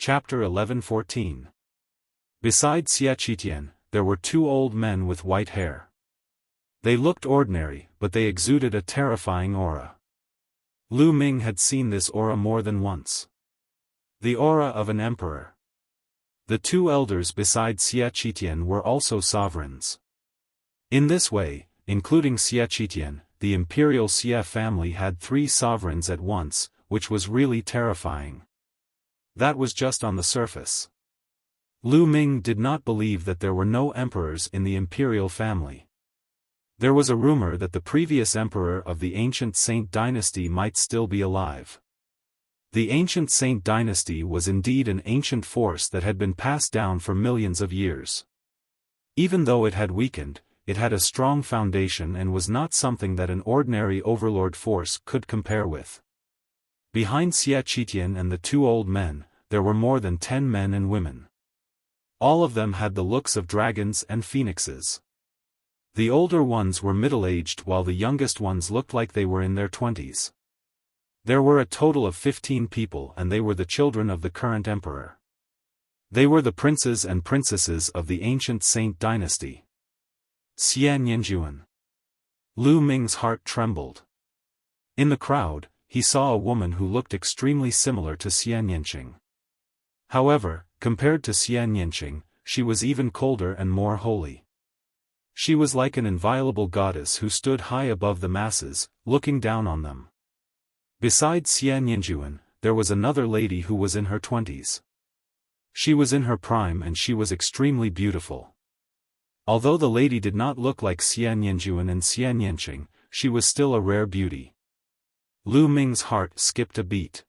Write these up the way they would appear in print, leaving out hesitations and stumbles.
Chapter 11:14. Beside Xiaofan, there were two old men with white hair. They looked ordinary, but they exuded a terrifying aura. Lu Ming had seen this aura more than once. The aura of an emperor. The two elders beside Xiaofan were also sovereigns. In this way, including Xiaofan, the imperial Xia family had three sovereigns at once, which was really terrifying. That was just on the surface. Lu Ming did not believe that there were no emperors in the imperial family. There was a rumor that the previous emperor of the ancient Saint dynasty might still be alive. The ancient Saint dynasty was indeed an ancient force that had been passed down for millions of years. Even though it had weakened, it had a strong foundation and was not something that an ordinary overlord force could compare with. Behind Xiaofan and the two old men, there were more than 10 men and women. All of them had the looks of dragons and phoenixes. The older ones were middle-aged while the youngest ones looked like they were in their 20s. There were a total of 15 people and they were the children of the current emperor. They were the princes and princesses of the ancient Saint dynasty. Xianyanjuan. Lu Ming's heart trembled. In the crowd, he saw a woman who looked extremely similar to Xianyanqing. However, compared to Xianyanqing, she was even colder and more holy. She was like an inviolable goddess who stood high above the masses, looking down on them. Besides Xianyanjuan, there was another lady who was in her 20s. She was in her prime and she was extremely beautiful. Although the lady did not look like Xianyanjuan and Xianyanqing, she was still a rare beauty. Lu Ming's heart skipped a beat.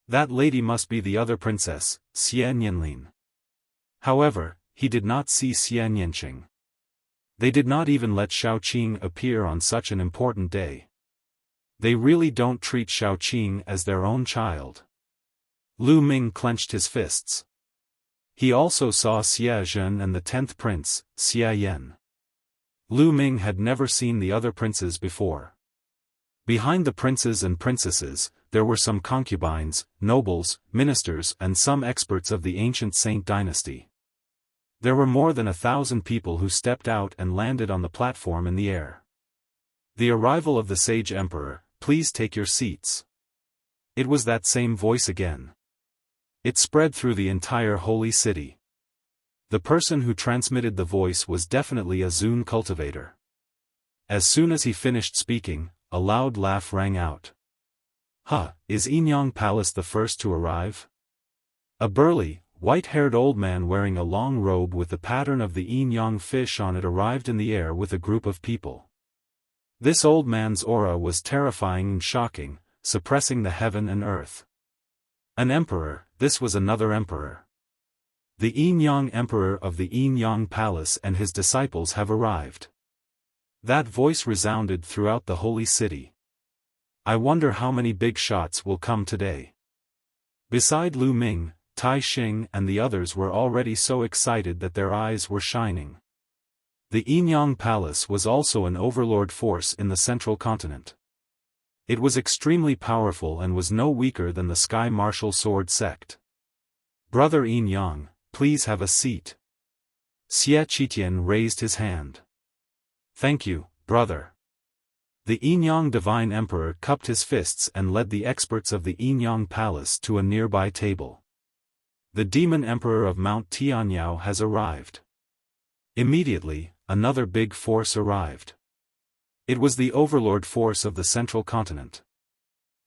That lady must be the other princess, Xianyanlin. However, he did not see Xianyanqing. They did not even let Xiaoqing appear on such an important day. They really don't treat Xiaoqing as their own child. Lu Ming clenched his fists. He also saw Xia Zhen and the 10th prince, Xia Yan. Lu Ming had never seen the other princes before. Behind the princes and princesses, there were some concubines, nobles, ministers and some experts of the ancient Saint dynasty. There were more than 1,000 people who stepped out and landed on the platform in the air. The arrival of the sage emperor, please take your seats. It was that same voice again. It spread through the entire holy city. The person who transmitted the voice was definitely a Zun cultivator. As soon as he finished speaking, a loud laugh rang out. Is Inyang Palace the first to arrive? A burly, white-haired old man wearing a long robe with the pattern of the Inyang fish on it arrived in the air with a group of people. This old man's aura was terrifying and shocking, suppressing the heaven and earth. An emperor, this was another emperor. The Inyang emperor of the Inyang Palace and his disciples have arrived. That voice resounded throughout the holy city. I wonder how many big shots will come today. Beside Lu Ming, Tai Xing and the others were already so excited that their eyes were shining. The Inyang Palace was also an overlord force in the central continent. It was extremely powerful and was no weaker than the Sky Martial Sword sect. Brother Inyang, please have a seat. Xiaofan raised his hand. Thank you, brother. The Inyang Divine Emperor cupped his fists and led the experts of the Inyang Palace to a nearby table. The Demon Emperor of Mount Tianyao has arrived. Immediately, another big force arrived. It was the overlord force of the central continent.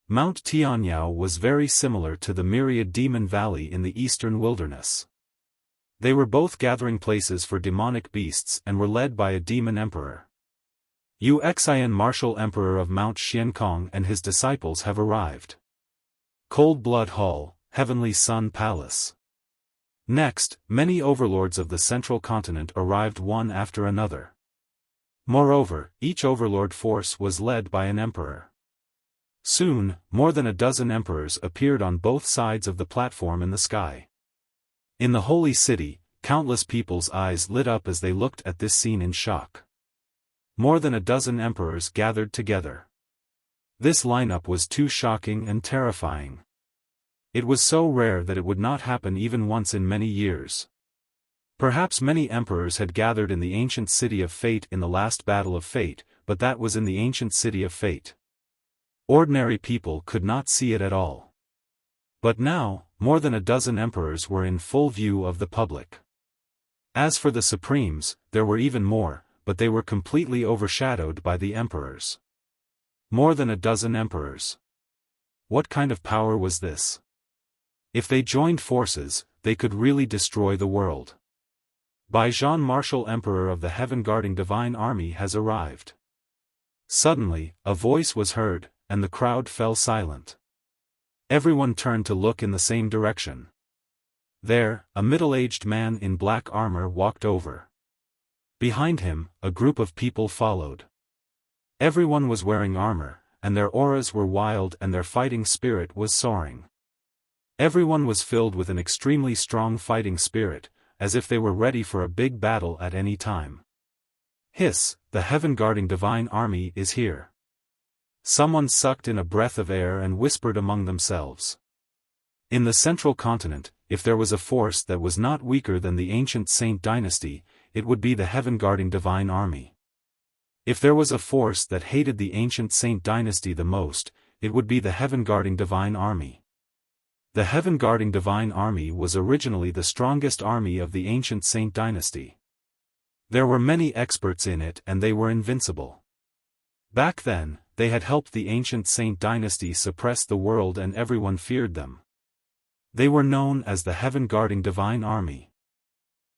Mount Tianyao was very similar to the Myriad Demon Valley in the eastern wilderness. They were both gathering places for demonic beasts and were led by a demon emperor. Wuxian Martial Emperor of Mount Xiankong and his disciples have arrived. Cold Blood Hall, Heavenly Sun Palace. Next, many overlords of the central continent arrived one after another. Moreover, each overlord force was led by an emperor. Soon, more than a dozen emperors appeared on both sides of the platform in the sky. In the holy city, countless people's eyes lit up as they looked at this scene in shock. More than a dozen emperors gathered together. This lineup was too shocking and terrifying. It was so rare that it would not happen even once in many years. Perhaps many emperors had gathered in the ancient city of fate in the last battle of fate, but that was in the ancient city of fate. Ordinary people could not see it at all. But now, more than a dozen emperors were in full view of the public. As for the supremes, there were even more, but they were completely overshadowed by the emperors. More than a dozen emperors. What kind of power was this? If they joined forces, they could really destroy the world. By Jean Marshal, Emperor of the Heaven-Guarding Divine Army has arrived. Suddenly, a voice was heard, and the crowd fell silent. Everyone turned to look in the same direction. There, a middle-aged man in black armor walked over. Behind him, a group of people followed. Everyone was wearing armor, and their auras were wild and their fighting spirit was soaring. Everyone was filled with an extremely strong fighting spirit, as if they were ready for a big battle at any time. Hiss, the Heaven-Guarding Divine Army is here. Someone sucked in a breath of air and whispered among themselves. In the central continent, if there was a force that was not weaker than the ancient Saint dynasty, it would be the Heaven-Guarding Divine Army. If there was a force that hated the ancient Saint dynasty the most, it would be the Heaven-Guarding Divine Army. The Heaven-Guarding Divine Army was originally the strongest army of the ancient Saint dynasty. There were many experts in it and they were invincible. Back then, they had helped the ancient Saint dynasty suppress the world and everyone feared them. They were known as the Heaven-Guarding Divine Army.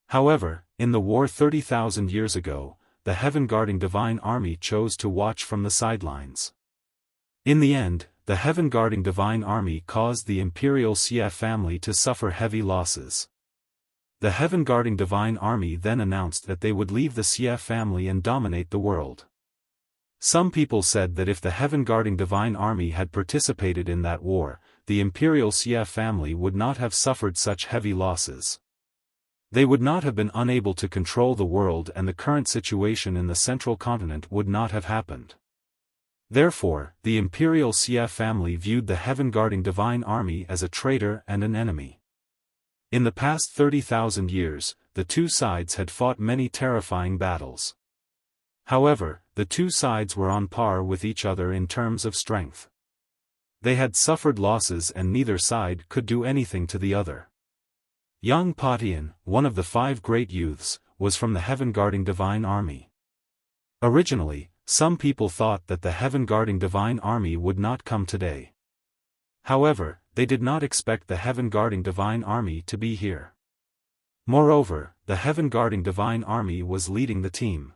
However, in the war 30,000 years ago, the Heaven-Guarding Divine Army chose to watch from the sidelines. In the end, the Heaven-Guarding Divine Army caused the imperial Xia family to suffer heavy losses. The Heaven-Guarding Divine Army then announced that they would leave the Xia family and dominate the world. Some people said that if the Heaven-Guarding Divine Army had participated in that war, the imperial Xia family would not have suffered such heavy losses. They would not have been unable to control the world and the current situation in the central continent would not have happened. Therefore, the imperial Xia family viewed the Heaven-Guarding Divine Army as a traitor and an enemy. In the past 30,000 years, the two sides had fought many terrifying battles. However, the two sides were on par with each other in terms of strength. They had suffered losses and neither side could do anything to the other. Young Patian, one of the 5 great youths, was from the Heaven-Guarding Divine Army. Originally, some people thought that the Heaven-Guarding Divine Army would not come today. However, they did not expect the Heaven-Guarding Divine Army to be here. Moreover, the Heaven-Guarding Divine Army was leading the team.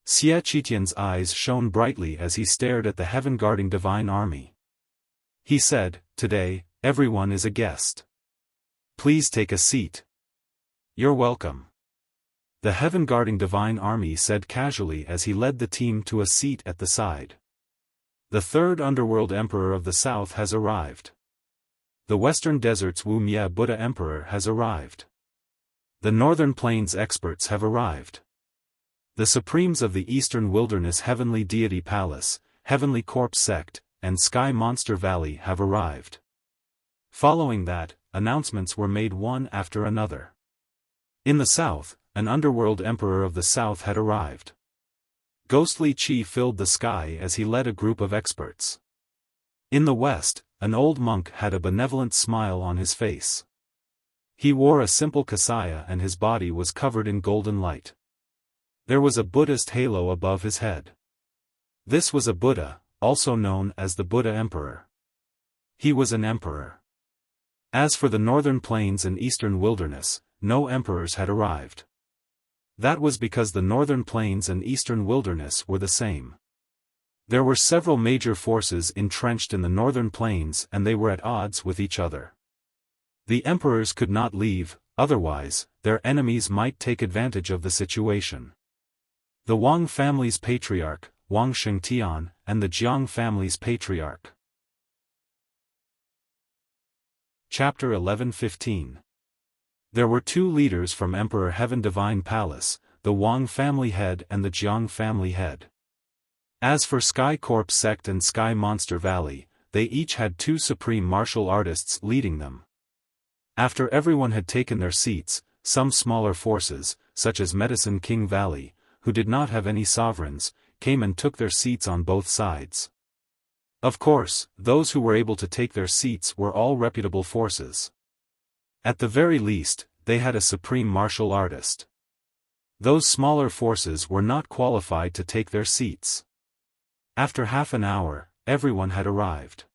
Xie Qitian's eyes shone brightly as he stared at the Heaven-Guarding Divine Army. He said, "Today, everyone is a guest. Please take a seat. You're welcome." The Heaven-Guarding Divine Army said casually as he led the team to a seat at the side. The third underworld emperor of the south has arrived. The western desert's Wuxia Buddha emperor has arrived. The northern plains experts have arrived. The supremes of the eastern wilderness Heavenly Deity Palace, Heavenly Corpse Sect, and Sky Monster Valley have arrived. Following that, announcements were made one after another. In the south, an underworld emperor of the south had arrived. Ghostly chi filled the sky as he led a group of experts. In the west, an old monk had a benevolent smile on his face. He wore a simple kasaya and his body was covered in golden light. There was a Buddhist halo above his head. This was a Buddha, also known as the Buddha Emperor. He was an emperor. As for the northern plains and eastern wilderness, no emperors had arrived. That was because the northern plains and eastern wilderness were the same. There were several major forces entrenched in the northern plains and they were at odds with each other. The emperors could not leave, otherwise, their enemies might take advantage of the situation. The Wang family's patriarch, Wang Shengtian, and the Jiang family's patriarch. Chapter 11:15. There were 2 leaders from Emperor Heaven Divine Palace, the Wang family head and the Jiang family head. As for Sky Corpse Sect and Sky Monster Valley, they each had 2 supreme martial artists leading them. After everyone had taken their seats, some smaller forces, such as Medicine King Valley, who did not have any sovereigns, came and took their seats on both sides. Of course, those who were able to take their seats were all reputable forces. At the very least, they had a supreme martial artist. Those smaller forces were not qualified to take their seats. After half an hour, everyone had arrived.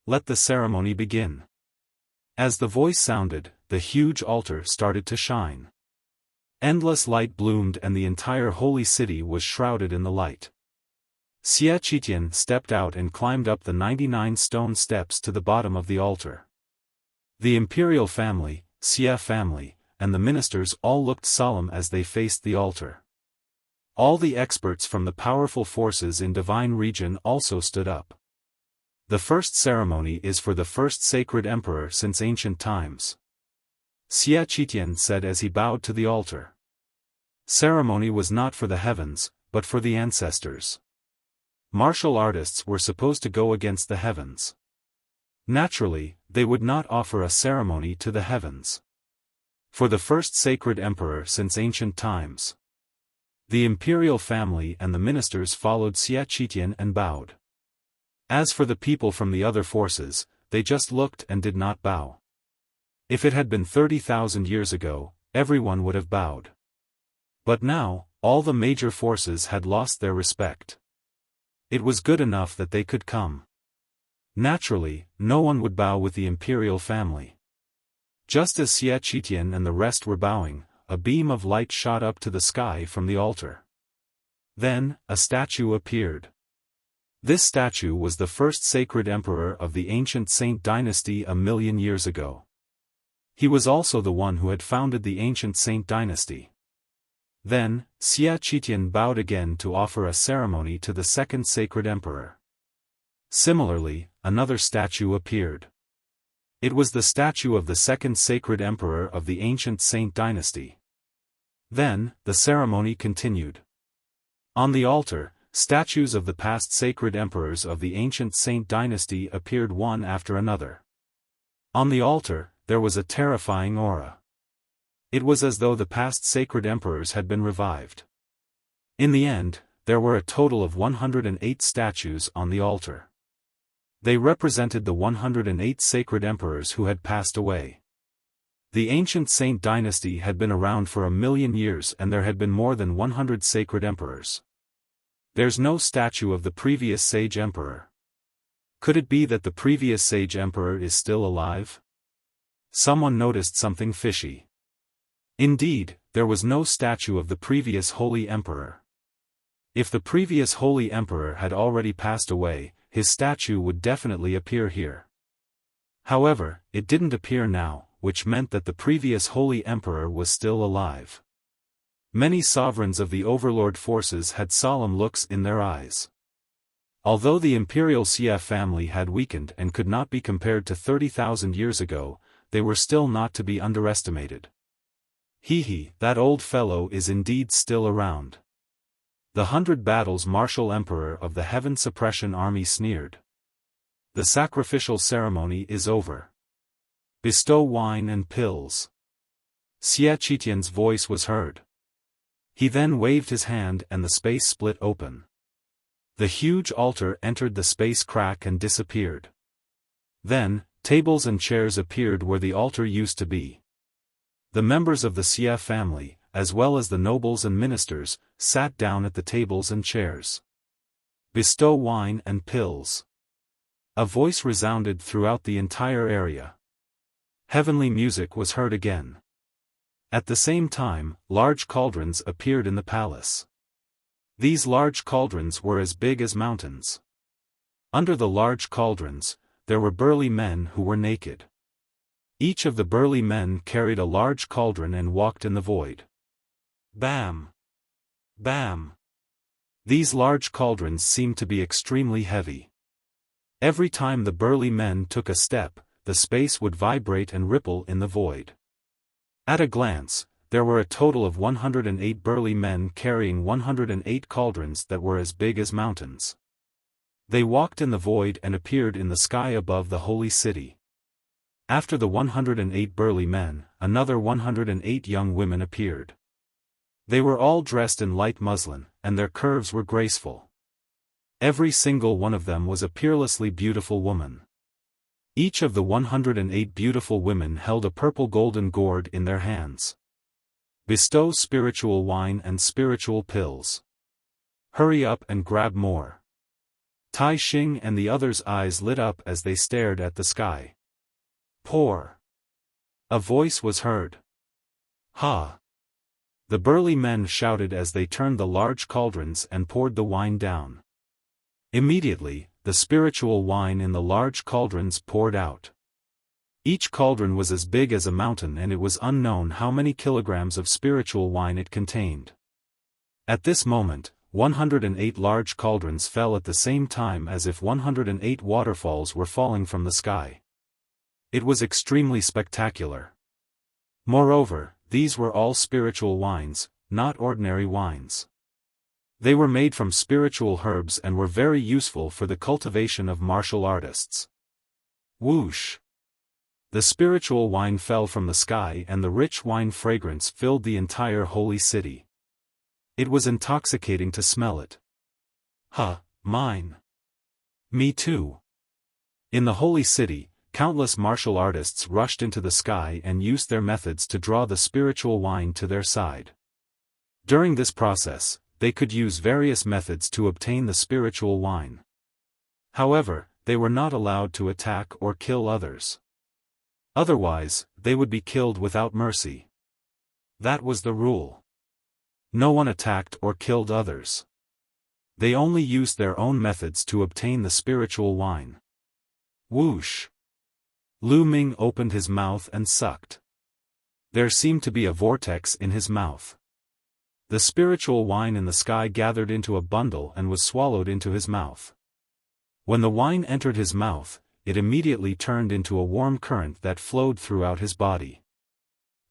Let the ceremony begin. As the voice sounded, the huge altar started to shine. Endless light bloomed and the entire holy city was shrouded in the light. Xiaofan stepped out and climbed up the 99 stone steps to the bottom of the altar. The imperial family, Xia family, and the ministers all looked solemn as they faced the altar. All the experts from the powerful forces in Divine Region also stood up. The first ceremony is for the first sacred emperor since ancient times, Xiaofan said as he bowed to the altar. Ceremony was not for the heavens, but for the ancestors. Martial artists were supposed to go against the heavens. Naturally, they would not offer a ceremony to the heavens. For the first sacred emperor since ancient times. The imperial family and the ministers followed Xiaofan and bowed. As for the people from the other forces, they just looked and did not bow. If it had been 30,000 years ago, everyone would have bowed. But now, all the major forces had lost their respect. It was good enough that they could come. Naturally, no one would bow with the imperial family. Just as Xiaofan and the rest were bowing, a beam of light shot up to the sky from the altar. Then, a statue appeared. This statue was the first sacred emperor of the ancient Saint dynasty a million years ago. He was also the one who had founded the ancient Saint dynasty. Then, Xiaofan bowed again to offer a ceremony to the second sacred emperor. Similarly, another statue appeared. It was the statue of the second sacred emperor of the ancient Saint dynasty. Then, the ceremony continued. On the altar, statues of the past sacred emperors of the ancient Saint dynasty appeared one after another. On the altar, there was a terrifying aura. It was as though the past sacred emperors had been revived. In the end, there were a total of 108 statues on the altar. They represented the 108 sacred emperors who had passed away. The ancient Saint dynasty had been around for 1,000,000 years and there had been more than 100 sacred emperors. There's no statue of the previous sage emperor. Could it be that the previous sage emperor is still alive? Someone noticed something fishy. Indeed, there was no statue of the previous holy emperor. If the previous holy emperor had already passed away, his statue would definitely appear here. However, it didn't appear now, which meant that the previous holy emperor was still alive. Many sovereigns of the overlord forces had solemn looks in their eyes. Although the imperial Xia family had weakened and could not be compared to 30,000 years ago, they were still not to be underestimated. He, that old fellow is indeed still around. The 100 battles martial emperor of the Heaven Suppression Army sneered. The sacrificial ceremony is over. Bestow wine and pills. Xiaofan's voice was heard. He then waved his hand and the space split open. The huge altar entered the space crack and disappeared. Then, tables and chairs appeared where the altar used to be. The members of the Xia family, as well as the nobles and ministers, sat down at the tables and chairs. Bestow wine and pills. A voice resounded throughout the entire area. Heavenly music was heard again. At the same time, large cauldrons appeared in the palace. These large cauldrons were as big as mountains. Under the large cauldrons, there were burly men who were naked. Each of the burly men carried a large cauldron and walked in the void. Bam! Bam! These large cauldrons seemed to be extremely heavy. Every time the burly men took a step, the space would vibrate and ripple in the void. At a glance, there were a total of 108 burly men carrying 108 cauldrons that were as big as mountains. They walked in the void and appeared in the sky above the holy city. After the 108 burly men, another 108 young women appeared. They were all dressed in light muslin, and their curves were graceful. Every single one of them was a peerlessly beautiful woman. Each of the 108 beautiful women held a purple golden gourd in their hands. Bestow spiritual wine and spiritual pills. Hurry up and grab more. Tai Xing and the others' eyes lit up as they stared at the sky. Pour. A voice was heard. Ha! The burly men shouted as they turned the large cauldrons and poured the wine down. Immediately, the spiritual wine in the large cauldrons poured out. Each cauldron was as big as a mountain, and it was unknown how many kilograms of spiritual wine it contained. At this moment, 108 large cauldrons fell at the same time, as if 108 waterfalls were falling from the sky. It was extremely spectacular. Moreover, these were all spiritual wines, not ordinary wines. They were made from spiritual herbs and were very useful for the cultivation of martial artists. Whoosh! The spiritual wine fell from the sky, and the rich wine fragrance filled the entire holy city. It was intoxicating to smell it. Ha, mine. Me too. In the holy city, countless martial artists rushed into the sky and used their methods to draw the spiritual wine to their side. During this process, they could use various methods to obtain the spiritual wine. However, they were not allowed to attack or kill others. Otherwise, they would be killed without mercy. That was the rule. No one attacked or killed others. They only used their own methods to obtain the spiritual wine. Whoosh! Lu Ming opened his mouth and sucked. There seemed to be a vortex in his mouth. The spiritual wine in the sky gathered into a bundle and was swallowed into his mouth. When the wine entered his mouth, it immediately turned into a warm current that flowed throughout his body.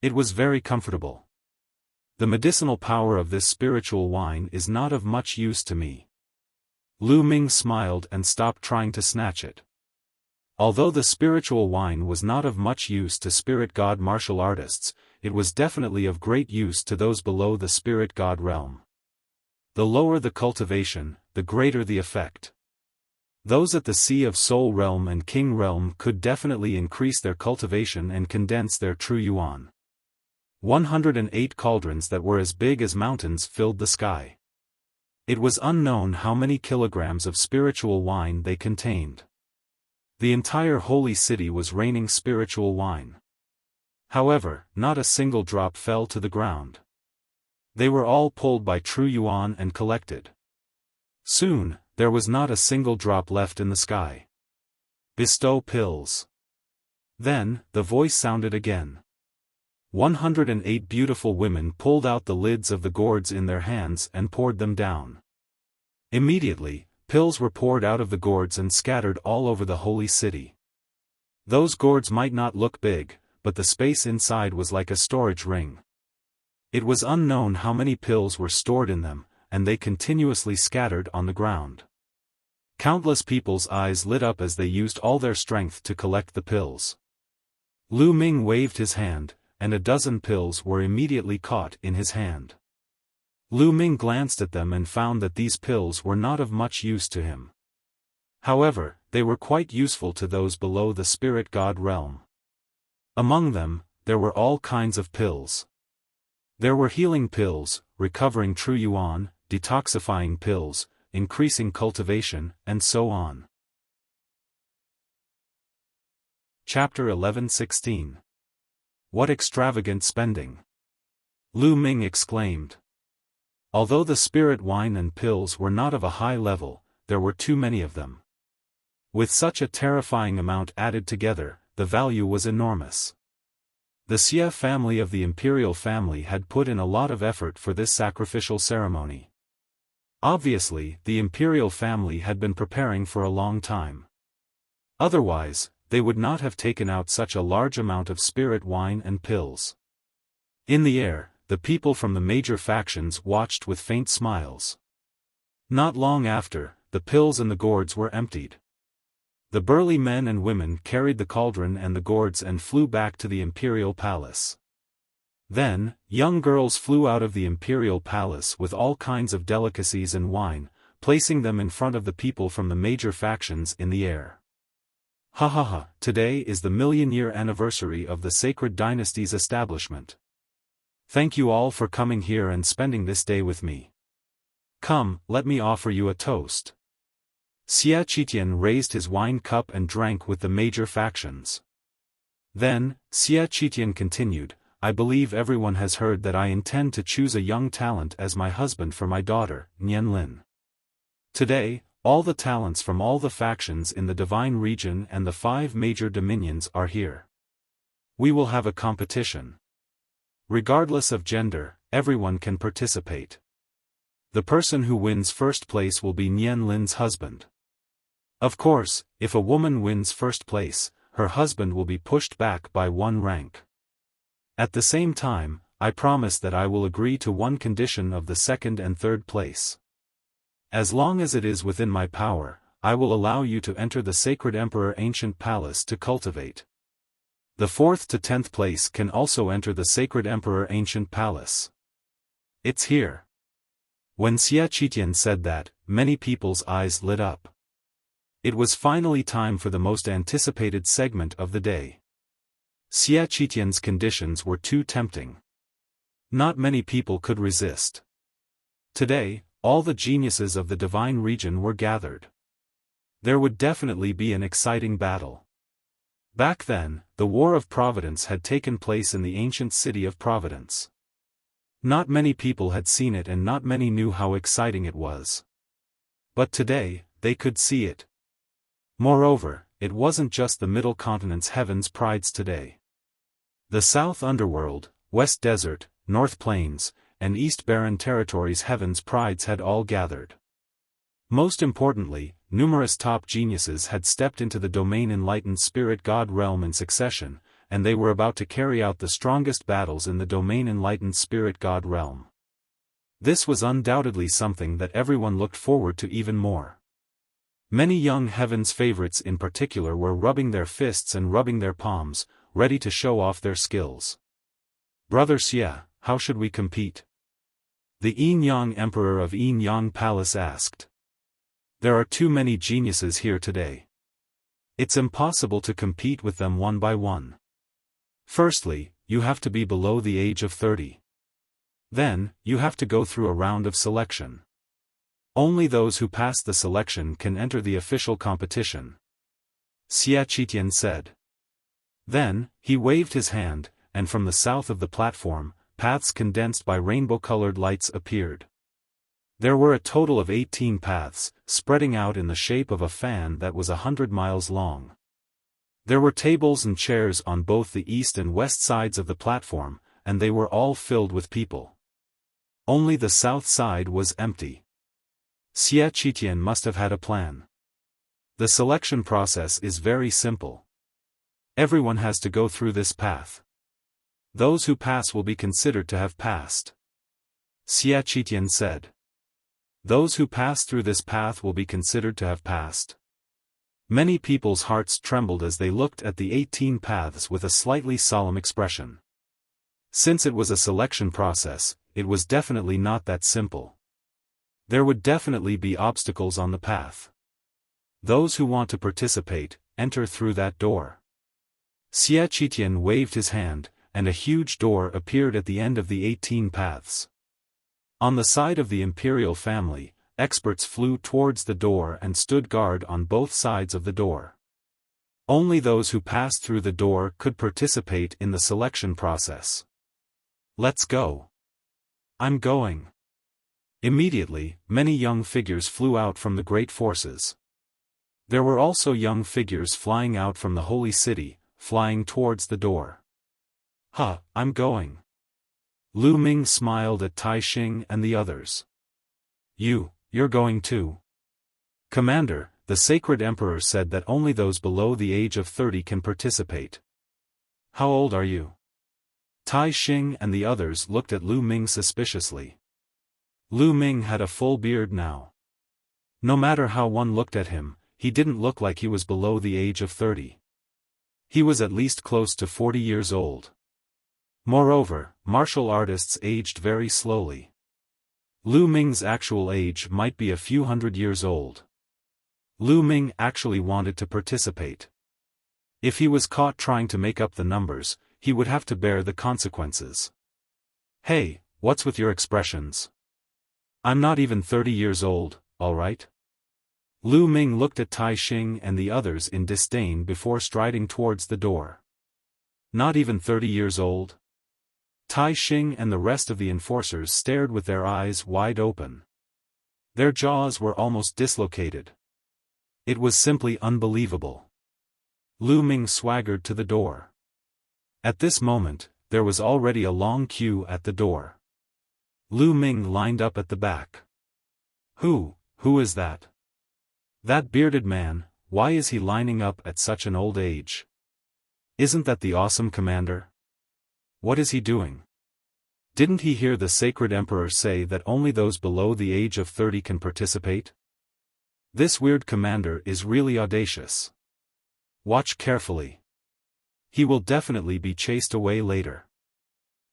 It was very comfortable. The medicinal power of this spiritual wine is not of much use to me. Lu Ming smiled and stopped trying to snatch it. Although the spiritual wine was not of much use to spirit god martial artists, it was definitely of great use to those below the spirit god realm. The lower the cultivation, the greater the effect. Those at the Sea of Soul realm and King realm could definitely increase their cultivation and condense their true yuan. 108 cauldrons that were as big as mountains filled the sky. It was unknown how many kilograms of spiritual wine they contained. The entire holy city was raining spiritual wine. However, not a single drop fell to the ground. They were all pulled by true yuan and collected. Soon, there was not a single drop left in the sky. Bestow pills. Then, the voice sounded again. 108 beautiful women pulled out the lids of the gourds in their hands and poured them down. Immediately, pills were poured out of the gourds and scattered all over the holy city. Those gourds might not look big, but the space inside was like a storage ring. It was unknown how many pills were stored in them, and they continuously scattered on the ground. Countless people's eyes lit up as they used all their strength to collect the pills. Lu Ming waved his hand, and a dozen pills were immediately caught in his hand. Lu Ming glanced at them and found that these pills were not of much use to him. However, they were quite useful to those below the spirit god realm. Among them, there were all kinds of pills. There were healing pills, recovering true yuan, detoxifying pills, increasing cultivation, and so on. Chapter 11:16. What extravagant spending! Lu Ming exclaimed. Although the spirit wine and pills were not of a high level, there were too many of them. With such a terrifying amount added together, the value was enormous. The Xie family of the imperial family had put in a lot of effort for this sacrificial ceremony. Obviously, the imperial family had been preparing for a long time. Otherwise, they would not have taken out such a large amount of spirit wine and pills. In the air, the people from the major factions watched with faint smiles. Not long after, the pills and the gourds were emptied. The burly men and women carried the cauldron and the gourds and flew back to the imperial palace. Then, young girls flew out of the imperial palace with all kinds of delicacies and wine, placing them in front of the people from the major factions in the air. Ha ha ha, today is the million-year anniversary of the sacred dynasty's establishment. Thank you all for coming here and spending this day with me. Come, let me offer you a toast. Xiaofan raised his wine cup and drank with the major factions. Then, Xiaofan continued, I believe everyone has heard that I intend to choose a young talent as my husband for my daughter, Nianlin. Today, all the talents from all the factions in the divine region and the 5 major dominions are here. We will have a competition. Regardless of gender, everyone can participate. The person who wins first place will be Nianlin's husband. Of course, if a woman wins first place, her husband will be pushed back by 1 rank. At the same time, I promise that I will agree to one condition of the second and third place. As long as it is within my power, I will allow you to enter the Sacred Emperor Ancient Palace to cultivate. The 4th to 10th place can also enter the Sacred Emperor Ancient Palace. It's here. When Xiaofan said that, many people's eyes lit up. It was finally time for the most anticipated segment of the day. Xiaofan's conditions were too tempting. Not many people could resist. Today, all the geniuses of the divine region were gathered. There would definitely be an exciting battle. Back then, the War of Providence had taken place in the ancient city of Providence. Not many people had seen it and not many knew how exciting it was. But today, they could see it. Moreover, it wasn't just the Middle Continent's heaven's prides today. The South Underworld, West Desert, North Plains, and East Barren Territories' heaven's prides had all gathered. Most importantly, numerous top geniuses had stepped into the domain enlightened spirit god realm in succession, and they were about to carry out the strongest battles in the domain enlightened spirit god realm. This was undoubtedly something that everyone looked forward to even more. Many young heaven's favorites in particular were rubbing their fists and rubbing their palms, ready to show off their skills. Brother Xia, how should we compete? The Yin-Yang Emperor of Yin-Yang Palace asked. There are too many geniuses here today. It's impossible to compete with them one by one. Firstly, you have to be below the age of 30. Then, you have to go through a round of selection. Only those who pass the selection can enter the official competition. Xiaofan said. Then, he waved his hand, and from the south of the platform, paths condensed by rainbow-colored lights appeared. There were a total of 18 paths, spreading out in the shape of a fan that was 100 miles long. There were tables and chairs on both the east and west sides of the platform, and they were all filled with people. Only the south side was empty. Xiaofan must have had a plan. The selection process is very simple. Everyone has to go through this path. Those who pass will be considered to have passed. Xiaofan said. Those who pass through this path will be considered to have passed. Many people's hearts trembled as they looked at the 18 paths with a slightly solemn expression. Since it was a selection process, it was definitely not that simple. There would definitely be obstacles on the path. Those who want to participate, enter through that door. Xiaofan waved his hand, and a huge door appeared at the end of the 18 paths. On the side of the imperial family, experts flew towards the door and stood guard on both sides of the door. Only those who passed through the door could participate in the selection process. Let's go. I'm going. Immediately, many young figures flew out from the great forces. There were also young figures flying out from the holy city, flying towards the door. I'm going. Lu Ming smiled at Tai Xing and the others. You're going too? Commander, the Sacred Emperor said that only those below the age of 30 can participate. How old are you? Tai Xing and the others looked at Lu Ming suspiciously. Lu Ming had a full beard now. No matter how one looked at him, he didn't look like he was below the age of 30. He was at least close to 40 years old. Moreover, martial artists aged very slowly. Lu Ming's actual age might be a few hundred years old. Lu Ming actually wanted to participate. If he was caught trying to make up the numbers, he would have to bear the consequences. Hey, what's with your expressions? I'm not even 30 years old, alright? Lu Ming looked at Tai Xing and the others in disdain before striding towards the door. Not even 30 years old? Tai Xing and the rest of the enforcers stared with their eyes wide open. Their jaws were almost dislocated. It was simply unbelievable. Lu Ming swaggered to the door. At this moment, there was already a long queue at the door. Lu Ming lined up at the back. Who is that? That bearded man, why is he lining up at such an old age? Isn't that the awesome commander? What is he doing? Didn't he hear the sacred emperor say that only those below the age of 30 can participate? This weird commander is really audacious. Watch carefully. He will definitely be chased away later.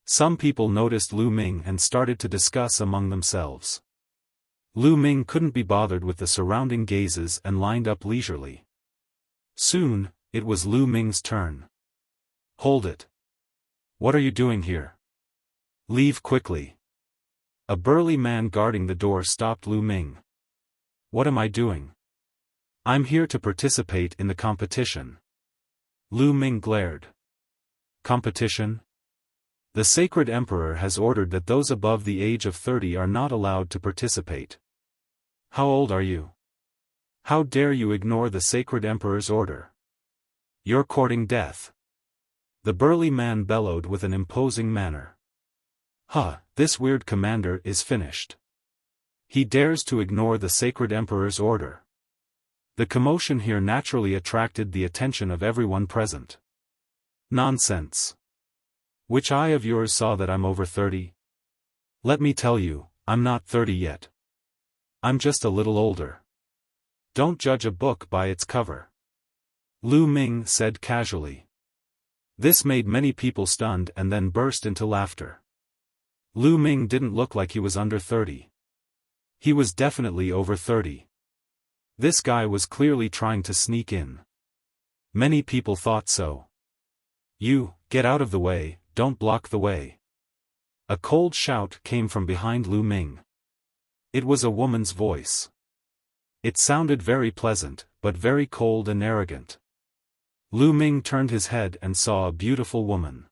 Some people noticed Lu Ming and started to discuss among themselves. Lu Ming couldn't be bothered with the surrounding gazes and lined up leisurely. Soon, it was Lu Ming's turn. Hold it. What are you doing here? Leave quickly. A burly man guarding the door stopped Lu Ming. What am I doing? I'm here to participate in the competition. Lu Ming glared. Competition? The sacred emperor has ordered that those above the age of 30 are not allowed to participate. How old are you? How dare you ignore the sacred emperor's order? You're courting death. The burly man bellowed with an imposing manner. This weird commander is finished. He dares to ignore the sacred emperor's order. The commotion here naturally attracted the attention of everyone present. Nonsense. Which eye of yours saw that I'm over 30? Let me tell you, I'm not 30 yet. I'm just a little older. Don't judge a book by its cover. Lu Ming said casually. This made many people stunned and then burst into laughter. Lu Ming didn't look like he was under 30. He was definitely over 30. This guy was clearly trying to sneak in. Many people thought so. You, get out of the way, don't block the way. A cold shout came from behind Lu Ming. It was a woman's voice. It sounded very pleasant, but very cold and arrogant. Lu Ming turned his head and saw a beautiful woman.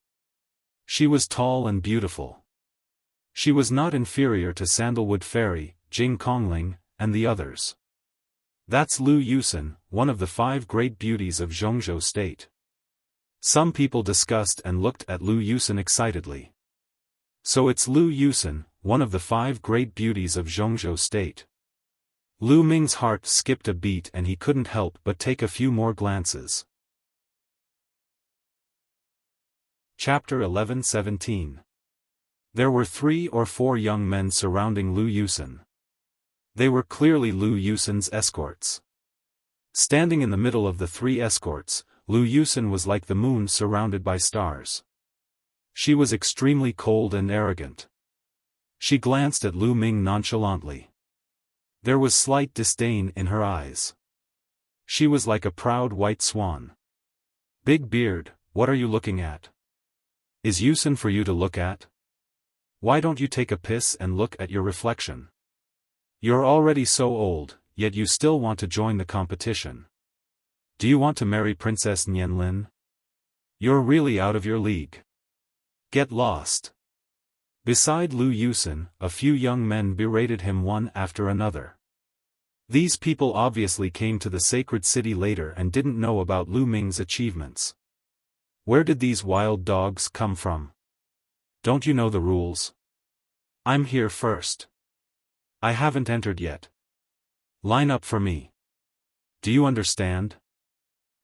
She was tall and beautiful. She was not inferior to Sandalwood Fairy, Jing Kongling, and the others. That's Lu Yusen, one of the 5 great beauties of Zhongzhou State. Some people discussed and looked at Lu Yusen excitedly. So it's Lu Yusen, one of the 5 great beauties of Zhongzhou State. Lu Ming's heart skipped a beat and he couldn't help but take a few more glances. Chapter 11-17. There were 3 or 4 young men surrounding Lu Yusen. They were clearly Lu Yusen's escorts. Standing in the middle of the 3 escorts, Lu Yusen was like the moon surrounded by stars. She was extremely cold and arrogant. She glanced at Lu Ming nonchalantly. There was slight disdain in her eyes. She was like a proud white swan. Big beard, what are you looking at? Is Yusen for you to look at? Why don't you take a piss and look at your reflection? You're already so old, yet you still want to join the competition. Do you want to marry Princess Nianlin? You're really out of your league. Get lost. Beside Lu Yusen, a few young men berated him one after another. These people obviously came to the sacred city later and didn't know about Lu Ming's achievements. Where did these wild dogs come from? Don't you know the rules? I'm here first. I haven't entered yet. Line up for me. Do you understand?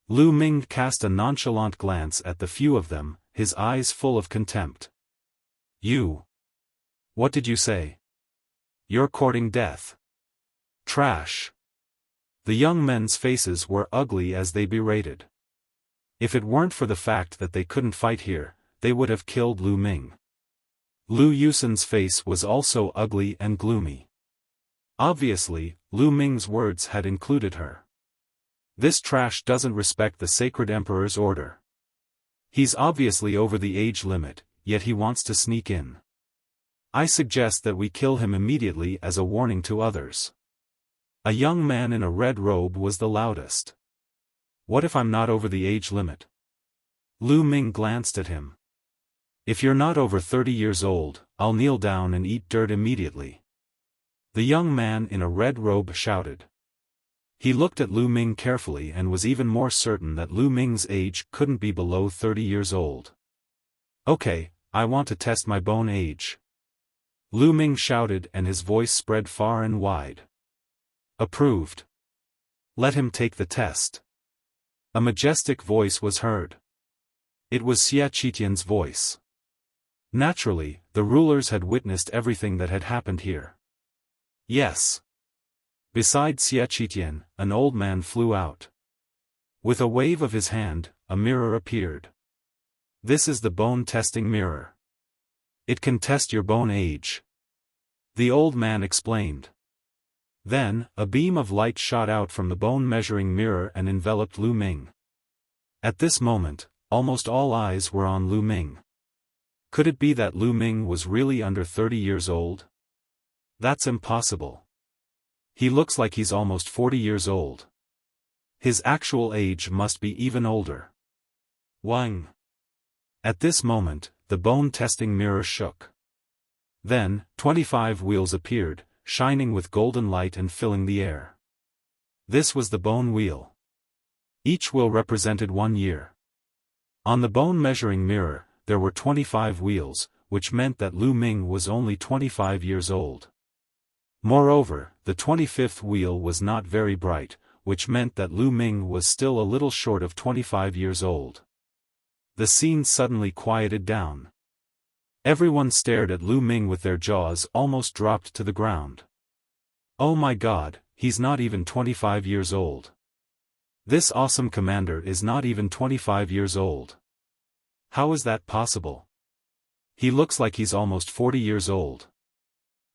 Lu Ming cast a nonchalant glance at the few of them, his eyes full of contempt. You. What did you say? You're courting death. Trash. The young men's faces were ugly as they berated. If it weren't for the fact that they couldn't fight here, they would have killed Lu Ming. Lu Yusen's face was also ugly and gloomy. Obviously, Lu Ming's words had included her. This trash doesn't respect the sacred emperor's order. He's obviously over the age limit, yet he wants to sneak in. I suggest that we kill him immediately as a warning to others. A young man in a red robe was the loudest. What if I'm not over the age limit? Lu Ming glanced at him. If you're not over 30 years old, I'll kneel down and eat dirt immediately. The young man in a red robe shouted. He looked at Lu Ming carefully and was even more certain that Lu Ming's age couldn't be below 30 years old. Okay, I want to test my bone age. Lu Ming shouted and his voice spread far and wide. Approved. Let him take the test. A majestic voice was heard. It was Xia Qitian's voice. Naturally, the rulers had witnessed everything that had happened here. Yes. Beside Xia Qitian, an old man flew out. With a wave of his hand, a mirror appeared. This is the bone testing mirror. It can test your bone age. The old man explained. Then, a beam of light shot out from the bone-measuring mirror and enveloped Lu Ming. At this moment, almost all eyes were on Lu Ming. Could it be that Lu Ming was really under 30 years old? That's impossible. He looks like he's almost 40 years old. His actual age must be even older. Wang. At this moment, the bone-testing mirror shook. Then, 25 wheels appeared, shining with golden light and filling the air. This was the bone wheel. Each wheel represented 1 year. On the bone-measuring mirror, there were 25 wheels, which meant that Lu Ming was only 25 years old. Moreover, the 25th wheel was not very bright, which meant that Lu Ming was still a little short of 25 years old. The scene suddenly quieted down. Everyone stared at Lu Ming with their jaws almost dropped to the ground. Oh my God, he's not even 25 years old. This awesome commander is not even 25 years old. How is that possible? He looks like he's almost 40 years old.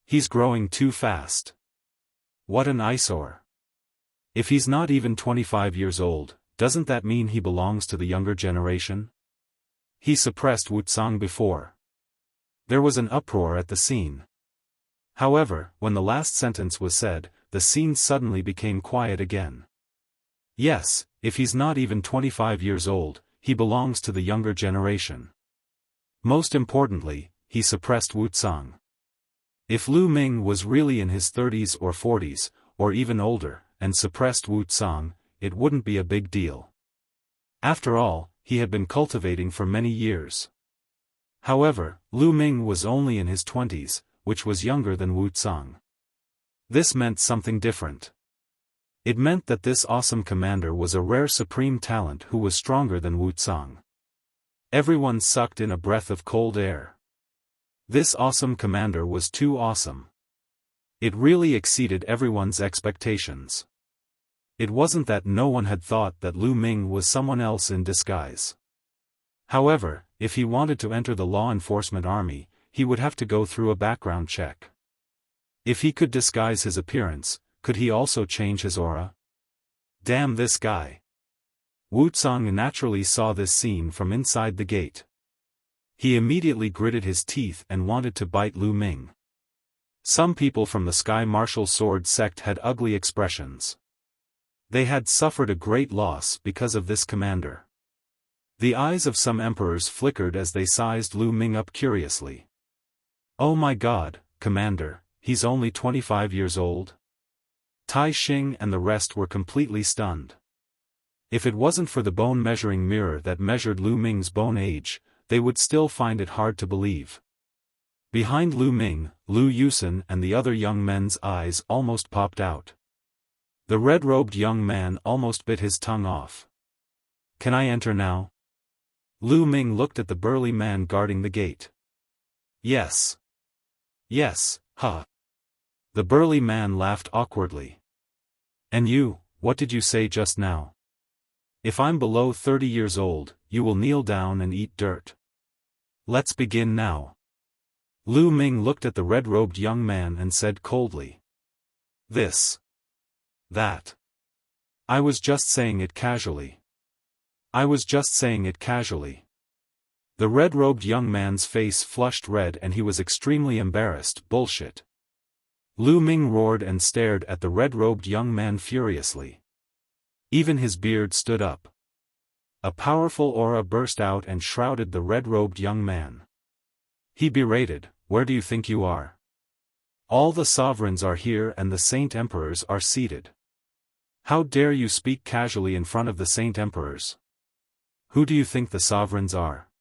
He's growing too fast. What an eyesore. If he's not even 25 years old, doesn't that mean he belongs to the younger generation? He suppressed Wuxia before. There was an uproar at the scene. However, when the last sentence was said, the scene suddenly became quiet again. Yes, if he's not even 25 years old, he belongs to the younger generation. Most importantly, he suppressed Wuxia. If Lu Ming was really in his 30s or 40s, or even older, and suppressed Wuxia, it wouldn't be a big deal. After all, he had been cultivating for many years. However, Lu Ming was only in his 20s, which was younger than Wuxia. This meant something different. It meant that this awesome commander was a rare supreme talent who was stronger than Wuxia. Everyone sucked in a breath of cold air. This awesome commander was too awesome. It really exceeded everyone's expectations. It wasn't that no one had thought that Lu Ming was someone else in disguise. However, if he wanted to enter the law enforcement army, he would have to go through a background check. If he could disguise his appearance, could he also change his aura? Damn this guy. Wuxia naturally saw this scene from inside the gate. He immediately gritted his teeth and wanted to bite Lu Ming. Some people from the Sky Martial Sword sect had ugly expressions. They had suffered a great loss because of this commander. The eyes of some emperors flickered as they sized Lu Ming up curiously. Oh my God, Commander, he's only 25 years old? Tai Xing and the rest were completely stunned. If it wasn't for the bone-measuring mirror that measured Lu Ming's bone age, they would still find it hard to believe. Behind Lu Ming, Lu Yusen and the other young men's eyes almost popped out. The red-robed young man almost bit his tongue off. Can I enter now? Lu Ming looked at the burly man guarding the gate. Yes. Yes, huh. The burly man laughed awkwardly. And you, What did you say just now? If I'm below 30 years old, you will kneel down and eat dirt. Let's begin now. Lu Ming looked at the red-robed young man and said coldly. This. That. I was just saying it casually. I was just saying it casually. The red-robed young man's face flushed red and he was extremely embarrassed. Bullshit. Lu Ming roared and stared at the red-robed young man furiously. Even his beard stood up. A powerful aura burst out and shrouded the red-robed young man. He berated, "Where do you think you are? All the sovereigns are here and the Saint Emperors are seated. How dare you speak casually in front of the Saint Emperors? Who do you think the sovereigns are?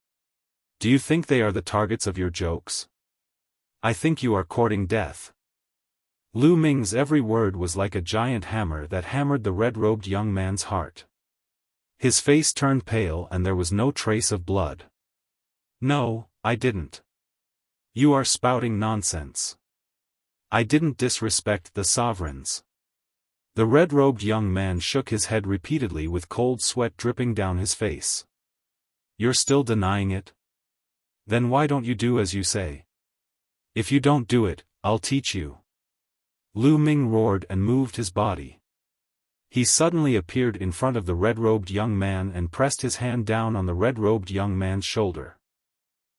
Do you think they are the targets of your jokes? I think you are courting death." Lu Ming's every word was like a giant hammer that hammered the red-robed young man's heart. His face turned pale and there was no trace of blood. "No, I didn't. You are spouting nonsense. I didn't disrespect the sovereigns." The red-robed young man shook his head repeatedly with cold sweat dripping down his face. "You're still denying it? Then why don't you do as you say? If you don't do it, I'll teach you." Lu Ming roared and moved his body. He suddenly appeared in front of the red-robed young man and pressed his hand down on the red-robed young man's shoulder.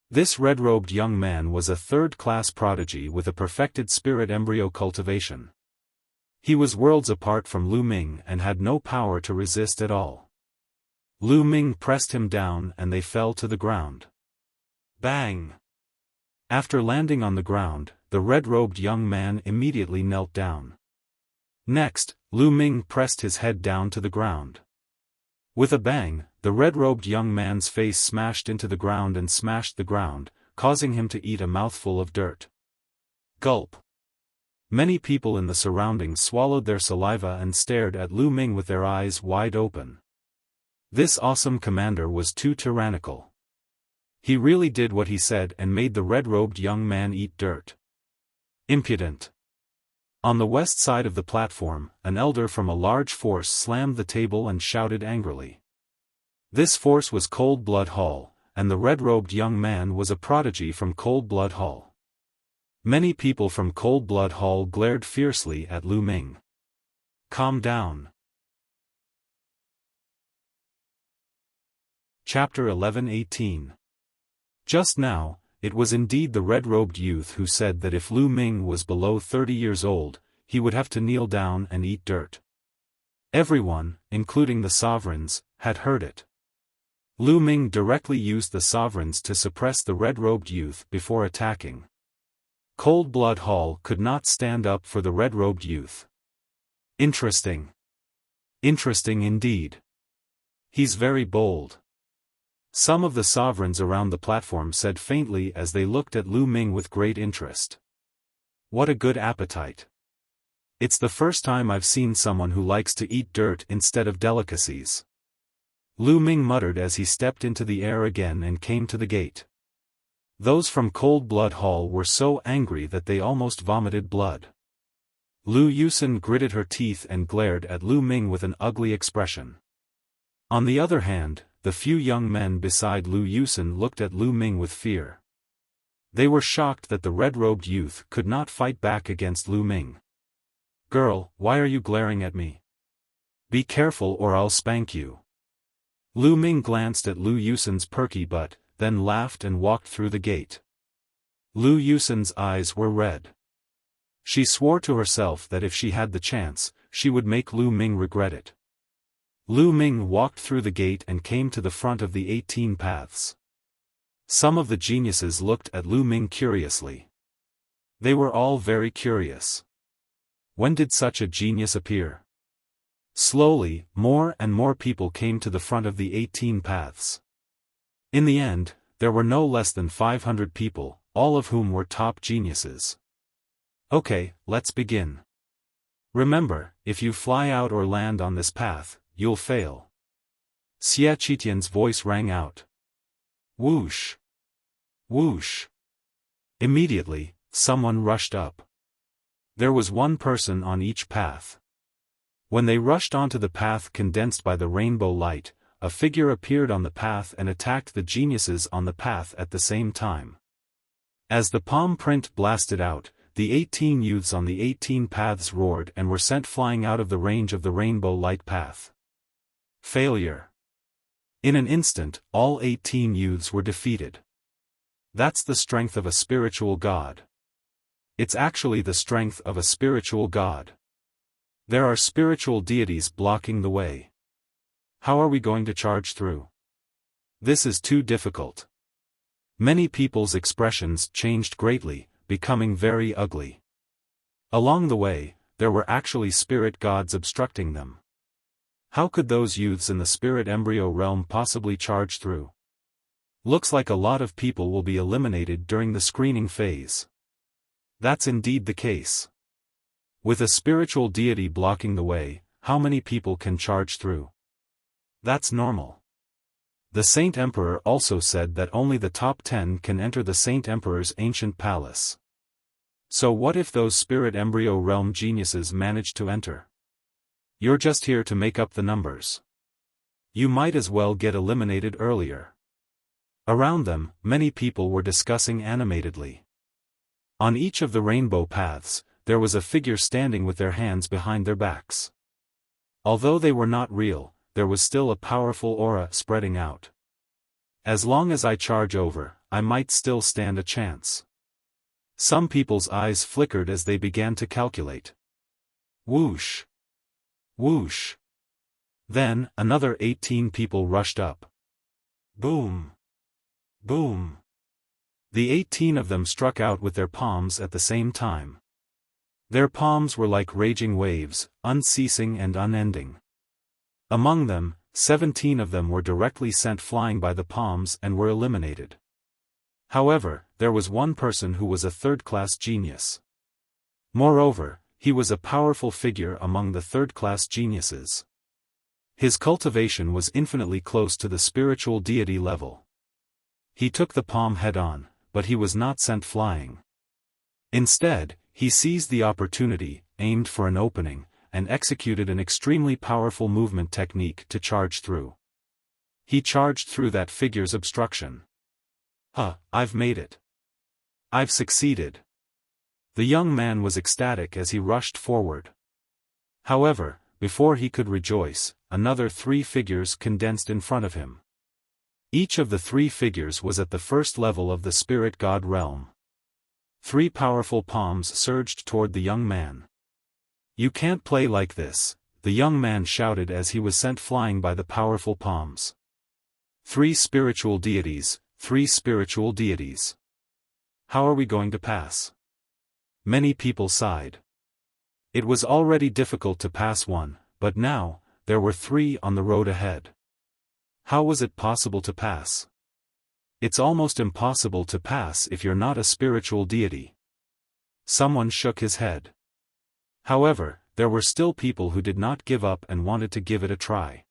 This red-robed young man was a third-class prodigy with a perfected spirit embryo cultivation. He was worlds apart from Lu Ming and had no power to resist at all. Lu Ming pressed him down and they fell to the ground. Bang! After landing on the ground, the red-robed young man immediately knelt down. Next, Lu Ming pressed his head down to the ground. With a bang, the red-robed young man's face smashed into the ground and smashed the ground, causing him to eat a mouthful of dirt. Gulp! Many people in the surroundings swallowed their saliva and stared at Lu Ming with their eyes wide open. This awesome commander was too tyrannical. He really did what he said and made the red-robed young man eat dirt. Impudent. On the west side of the platform, an elder from a large force slammed the table and shouted angrily. This force was Cold Blood Hall, and the red-robed young man was a prodigy from Cold Blood Hall. Many people from Cold Blood Hall glared fiercely at Lu Ming. Calm down. Chapter 11-18. Just now, it was indeed the red-robed youth who said that if Lu Ming was below 30 years old, he would have to kneel down and eat dirt. Everyone, including the sovereigns, had heard it. Lu Ming directly used the sovereigns to suppress the red-robed youth before attacking. Cold Blood Hall could not stand up for the red-robed youth. Interesting. Interesting indeed. He's very bold. Some of the sovereigns around the platform said faintly as they looked at Lu Ming with great interest. What a good appetite. It's the first time I've seen someone who likes to eat dirt instead of delicacies. Lu Ming muttered as he stepped into the air again and came to the gate. Those from Cold Blood Hall were so angry that they almost vomited blood. Lu Yusen gritted her teeth and glared at Lu Ming with an ugly expression. On the other hand, the few young men beside Lu Yusen looked at Lu Ming with fear. They were shocked that the red-robed youth could not fight back against Lu Ming. "Girl, why are you glaring at me? Be careful or I'll spank you." Lu Ming glanced at Lu Yusen's perky butt, then laughed and walked through the gate. Lu Yusen's eyes were red. She swore to herself that if she had the chance, she would make Lu Ming regret it. Lu Ming walked through the gate and came to the front of the 18 paths. Some of the geniuses looked at Lu Ming curiously. They were all very curious. When did such a genius appear? Slowly, more and more people came to the front of the 18 paths. In the end, there were no less than 500 people, all of whom were top geniuses. Okay, let's begin. Remember, if you fly out or land on this path, you'll fail. Xie Qitian's voice rang out. Whoosh! Whoosh! Immediately, someone rushed up. There was one person on each path. When they rushed onto the path condensed by the rainbow light, a figure appeared on the path and attacked the geniuses on the path at the same time. As the palm print blasted out, the 18 youths on the 18 paths roared and were sent flying out of the range of the rainbow light path. Failure. In an instant, all 18 youths were defeated. That's the strength of a spiritual god. It's actually the strength of a spiritual god. There are spiritual deities blocking the way. How are we going to charge through? This is too difficult. Many people's expressions changed greatly, becoming very ugly. Along the way, there were actually spirit gods obstructing them. How could those youths in the spirit embryo realm possibly charge through? Looks like a lot of people will be eliminated during the screening phase. That's indeed the case. With a spiritual deity blocking the way, how many people can charge through? That's normal. The Saint Emperor also said that only the top 10 can enter the Saint Emperor's ancient palace. So what if those spirit embryo realm geniuses manage to enter? You're just here to make up the numbers. You might as well get eliminated earlier. Around them, many people were discussing animatedly. On each of the rainbow paths, there was a figure standing with their hands behind their backs. Although they were not real, there was still a powerful aura spreading out. As long as I charge over, I might still stand a chance. Some people's eyes flickered as they began to calculate. Whoosh! Whoosh! Then, another 18 people rushed up. Boom! Boom! The 18 of them struck out with their palms at the same time. Their palms were like raging waves, unceasing and unending. Among them, 17 of them were directly sent flying by the palms and were eliminated. However, there was one person who was a third-class genius. Moreover, he was a powerful figure among the third-class geniuses. His cultivation was infinitely close to the spiritual deity level. He took the palm head-on, but he was not sent flying. Instead, he seized the opportunity, aimed for an opening, and executed an extremely powerful movement technique to charge through. He charged through that figure's obstruction. I've made it. I've succeeded. The young man was ecstatic as he rushed forward. However, before he could rejoice, another 3 figures condensed in front of him. Each of the 3 figures was at the first level of the spirit god realm. 3 powerful palms surged toward the young man. You can't play like this, the young man shouted as he was sent flying by the powerful palms. 3 spiritual deities, 3 spiritual deities. How are we going to pass? Many people sighed. It was already difficult to pass one, but now, there were 3 on the road ahead. How was it possible to pass? It's almost impossible to pass if you're not a spiritual deity. Someone shook his head. However, there were still people who did not give up and wanted to give it a try.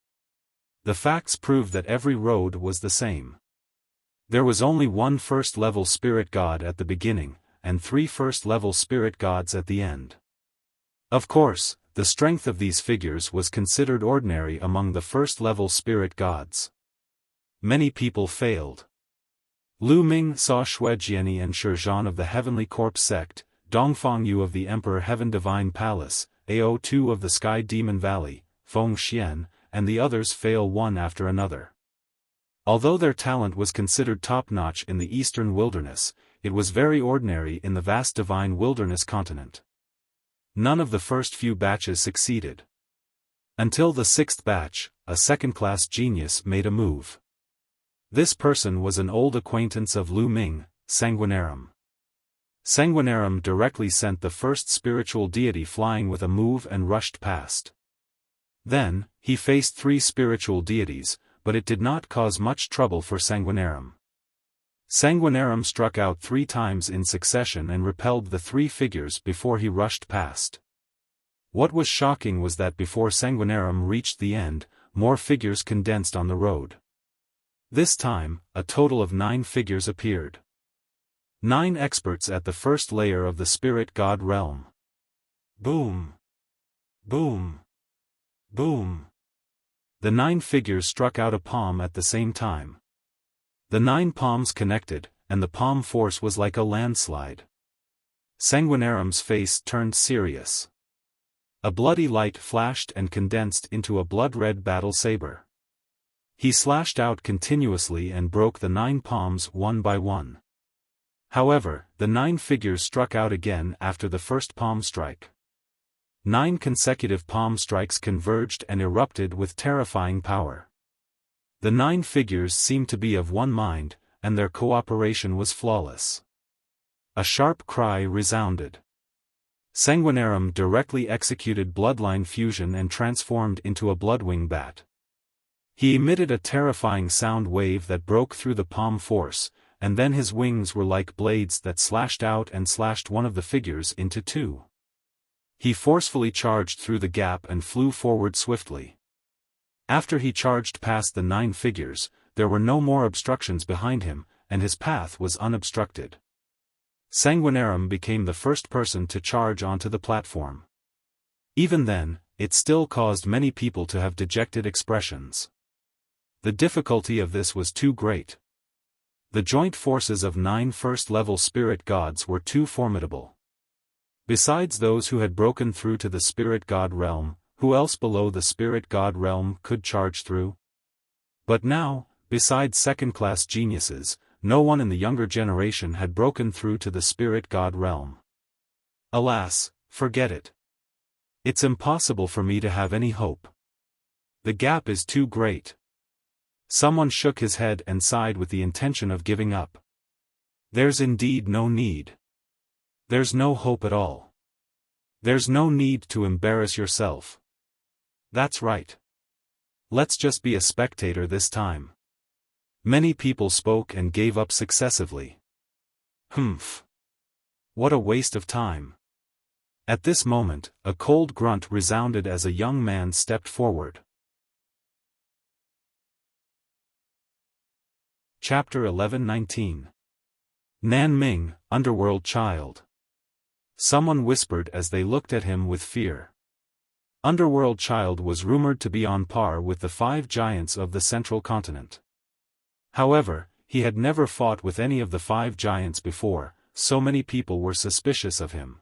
The facts proved that every road was the same. There was only one first-level spirit god at the beginning, and 3 first-level spirit gods at the end. Of course, the strength of these figures was considered ordinary among the first-level spirit gods. Many people failed. Lu Ming saw Shuejiani and Shizhan of the Heavenly Corpse sect, Dongfang Yu of the Emperor Heaven Divine Palace, Ao2 of the Sky Demon Valley, Feng Xian, and the others fail one after another. Although their talent was considered top-notch in the Eastern Wilderness, it was very ordinary in the vast divine wilderness continent. None of the first few batches succeeded. Until the 6th batch, a second-class genius made a move. This person was an old acquaintance of Lu Ming, Sanguinarum. Sanguinarum directly sent the first spiritual deity flying with a move and rushed past. Then, he faced 3 spiritual deities, but it did not cause much trouble for Sanguinarum. Sanguinarum struck out 3 times in succession and repelled the 3 figures before he rushed past. What was shocking was that before Sanguinarum reached the end, more figures condensed on the road. This time, a total of 9 figures appeared. 9 experts at the first layer of the spirit god realm. Boom! Boom! Boom! The 9 figures struck out a palm at the same time. The 9 palms connected, and the palm force was like a landslide. Sanguinarum's face turned serious. A bloody light flashed and condensed into a blood-red battle saber. He slashed out continuously and broke the 9 palms one by one. However, the 9 figures struck out again after the first palm strike. 9 consecutive palm strikes converged and erupted with terrifying power. The 9 figures seemed to be of one mind, and their cooperation was flawless. A sharp cry resounded. Sanguinarum directly executed bloodline fusion and transformed into a bloodwing bat. He emitted a terrifying sound wave that broke through the palm force, and then his wings were like blades that slashed out and slashed one of the figures into 2. He forcefully charged through the gap and flew forward swiftly. After he charged past the 9 figures, there were no more obstructions behind him, and his path was unobstructed. Sanguinarum became the first person to charge onto the platform. Even then, it still caused many people to have dejected expressions. The difficulty of this was too great. The joint forces of 9 first-level spirit gods were too formidable. Besides those who had broken through to the spirit god realm, who else below the spirit god realm could charge through? But now, besides second-class geniuses, no one in the younger generation had broken through to the spirit god realm. Alas, forget it. It's impossible for me to have any hope. The gap is too great. Someone shook his head and sighed with the intention of giving up. There's indeed no need. There's no hope at all. There's no need to embarrass yourself. That's right. Let's just be a spectator this time. Many people spoke and gave up successively. Humph. What a waste of time. At this moment, a cold grunt resounded as a young man stepped forward. Chapter 11:19. Nan Ming, Underworld Child. Someone whispered as they looked at him with fear. Underworld Child was rumored to be on par with the 5 giants of the central continent. However, he had never fought with any of the 5 giants before, so many people were suspicious of him.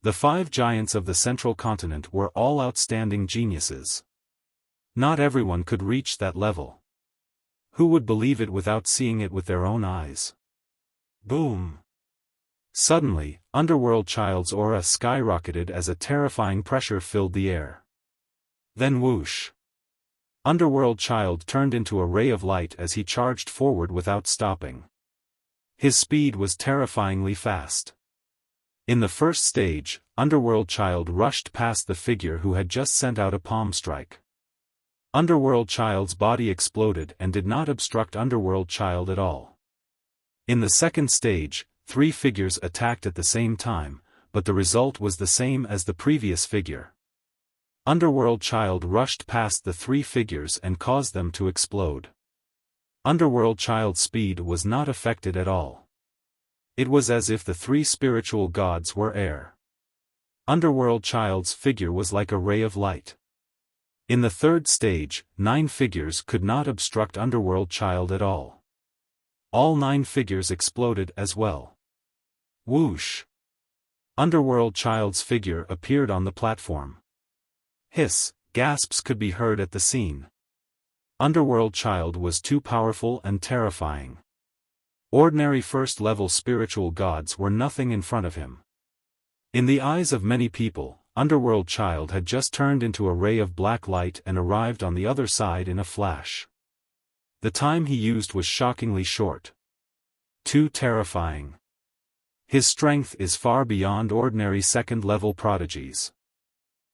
The 5 giants of the central continent were all outstanding geniuses. Not everyone could reach that level. Who would believe it without seeing it with their own eyes? Boom! Suddenly, Underworld Child's aura skyrocketed as a terrifying pressure filled the air. Then whoosh! Underworld Child turned into a ray of light as he charged forward without stopping. His speed was terrifyingly fast. In the first stage, Underworld Child rushed past the figure who had just sent out a palm strike. Underworld Child's body exploded and did not obstruct Underworld Child at all. In the second stage, 3 figures attacked at the same time, but the result was the same as the previous figure. Underworld Child rushed past the 3 figures and caused them to explode. Underworld Child's speed was not affected at all. It was as if the 3 spiritual gods were air. Underworld Child's figure was like a ray of light. In the third stage, 9 figures could not obstruct Underworld Child at all. All 9 figures exploded as well. Whoosh! Underworld Child's figure appeared on the platform. Hiss, gasps could be heard at the scene. Underworld Child was too powerful and terrifying. Ordinary first-level spiritual gods were nothing in front of him. In the eyes of many people, Underworld Child had just turned into a ray of black light and arrived on the other side in a flash. The time he used was shockingly short. Too terrifying. His strength is far beyond ordinary second-level prodigies.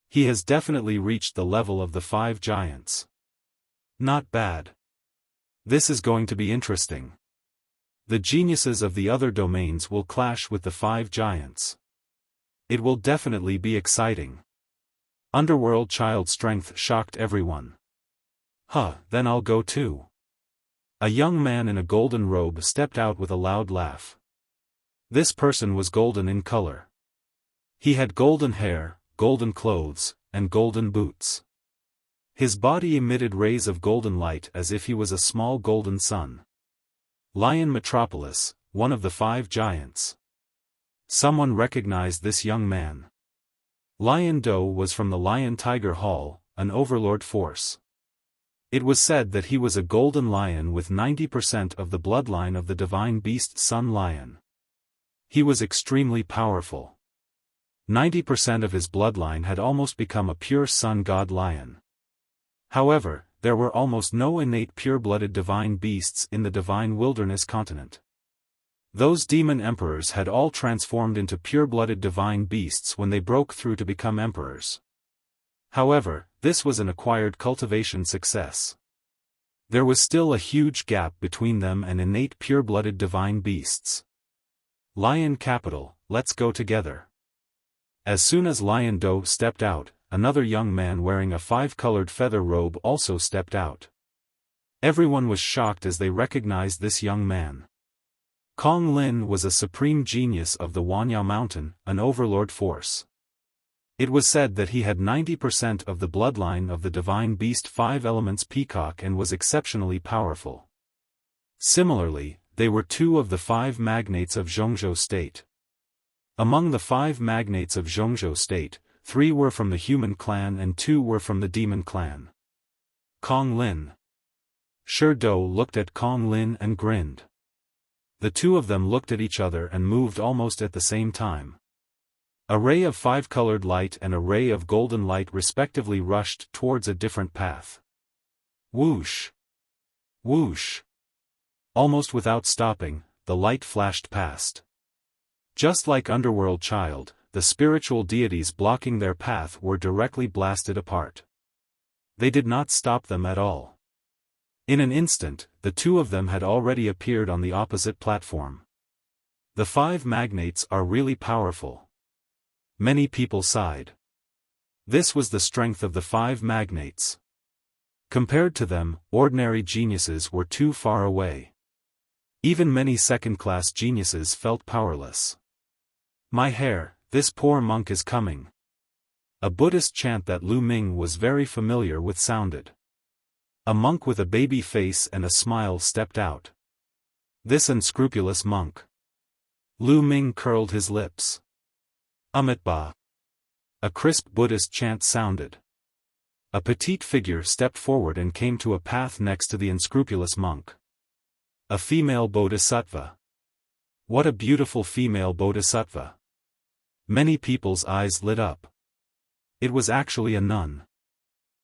He has definitely reached the level of the 5 giants. Not bad. This is going to be interesting. The geniuses of the other domains will clash with the 5 giants. It will definitely be exciting. Underworld Child's strength shocked everyone. Then I'll go too. A young man in a golden robe stepped out with a loud laugh. This person was golden in color. He had golden hair, golden clothes, and golden boots. His body emitted rays of golden light as if he was a small golden sun. Lion Metropolis, one of the 5 giants. Someone recognized this young man. Lion Do was from the Lion Tiger Hall, an overlord force. It was said that he was a golden lion with 90% of the bloodline of the divine beast Sun Lion. He was extremely powerful. 90% of his bloodline had almost become a pure sun god lion. However, there were almost no innate pure-blooded divine beasts in the divine wilderness continent. Those demon emperors had all transformed into pure-blooded divine beasts when they broke through to become emperors. However, this was an acquired cultivation success. There was still a huge gap between them and innate pure-blooded divine beasts. Lion Capital, let's go together. As soon as Lion Do stepped out, another young man wearing a 5-colored feather robe also stepped out. Everyone was shocked as they recognized this young man. Kong Lin was a supreme genius of the Wanya Mountain, an overlord force. It was said that he had 90% of the bloodline of the divine beast 5 elements peacock and was exceptionally powerful. Similarly, they were 2 of the 5 magnates of Zhongzhou State. Among the 5 magnates of Zhongzhou State, 3 were from the human clan and 2 were from the demon clan. Kong Lin. Shi Do looked at Kong Lin and grinned. The 2 of them looked at each other and moved almost at the same time. A ray of 5-colored light and a ray of golden light respectively rushed towards a different path. Whoosh! Whoosh! Almost without stopping, the light flashed past. Just like Underworld Child, the spiritual deities blocking their path were directly blasted apart. They did not stop them at all. In an instant, the 2 of them had already appeared on the opposite platform. The 5 magnates are really powerful. Many people sighed. This was the strength of the 5 magnates. Compared to them, ordinary geniuses were too far away. Even many second-class geniuses felt powerless. My hair, this poor monk is coming. A Buddhist chant that Lu Ming was very familiar with sounded. A monk with a baby face and a smile stepped out. This unscrupulous monk. Lu Ming curled his lips. Amitabha. A crisp Buddhist chant sounded. A petite figure stepped forward and came to a path next to the unscrupulous monk. A female bodhisattva. What a beautiful female bodhisattva. Many people's eyes lit up. It was actually a nun.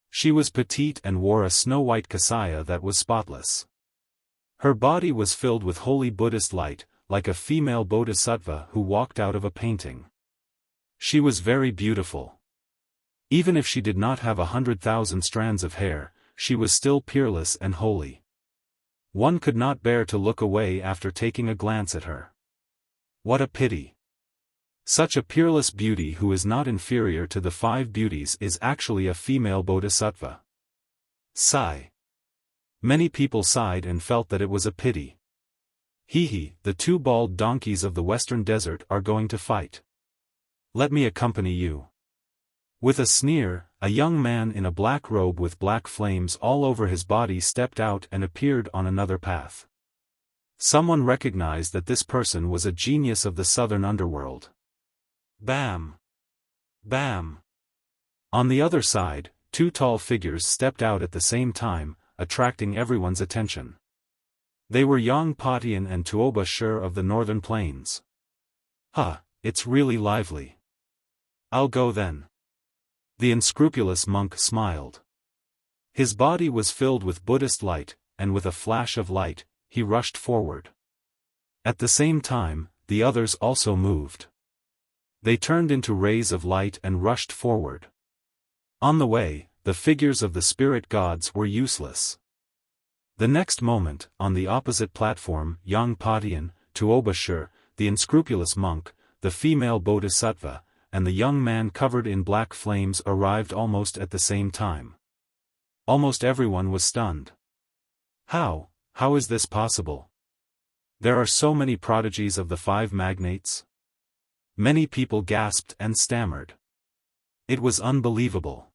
She was petite and wore a snow-white kasaya that was spotless. Her body was filled with holy Buddhist light, like a female bodhisattva who walked out of a painting. She was very beautiful. Even if she did not have 100,000 strands of hair, she was still peerless and holy. One could not bear to look away after taking a glance at her. What a pity! Such a peerless beauty who is not inferior to the 5 beauties is actually a female bodhisattva. Sigh. Many people sighed and felt that it was a pity. Hee, the 2 bald donkeys of the western desert are going to fight. Let me accompany you. With a sneer, a young man in a black robe with black flames all over his body stepped out and appeared on another path. Someone recognized that this person was a genius of the southern underworld. Bam! Bam! On the other side, 2 tall figures stepped out at the same time, attracting everyone's attention. They were Yang Patian and Tuoba Shur of the northern plains. Huh, it's really lively. I'll go then. The unscrupulous monk smiled. His body was filled with Buddhist light, and with a flash of light, he rushed forward. At the same time, the others also moved. They turned into rays of light and rushed forward. On the way, the figures of the spirit gods were useless. The next moment, on the opposite platform, Yang Patian, Tuoba Shur, the unscrupulous monk, the female bodhisattva, and the young man covered in black flames arrived almost at the same time. Almost everyone was stunned. How is this possible? There are so many prodigies of the 5 magnates? Many people gasped and stammered. It was unbelievable.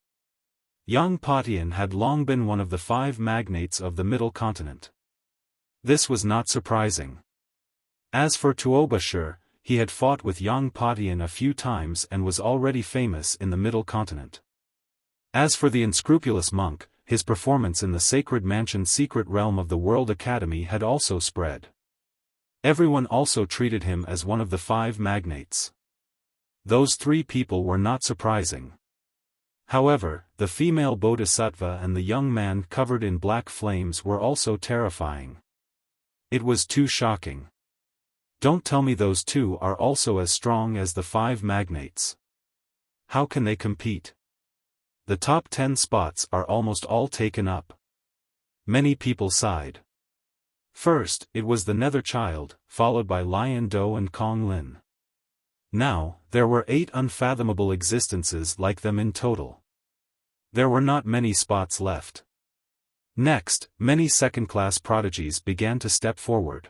Yang Patian had long been one of the 5 magnates of the Middle Continent. This was not surprising. As for Tuobashir, he had fought with Yang Patian a few times and was already famous in the Middle Continent. As for the unscrupulous monk, his performance in the Sacred Mansion's secret realm of the World Academy had also spread. Everyone also treated him as one of the 5 magnates. Those 3 people were not surprising. However, the female bodhisattva and the young man covered in black flames were also terrifying. It was too shocking. Don't tell me those 2 are also as strong as the 5 magnates. How can they compete? The top 10 spots are almost all taken up. Many people sighed. First, it was the Nether Child, followed by Lion Do and Kong Lin. Now, there were 8 unfathomable existences like them in total. There were not many spots left. Next, many second-class prodigies began to step forward.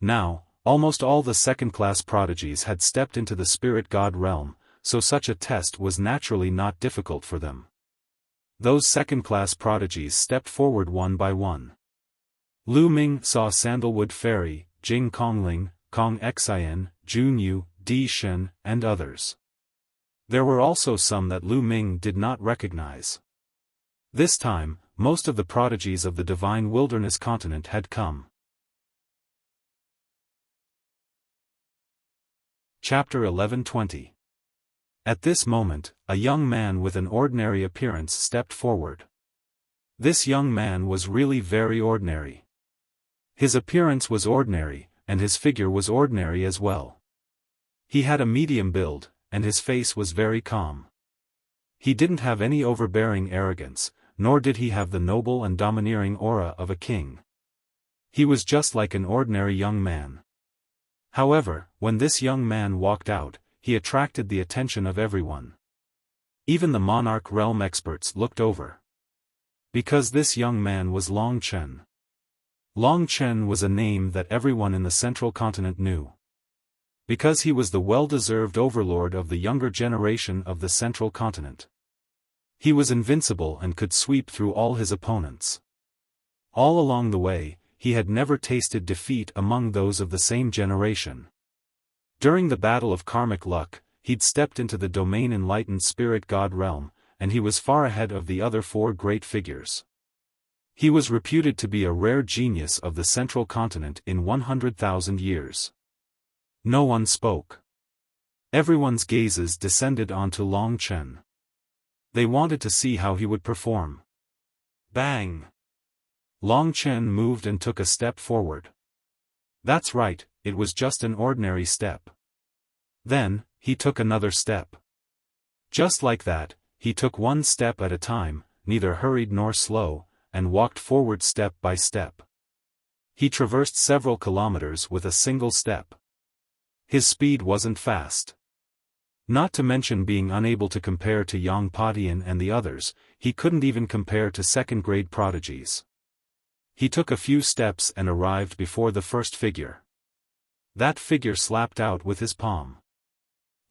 Now, almost all the second-class prodigies had stepped into the spirit god realm, so such a test was naturally not difficult for them. Those second-class prodigies stepped forward one by one. Lu Ming saw Sandalwood Fairy, Jing Kongling, Kong Xian, Jun Yu, Di Shen, and others. There were also some that Lu Ming did not recognize. This time, most of the prodigies of the Divine Wilderness continent had come. Chapter 11:20. At this moment, a young man with an ordinary appearance stepped forward. This young man was really very ordinary. His appearance was ordinary, and his figure was ordinary as well. He had a medium build, and his face was very calm. He didn't have any overbearing arrogance, nor did he have the noble and domineering aura of a king. He was just like an ordinary young man. However, when this young man walked out, he attracted the attention of everyone. Even the monarch realm experts looked over. Because this young man was Long Chen. Long Chen was a name that everyone in the central continent knew. Because he was the well-deserved overlord of the younger generation of the central continent. He was invincible and could sweep through all his opponents. All along the way, he had never tasted defeat among those of the same generation. During the battle of karmic luck, he'd stepped into the domain enlightened spirit god realm, and he was far ahead of the other 4 great figures. He was reputed to be a rare genius of the central continent in 100,000 years. No one spoke. Everyone's gazes descended onto Long Chen. They wanted to see how he would perform. Bang! Long Chen moved and took a step forward. That's right, it was just an ordinary step. Then, he took another step. Just like that, he took one step at a time, neither hurried nor slow, and walked forward step by step. He traversed several kilometers with a single step. His speed wasn't fast. Not to mention being unable to compare to Yang Patian and the others, he couldn't even compare to second-grade prodigies. He took a few steps and arrived before the first figure. That figure slapped out with his palm.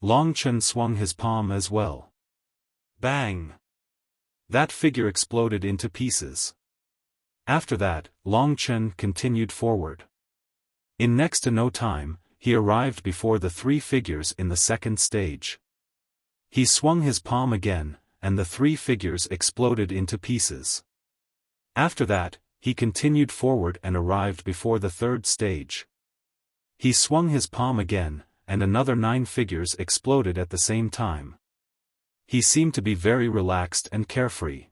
Long Chen swung his palm as well. Bang! That figure exploded into pieces. After that, Long Chen continued forward. In next to no time, he arrived before the 3 figures in the second stage. He swung his palm again, and the 3 figures exploded into pieces. After that, he continued forward and arrived before the 3rd stage. He swung his palm again, and another 9 figures exploded at the same time. He seemed to be very relaxed and carefree.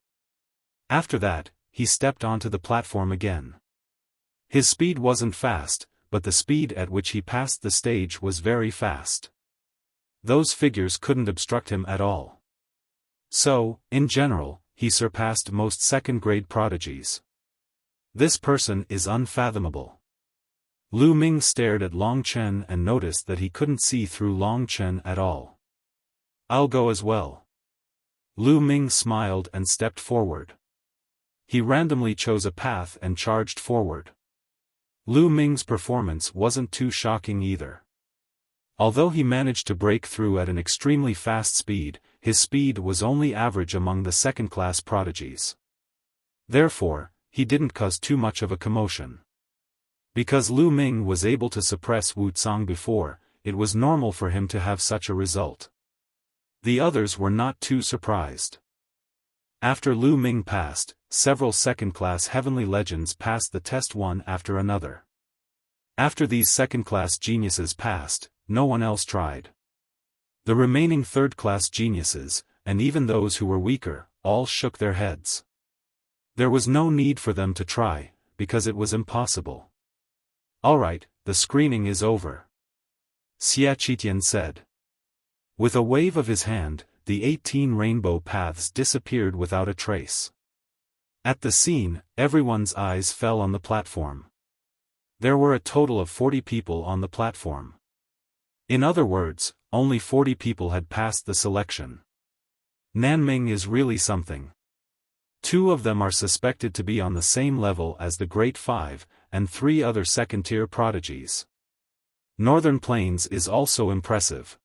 After that, he stepped onto the platform again. His speed wasn't fast, but the speed at which he passed the stage was very fast. Those figures couldn't obstruct him at all. So, in general, he surpassed most second-grade prodigies. This person is unfathomable. Lu Ming stared at Long Chen and noticed that he couldn't see through Long Chen at all. I'll go as well. Lu Ming smiled and stepped forward. He randomly chose a path and charged forward. Lu Ming's performance wasn't too shocking either. Although he managed to break through at an extremely fast speed, his speed was only average among the second-class prodigies. Therefore, he didn't cause too much of a commotion. Because Lu Ming was able to suppress Wu Cang before, it was normal for him to have such a result. The others were not too surprised. After Lu Ming passed, several second-class heavenly legends passed the test one after another. After these second-class geniuses passed, no one else tried. The remaining third-class geniuses, and even those who were weaker, all shook their heads. There was no need for them to try, because it was impossible. "Alright, the screening is over," Xiaofan said. With a wave of his hand, the 18 rainbow paths disappeared without a trace. At the scene, everyone's eyes fell on the platform. There were a total of 40 people on the platform. In other words, only 40 people had passed the selection. Nanming is really something. 2 of them are suspected to be on the same level as the Great Five, and 3 other second-tier prodigies. Northern Plains is also impressive.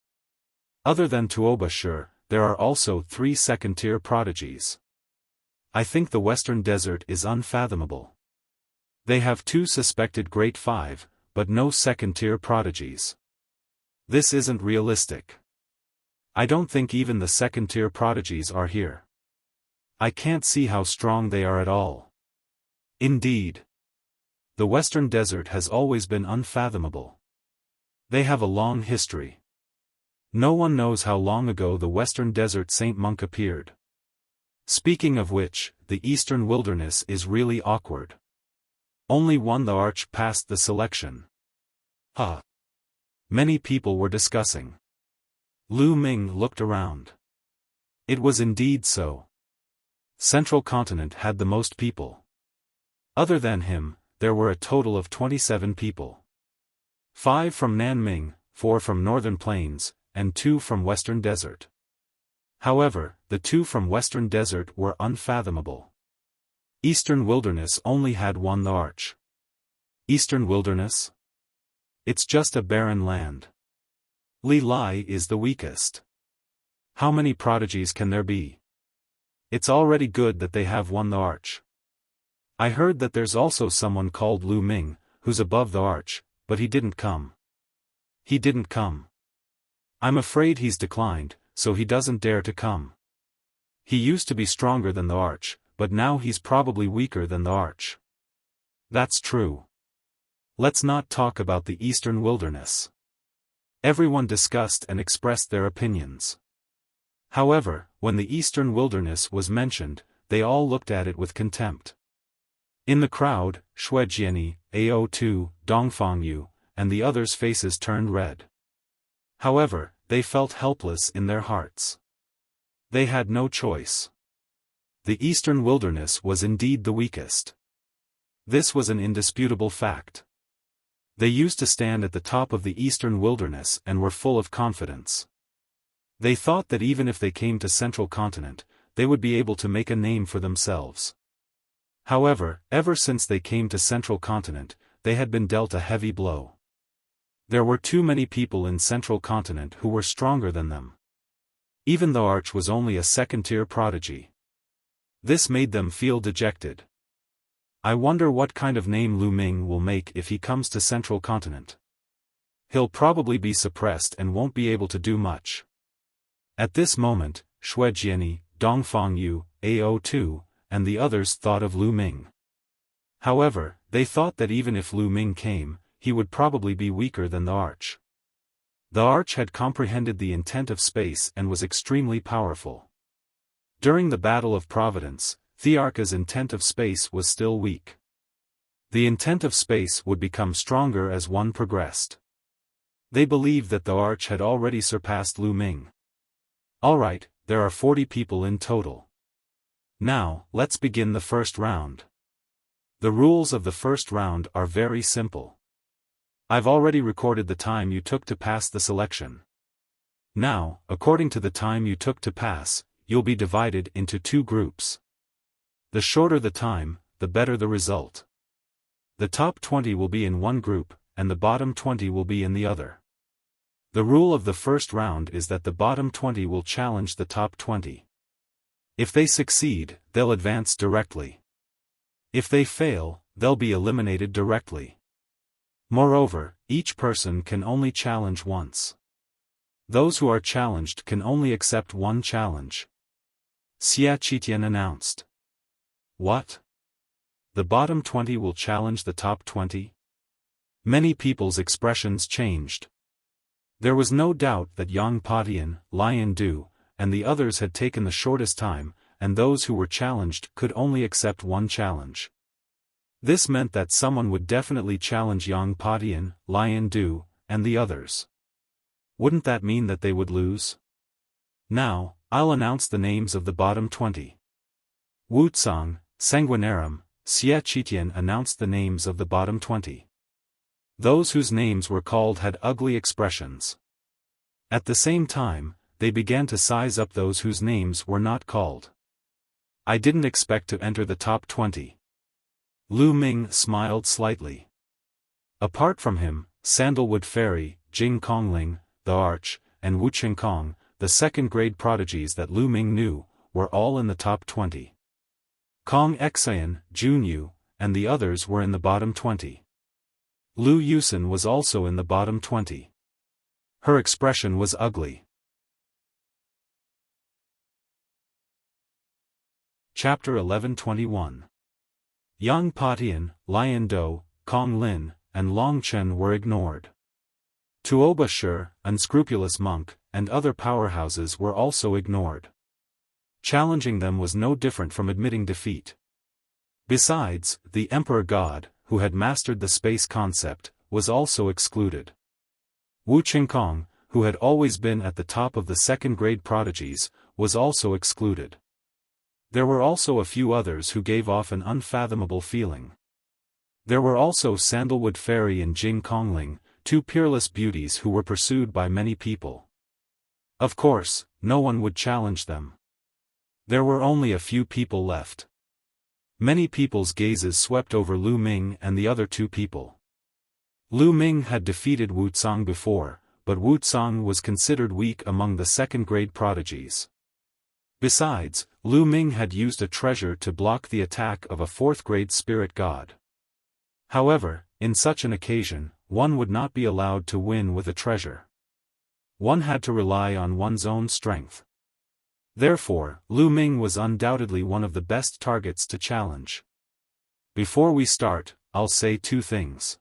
Other than Tuobashur, there are also 3 second-tier prodigies. I think the Western Desert is unfathomable. They have 2 suspected Great Five, but no second-tier prodigies. This isn't realistic. I don't think even the second-tier prodigies are here. I can't see how strong they are at all. Indeed. The Western Desert has always been unfathomable. They have a long history. No one knows how long ago the Western Desert Saint Monk appeared. Speaking of which, the Eastern Wilderness is really awkward. Only one the Arch passed the selection. Huh. Many people were discussing. Lu Ming looked around. It was indeed so. Central Continent had the most people. Other than him, there were a total of 27 people. 5 from Nanming, 4 from Northern Plains, and 2 from Western Desert. However, the 2 from Western Desert were unfathomable. Eastern Wilderness only had one the Arch. Eastern Wilderness? It's just a barren land. Li Lai is the weakest. How many prodigies can there be? It's already good that they have won the Arch. I heard that there's also someone called Lu Ming, who's above the Arch, but he didn't come. He didn't come. I'm afraid he's declined, so he doesn't dare to come. He used to be stronger than the Arch, but now he's probably weaker than the Arch. That's true. Let's not talk about the Eastern Wilderness. Everyone discussed and expressed their opinions. However, when the Eastern Wilderness was mentioned, they all looked at it with contempt. In the crowd, Shuejiani, Ao2, Dongfangyu, and the others' faces turned red. However, they felt helpless in their hearts. They had no choice. The Eastern Wilderness was indeed the weakest. This was an indisputable fact. They used to stand at the top of the Eastern Wilderness and were full of confidence. They thought that even if they came to Central Continent, they would be able to make a name for themselves. However, ever since they came to Central Continent, they had been dealt a heavy blow. There were too many people in Central Continent who were stronger than them. Even though Arch was only a second-tier prodigy. This made them feel dejected. I wonder what kind of name Lu Ming will make if he comes to Central Continent. He'll probably be suppressed and won't be able to do much. At this moment, Shuejiani, Dongfangyu, Ao2, and the others thought of Lu Ming. However, they thought that even if Lu Ming came, he would probably be weaker than the Arch. The Arch had comprehended the intent of space and was extremely powerful. During the Battle of Providence, Thearka's intent of space was still weak. The intent of space would become stronger as one progressed. They believed that the Arch had already surpassed Lu Ming. Alright, there are 40 people in total. Now, let's begin the first round. The rules of the first round are very simple. I've already recorded the time you took to pass the selection. Now, according to the time you took to pass, you'll be divided into 2 groups. The shorter the time, the better the result. The top 20 will be in one group, and the bottom 20 will be in the other. The rule of the first round is that the bottom 20 will challenge the top 20. If they succeed, they'll advance directly. If they fail, they'll be eliminated directly. Moreover, each person can only challenge once. Those who are challenged can only accept one challenge. Xiaofan announced. What? The bottom 20 will challenge the top 20? Many people's expressions changed. There was no doubt that Yang Patian, Lion Du, and the others had taken the shortest time, and those who were challenged could only accept one challenge. This meant that someone would definitely challenge Yang Patian, Lion Du, and the others. Wouldn't that mean that they would lose? Now, I'll announce the names of the bottom 20. Wuxia, Sanguinarum, Xiaofan announced the names of the bottom 20. Those whose names were called had ugly expressions. At the same time, they began to size up those whose names were not called. I didn't expect to enter the top 20. Lu Ming smiled slightly. Apart from him, Sandalwood Fairy, Jing Kongling, the Arch, and Wu Qingkong, the second-grade prodigies that Lu Ming knew, were all in the top 20. Kong Xian, Junyu, and the others were in the bottom 20. Lu Yusin was also in the bottom 20. Her expression was ugly. Chapter 11:21. Yang Patian, Lion Do, Kong Lin, and Long Chen were ignored. Tuoba Shi, unscrupulous monk, and other powerhouses were also ignored. Challenging them was no different from admitting defeat. Besides, the Emperor God, who had mastered the space concept, was also excluded. Wu Qingkong, who had always been at the top of the second-grade prodigies, was also excluded. There were also a few others who gave off an unfathomable feeling. There were also Sandalwood Fairy and Jing Kongling, two peerless beauties who were pursued by many people. Of course, no one would challenge them. There were only a few people left. Many people's gazes swept over Lu Ming and the other two people. Lu Ming had defeated Wuxia before, but Wuxia was considered weak among the second-grade prodigies. Besides, Lu Ming had used a treasure to block the attack of a fourth-grade spirit god. However, in such an occasion, one would not be allowed to win with a treasure. One had to rely on one's own strength. Therefore, Lu Ming was undoubtedly one of the best targets to challenge. Before we start, I'll say two things.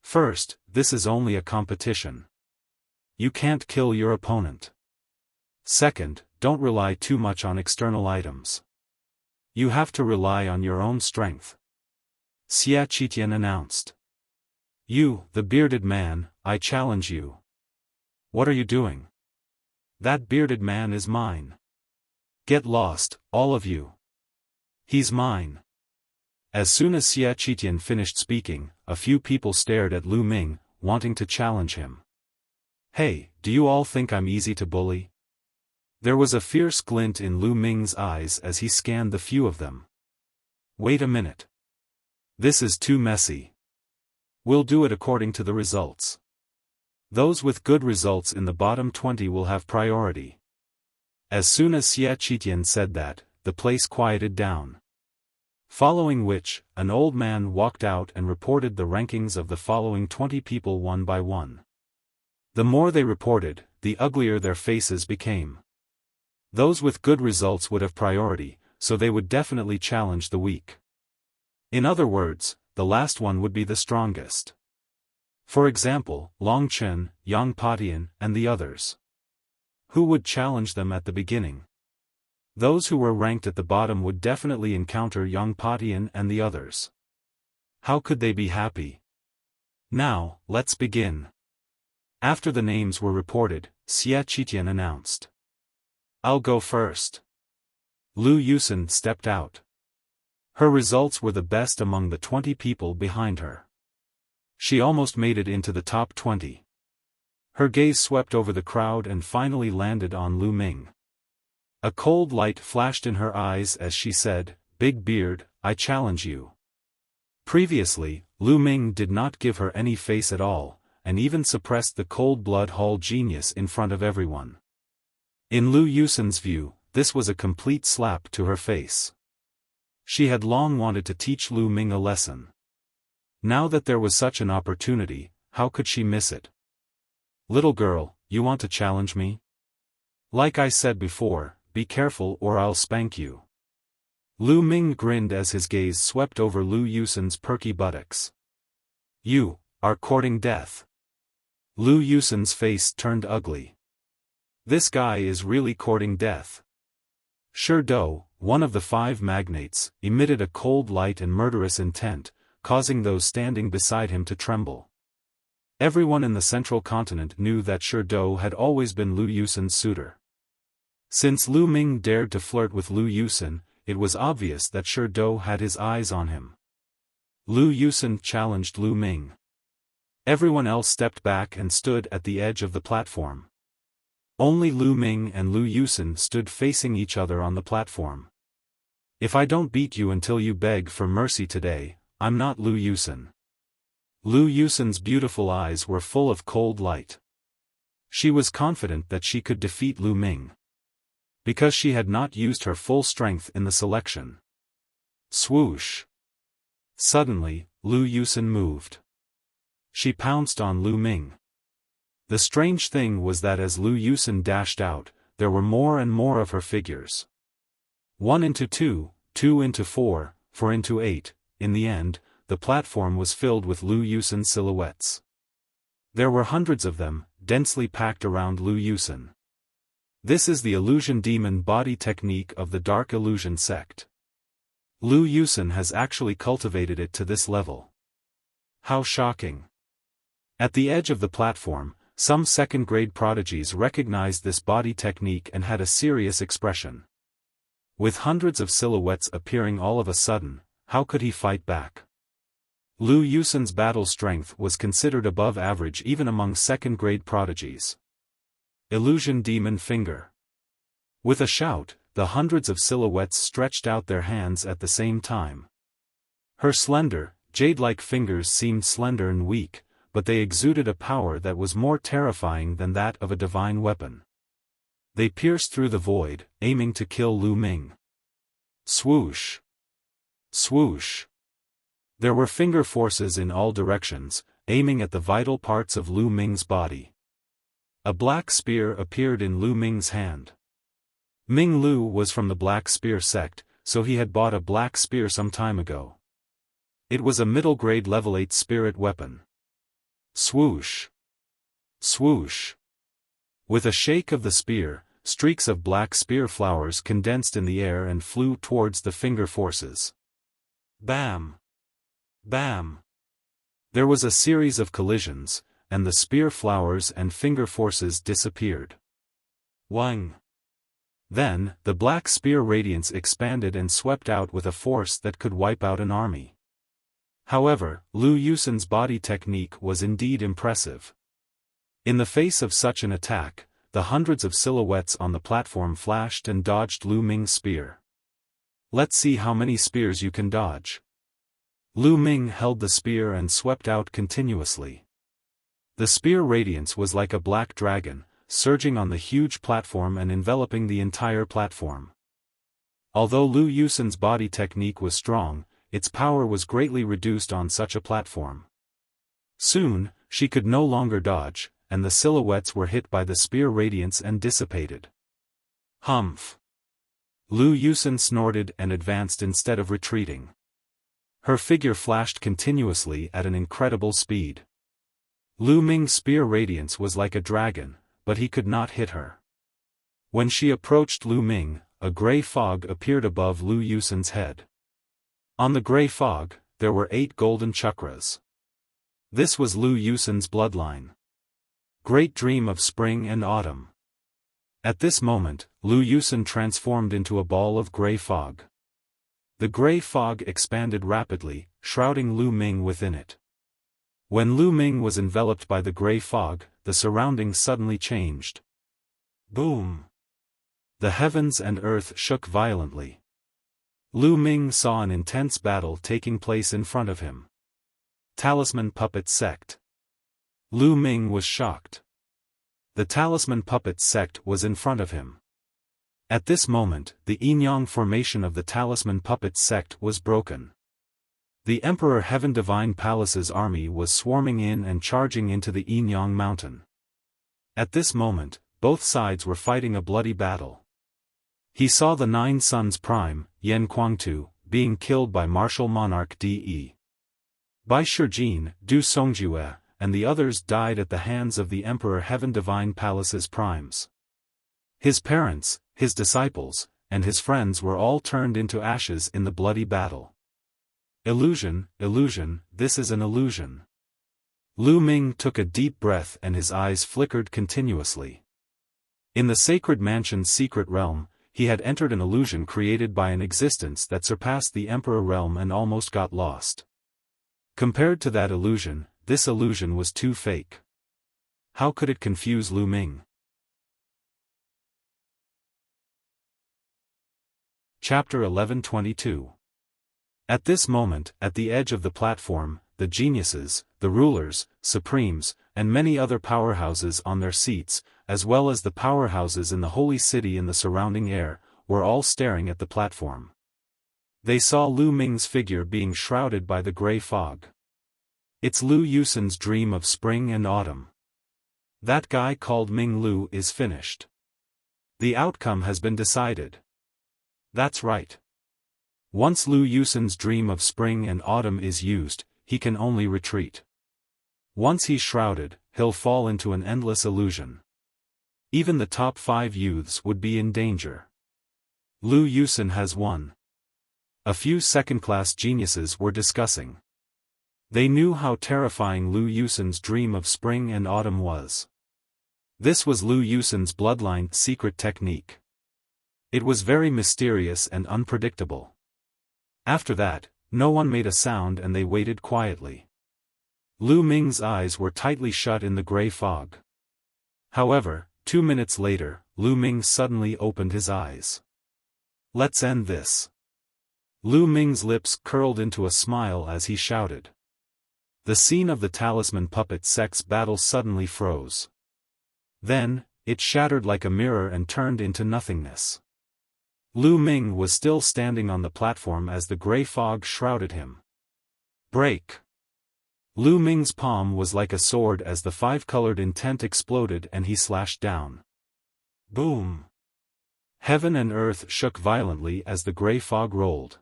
First, this is only a competition. You can't kill your opponent. Second, don't rely too much on external items. You have to rely on your own strength. Xiaofan announced. You, the bearded man, I challenge you. What are you doing? That bearded man is mine. Get lost, all of you. He's mine. As soon as Xiaofan finished speaking, a few people stared at Lu Ming, wanting to challenge him. Hey, do you all think I'm easy to bully? There was a fierce glint in Lu Ming's eyes as he scanned the few of them. Wait a minute. This is too messy. We'll do it according to the results. Those with good results in the bottom 20 will have priority. As soon as Xiaofan said that, the place quieted down. Following which, an old man walked out and reported the rankings of the following 20 people one by one. The more they reported, the uglier their faces became. Those with good results would have priority, so they would definitely challenge the weak. In other words, the last one would be the strongest. For example, Long Chen, Yang Patian, and the others. Who would challenge them at the beginning? Those who were ranked at the bottom would definitely encounter Yang Patian and the others. How could they be happy? Now, let's begin. After the names were reported, Xiaofan announced. I'll go first. Lu Yusin stepped out. Her results were the best among the 20 people behind her. She almost made it into the top 20. Her gaze swept over the crowd and finally landed on Lu Ming. A cold light flashed in her eyes as she said, "Big Beard, I challenge you." Previously, Lu Ming did not give her any face at all, and even suppressed the cold blood Hall genius in front of everyone. In Lu Yusen's view, this was a complete slap to her face. She had long wanted to teach Lu Ming a lesson. Now that there was such an opportunity, how could she miss it? "Little girl, you want to challenge me? Like I said before, be careful or I'll spank you." Lu Ming grinned as his gaze swept over Lu Yusen's perky buttocks. "You are courting death." Lu Yusen's face turned ugly. This guy is really courting death. Shurdo, one of the 5 magnates, emitted a cold light and murderous intent, causing those standing beside him to tremble. Everyone in the central continent knew that Shurdo had always been Lu Yusen's suitor. Since Lu Ming dared to flirt with Lu Yusen, it was obvious that Shurdo had his eyes on him. Lu Yusen challenged Lu Ming. Everyone else stepped back and stood at the edge of the platform. Only Lu Ming and Lu Yusen stood facing each other on the platform. "If I don't beat you until you beg for mercy today, I'm not Lu Yusen." Lu Yusen's beautiful eyes were full of cold light. She was confident that she could defeat Lu Ming, because she had not used her full strength in the selection. Swoosh! Suddenly, Lu Yusen moved. She pounced on Lu Ming. The strange thing was that as Lu Yusen dashed out, there were more and more of her figures. 1 into 2, 2 into 4, 4 into 8, in the end, the platform was filled with Lu Yusen silhouettes. There were hundreds of them, densely packed around Lu Yusen. This is the illusion demon body technique of the Dark Illusion sect. Lu Yusen has actually cultivated it to this level. How shocking! At the edge of the platform, some second-grade prodigies recognized this body technique and had a serious expression. With hundreds of silhouettes appearing all of a sudden, how could he fight back? Lu Yusen's battle strength was considered above average even among second-grade prodigies. Illusion Demon Finger. With a shout, the hundreds of silhouettes stretched out their hands at the same time. Her slender, jade-like fingers seemed slender and weak, but they exuded a power that was more terrifying than that of a divine weapon. They pierced through the void, aiming to kill Lu Ming. Swoosh! Swoosh! There were finger forces in all directions, aiming at the vital parts of Lu Ming's body. A black spear appeared in Lu Ming's hand. Ming Lu was from the Black Spear sect, so he had bought a black spear some time ago. It was a middle-grade level 8 spirit weapon. Swoosh! Swoosh! With a shake of the spear, streaks of black spear flowers condensed in the air and flew towards the finger forces. Bam! Bam! There was a series of collisions, and the spear flowers and finger forces disappeared. Wang! Then, the black spear radiance expanded and swept out with a force that could wipe out an army. However, Lu Yusen's body technique was indeed impressive. In the face of such an attack, the hundreds of silhouettes on the platform flashed and dodged Lu Ming's spear. "Let's see how many spears you can dodge." Lu Ming held the spear and swept out continuously. The spear radiance was like a black dragon, surging on the huge platform and enveloping the entire platform. Although Lu Yusen's body technique was strong, its power was greatly reduced on such a platform. Soon, she could no longer dodge, and the silhouettes were hit by the spear radiance and dissipated. Humph! Lu Yusen snorted and advanced instead of retreating. Her figure flashed continuously at an incredible speed. Lu Ming's spear radiance was like a dragon, but he could not hit her. When she approached Lu Ming, a gray fog appeared above Lu Yusen's head. On the gray fog, there were 8 golden chakras. This was Lu Yusen's bloodline. Great dream of spring and autumn. At this moment, Lu Yusen transformed into a ball of gray fog. The gray fog expanded rapidly, shrouding Lu Ming within it. When Lu Ming was enveloped by the gray fog, the surroundings suddenly changed. Boom! The heavens and earth shook violently. Lu Ming saw an intense battle taking place in front of him. Talisman Puppet Sect. Lu Ming was shocked. The talisman puppet sect was in front of him. At this moment, the yin-yang formation of the talisman puppet sect was broken. The Emperor Heaven Divine Palace's army was swarming in and charging into the yin-yang mountain. At this moment, both sides were fighting a bloody battle. He saw the 9 sons prime, Yan Kuangtu, being killed by martial monarch De. Bai Shijin, Du Songjue, and the others died at the hands of the Emperor Heaven Divine Palace's primes. His parents, his disciples, and his friends were all turned into ashes in the bloody battle. Illusion, illusion, this is an illusion. Lu Ming took a deep breath and his eyes flickered continuously. In the sacred mansion's secret realm, he had entered an illusion created by an existence that surpassed the Emperor realm and almost got lost. Compared to that illusion, this illusion was too fake. How could it confuse Lu Ming? Chapter 11:22. At this moment, at the edge of the platform, the geniuses, the rulers, supremes, and many other powerhouses on their seats, as well as the powerhouses in the holy city and the surrounding air, were all staring at the platform. They saw Lu Ming's figure being shrouded by the gray fog. It's Lu Yusen's dream of spring and autumn. That guy called Ming Lu is finished. The outcome has been decided. That's right. Once Lu Yusen's dream of spring and autumn is used, he can only retreat. Once he's shrouded, he'll fall into an endless illusion. Even the top 5 youths would be in danger. Lu Yusen has won. A few second-class geniuses were discussing. They knew how terrifying Lu Yusen's dream of spring and autumn was. This was Lu Yusen's bloodline secret technique. It was very mysterious and unpredictable. After that, no one made a sound and they waited quietly. Lu Ming's eyes were tightly shut in the gray fog. However, 2 minutes later, Lu Ming suddenly opened his eyes. Let's end this. Lu Ming's lips curled into a smile as he shouted. The scene of the talisman puppet sect's battle suddenly froze. Then, it shattered like a mirror and turned into nothingness. Lu Ming was still standing on the platform as the gray fog shrouded him. Break! Lu Ming's palm was like a sword as the 5-colored intent exploded and he slashed down. Boom! Heaven and earth shook violently as the gray fog rolled.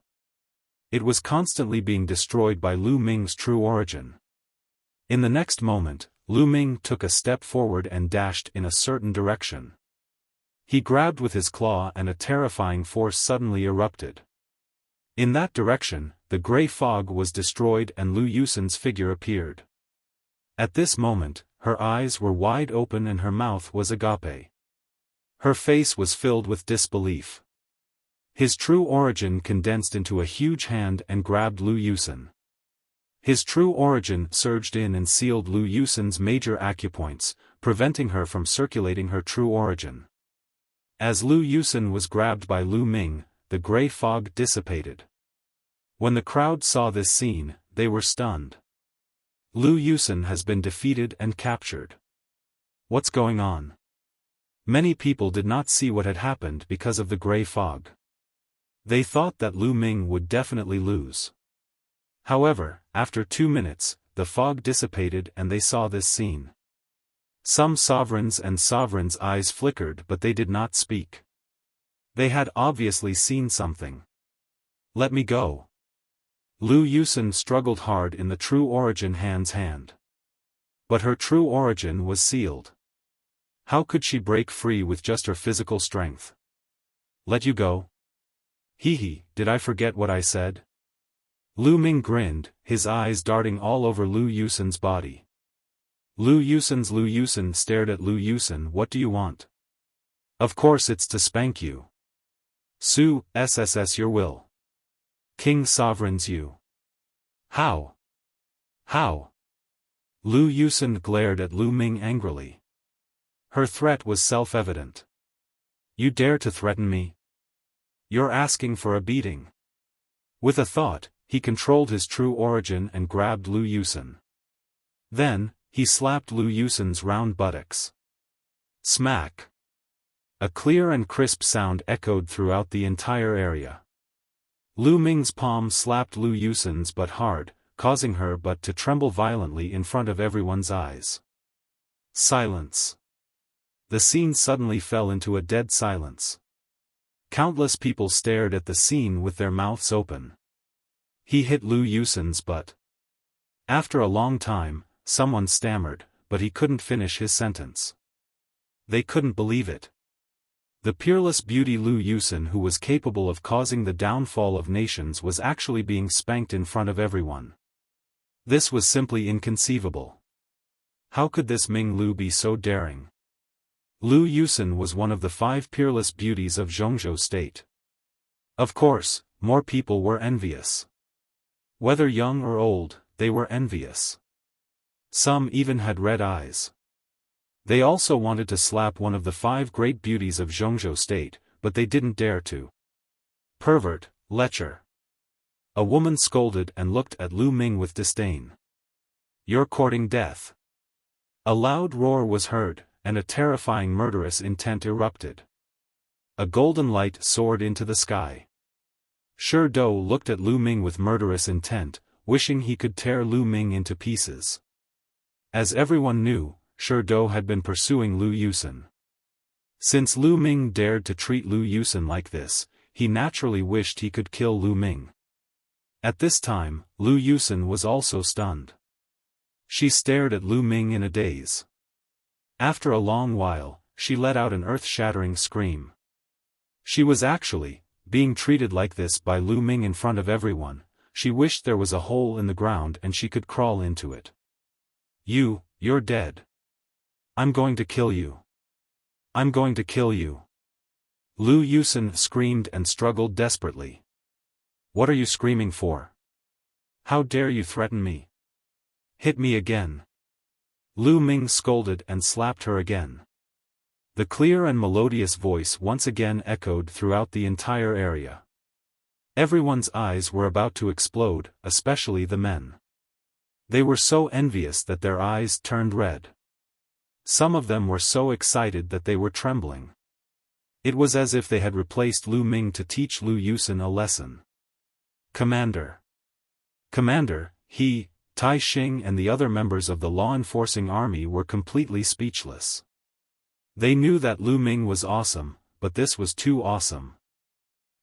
It was constantly being destroyed by Lu Ming's true origin. In the next moment, Lu Ming took a step forward and dashed in a certain direction. He grabbed with his claw and a terrifying force suddenly erupted. In that direction, the gray fog was destroyed and Lu Yusen's figure appeared. At this moment, her eyes were wide open and her mouth was agape. Her face was filled with disbelief. His true origin condensed into a huge hand and grabbed Lu Yusen. His true origin surged in and sealed Lu Yusen's major acupoints, preventing her from circulating her true origin. As Lu Yusen was grabbed by Lu Ming, the gray fog dissipated. When the crowd saw this scene, they were stunned. Lu Yusen has been defeated and captured. What's going on? Many people did not see what had happened because of the gray fog. They thought that Lu Ming would definitely lose. However, after 2 minutes, the fog dissipated and they saw this scene. Some sovereigns' eyes flickered but they did not speak. They had obviously seen something. Let me go. Lu Yusen struggled hard in the true origin hand's hand. But her true origin was sealed. How could she break free with just her physical strength? Let you go? Hee, did I forget what I said? Lu Ming grinned, his eyes darting all over Lu Yusen's body. Lu Yusen stared at Lu Yusen. What do you want? Of course it's to spank you. Su, SSS your will. King sovereigns you. How? How? Lu Yusen glared at Lu Ming angrily. Her threat was self-evident. You dare to threaten me? You're asking for a beating. With a thought, he controlled his true origin and grabbed Lu Yusen. Then, he slapped Lu Yusen's round buttocks. Smack! A clear and crisp sound echoed throughout the entire area. Lu Ming's palm slapped Lu Yusen's butt hard, causing her butt to tremble violently in front of everyone's eyes. Silence. The scene suddenly fell into a dead silence. Countless people stared at the scene with their mouths open. He hit Lu Yusen's butt. After a long time, someone stammered, but he couldn't finish his sentence. They couldn't believe it. The peerless beauty Lu Yusen, who was capable of causing the downfall of nations, was actually being spanked in front of everyone. This was simply inconceivable. How could this Ming Lu be so daring? Lu Yusen was one of the 5 peerless beauties of Zhongzhou state. Of course, more people were envious. Whether young or old, they were envious. Some even had red eyes. They also wanted to slap one of the 5 great beauties of Zhongzhou state, but they didn't dare to. Pervert, lecher. A woman scolded and looked at Lu Ming with disdain. You're courting death. A loud roar was heard, and a terrifying murderous intent erupted. A golden light soared into the sky. Shi Dou looked at Lu Ming with murderous intent, wishing he could tear Lu Ming into pieces. As everyone knew, Shi Dou had been pursuing Lu Yusen. Since Lu Ming dared to treat Lu Yusen like this, he naturally wished he could kill Lu Ming. At this time, Lu Yusen was also stunned. She stared at Lu Ming in a daze. After a long while, she let out an earth-shattering scream. She was actually being treated like this by Lu Ming in front of everyone. She wished there was a hole in the ground and she could crawl into it. You're dead. I'm going to kill you. I'm going to kill you. Lu Yusen screamed and struggled desperately. What are you screaming for? How dare you threaten me? Hit me again. Lu Ming scolded and slapped her again. The clear and melodious voice once again echoed throughout the entire area. Everyone's eyes were about to explode, especially the men. They were so envious that their eyes turned red. Some of them were so excited that they were trembling. It was as if they had replaced Lu Ming to teach Lu Yusen a lesson. Commander. Commander, he, Tai Xing and the other members of the law-enforcing army were completely speechless. They knew that Lu Ming was awesome, but this was too awesome.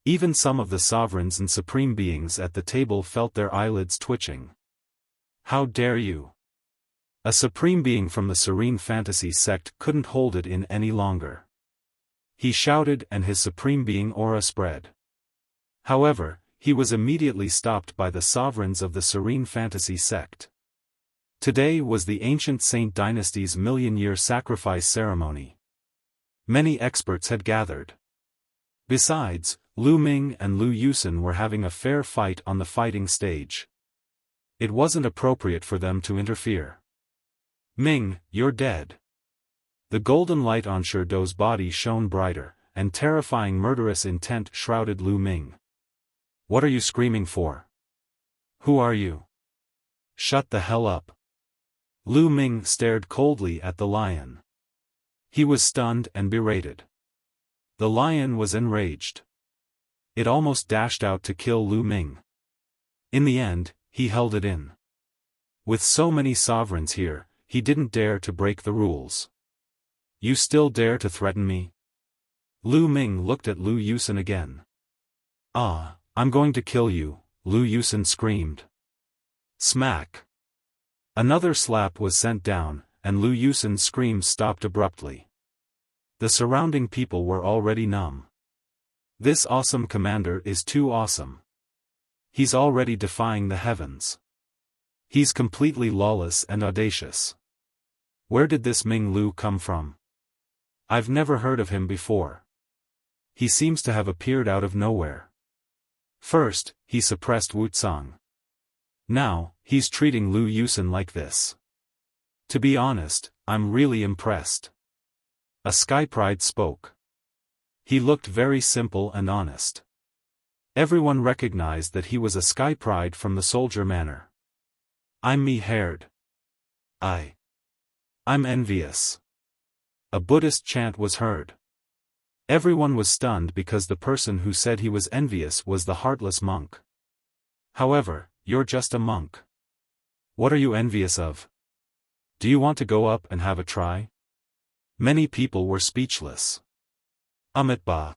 Even some of the sovereigns and supreme beings at the table felt their eyelids twitching. How dare you? A supreme being from the Serene Fantasy sect couldn't hold it in any longer. He shouted and his supreme being aura spread. However, he was immediately stopped by the sovereigns of the Serene Fantasy sect. Today was the ancient Saint Dynasty's million-year sacrifice ceremony. Many experts had gathered. Besides, Lu Ming and Lu Yusen were having a fair fight on the fighting stage. It wasn't appropriate for them to interfere. Ming, you're dead. The golden light on Shi Dou's body shone brighter, and terrifying murderous intent shrouded Lu Ming. What are you screaming for? Who are you? Shut the hell up. Lu Ming stared coldly at the lion. He was stunned and berated. The lion was enraged. It almost dashed out to kill Lu Ming. In the end, he held it in. With so many sovereigns here, he didn't dare to break the rules. You still dare to threaten me? Lu Ming looked at Lu Yusen again. I'm going to kill you, Lu Yusen screamed. Smack! Another slap was sent down, and Lu Yusen's screams stopped abruptly. The surrounding people were already numb. This awesome commander is too awesome. He's already defying the heavens. He's completely lawless and audacious. Where did this Ming Lu come from? I've never heard of him before. He seems to have appeared out of nowhere. First, he suppressed Wuxia. Now, he's treating Lu Yusen like this. To be honest, I'm really impressed. A Sky Pride spoke. He looked very simple and honest. Everyone recognized that he was a Sky Pride from the soldier manner. I'm me-haired. I'm envious. A Buddhist chant was heard. Everyone was stunned because the person who said he was envious was the heartless monk. However, you're just a monk. What are you envious of? Do you want to go up and have a try? Many people were speechless. Amitabha.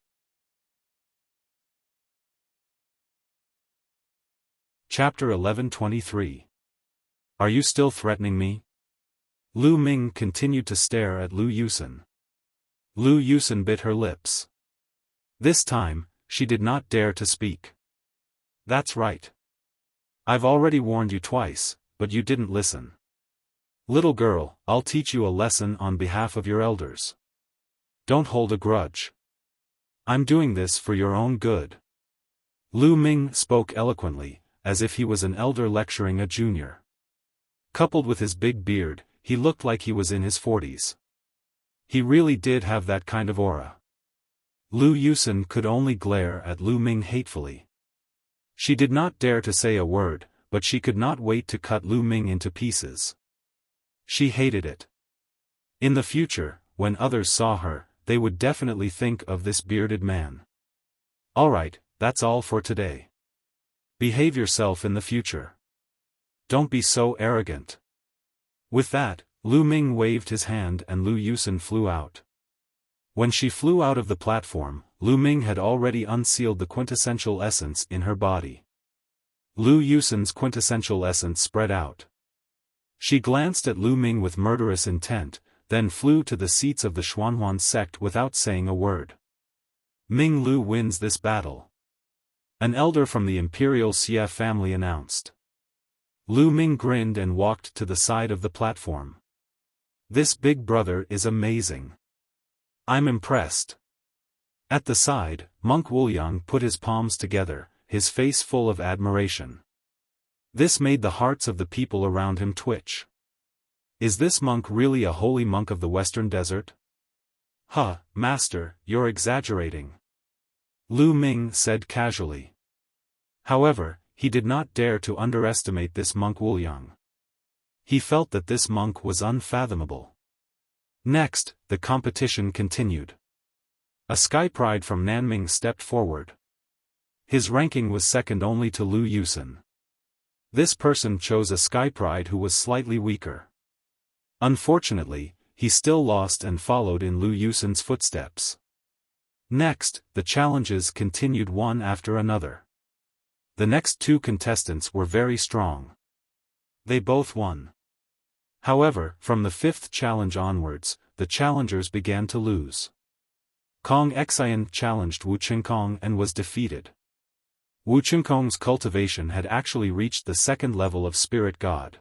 Chapter 11:23. Are you still threatening me? Lu Ming continued to stare at Lu Yusen. Lu Yusen bit her lips. This time, she did not dare to speak. That's right. I've already warned you twice, but you didn't listen. Little girl, I'll teach you a lesson on behalf of your elders. Don't hold a grudge. I'm doing this for your own good. Lu Ming spoke eloquently, as if he was an elder lecturing a junior. Coupled with his big beard, he looked like he was in his 40s. He really did have that kind of aura. Lu Yusen could only glare at Lu Ming hatefully. She did not dare to say a word, but she could not wait to cut Lu Ming into pieces. She hated it. In the future, when others saw her, they would definitely think of this bearded man. Alright, that's all for today. Behave yourself in the future. Don't be so arrogant. With that, Lu Ming waved his hand and Lu Yusen flew out. When she flew out of the platform, Lu Ming had already unsealed the quintessential essence in her body. Lu Yusen's quintessential essence spread out. She glanced at Lu Ming with murderous intent, then flew to the seats of the Xuanhuan sect without saying a word. Ming Lu wins this battle. An elder from the imperial Xia family announced. Lu Ming grinned and walked to the side of the platform. This big brother is amazing. I'm impressed. At the side, Monk Wuliang put his palms together, his face full of admiration. This made the hearts of the people around him twitch. Is this monk really a holy monk of the Western Desert? Huh, master, you're exaggerating. Lu Ming said casually. However, he did not dare to underestimate this monk Wuliang. He felt that this monk was unfathomable. Next, the competition continued. A sky pride from Nanming stepped forward. His ranking was second only to Lu Yusen. This person chose a sky pride who was slightly weaker. Unfortunately, he still lost and followed in Lu Yusen's footsteps. Next, the challenges continued one after another. The next two contestants were very strong. They both won. However, from the fifth challenge onwards, the challengers began to lose. Kong Xian challenged Wu Qingkong and was defeated. Wu Qingkong's cultivation had actually reached the second level of spirit god.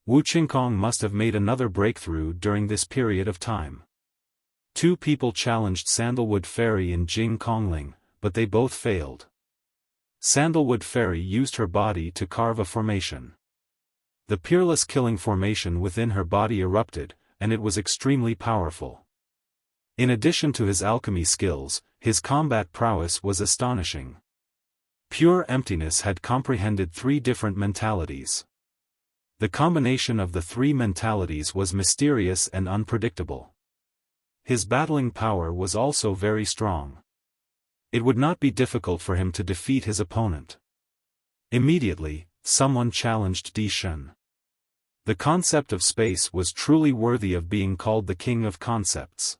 Wu Qingkong must have made another breakthrough during this period of time. Two people challenged Sandalwood Fairy and Jing Kongling, but they both failed. Sandalwood Fairy used her body to carve a formation. The peerless killing formation within her body erupted, and it was extremely powerful. In addition to his alchemy skills, his combat prowess was astonishing. Pure emptiness had comprehended three different mentalities. The combination of the three mentalities was mysterious and unpredictable. His battling power was also very strong. It would not be difficult for him to defeat his opponent. Immediately, someone challenged Di Shen. The concept of space was truly worthy of being called the king of concepts.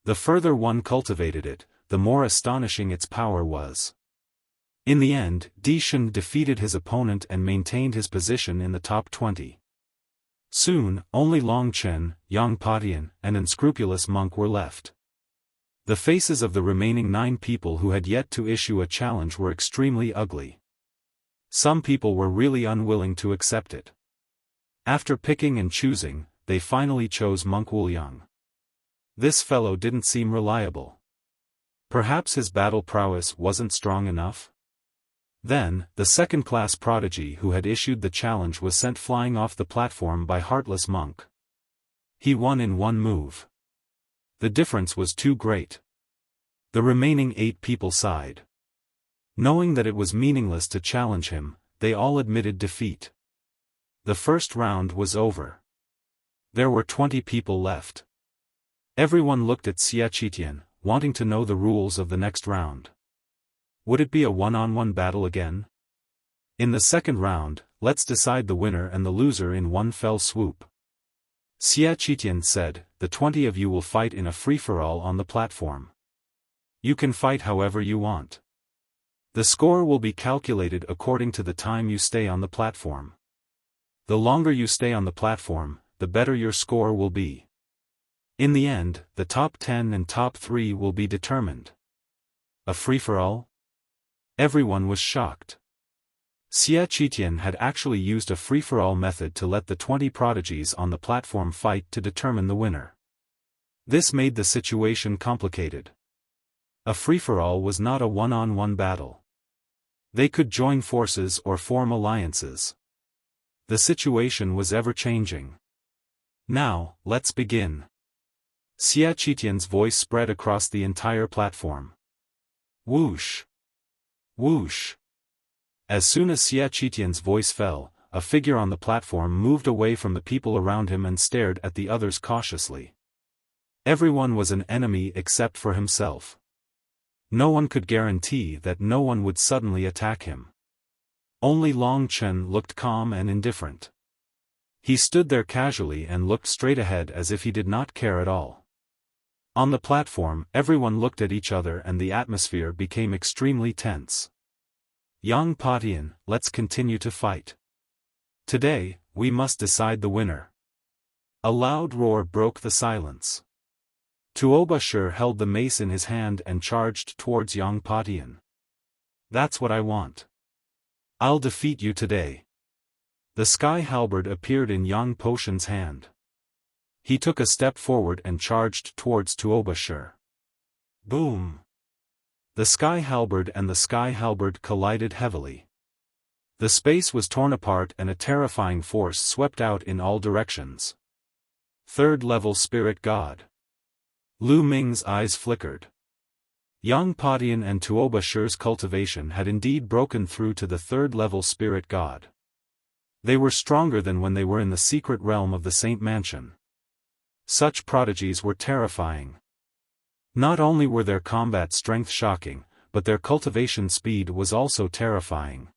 The further one cultivated it, the more astonishing its power was. In the end, Di Shen defeated his opponent and maintained his position in the top 20. Soon, only Long Chen, Yang Patian, and unscrupulous monk were left. The faces of the remaining 9 people who had yet to issue a challenge were extremely ugly. Some people were really unwilling to accept it. After picking and choosing, they finally chose Monk Wuliang. This fellow didn't seem reliable. Perhaps his battle prowess wasn't strong enough? Then, the second-class prodigy who had issued the challenge was sent flying off the platform by Heartless Monk. He won in one move. The difference was too great. The remaining 8 people sighed. Knowing that it was meaningless to challenge him, they all admitted defeat. The first round was over. There were 20 people left. Everyone looked at Xiaofan, wanting to know the rules of the next round. Would it be a one-on-one battle again? In the second round, let's decide the winner and the loser in one fell swoop. Xiaofan said, the 20 of you will fight in a free-for-all on the platform. You can fight however you want. The score will be calculated according to the time you stay on the platform. The longer you stay on the platform, the better your score will be. In the end, the top 10 and top 3 will be determined. A free-for-all? Everyone was shocked. Xiaofan had actually used a free-for-all method to let the 20 prodigies on the platform fight to determine the winner. This made the situation complicated. A free-for-all was not a one-on-one battle. They could join forces or form alliances. The situation was ever-changing. Now, let's begin. Xiaofan's voice spread across the entire platform. Whoosh! Whoosh! As soon as Xiaofan's voice fell, a figure on the platform moved away from the people around him and stared at the others cautiously. Everyone was an enemy except for himself. No one could guarantee that no one would suddenly attack him. Only Long Chen looked calm and indifferent. He stood there casually and looked straight ahead as if he did not care at all. On the platform, everyone looked at each other and the atmosphere became extremely tense. Yang Patian, let's continue to fight. Today, we must decide the winner. A loud roar broke the silence. Tuoba Shi held the mace in his hand and charged towards Yang Patian. That's what I want. I'll defeat you today. The sky halberd appeared in Yang Patian's hand. He took a step forward and charged towards Tuoba Shi. Boom! The sky halberd and the sky halberd collided heavily. The space was torn apart and a terrifying force swept out in all directions. Third-level spirit god. Lu Ming's eyes flickered. Yang Patian and Tuoba Shi's cultivation had indeed broken through to the third-level spirit god. They were stronger than when they were in the secret realm of the Saint Mansion. Such prodigies were terrifying. Not only were their combat strength shocking, but their cultivation speed was also terrifying.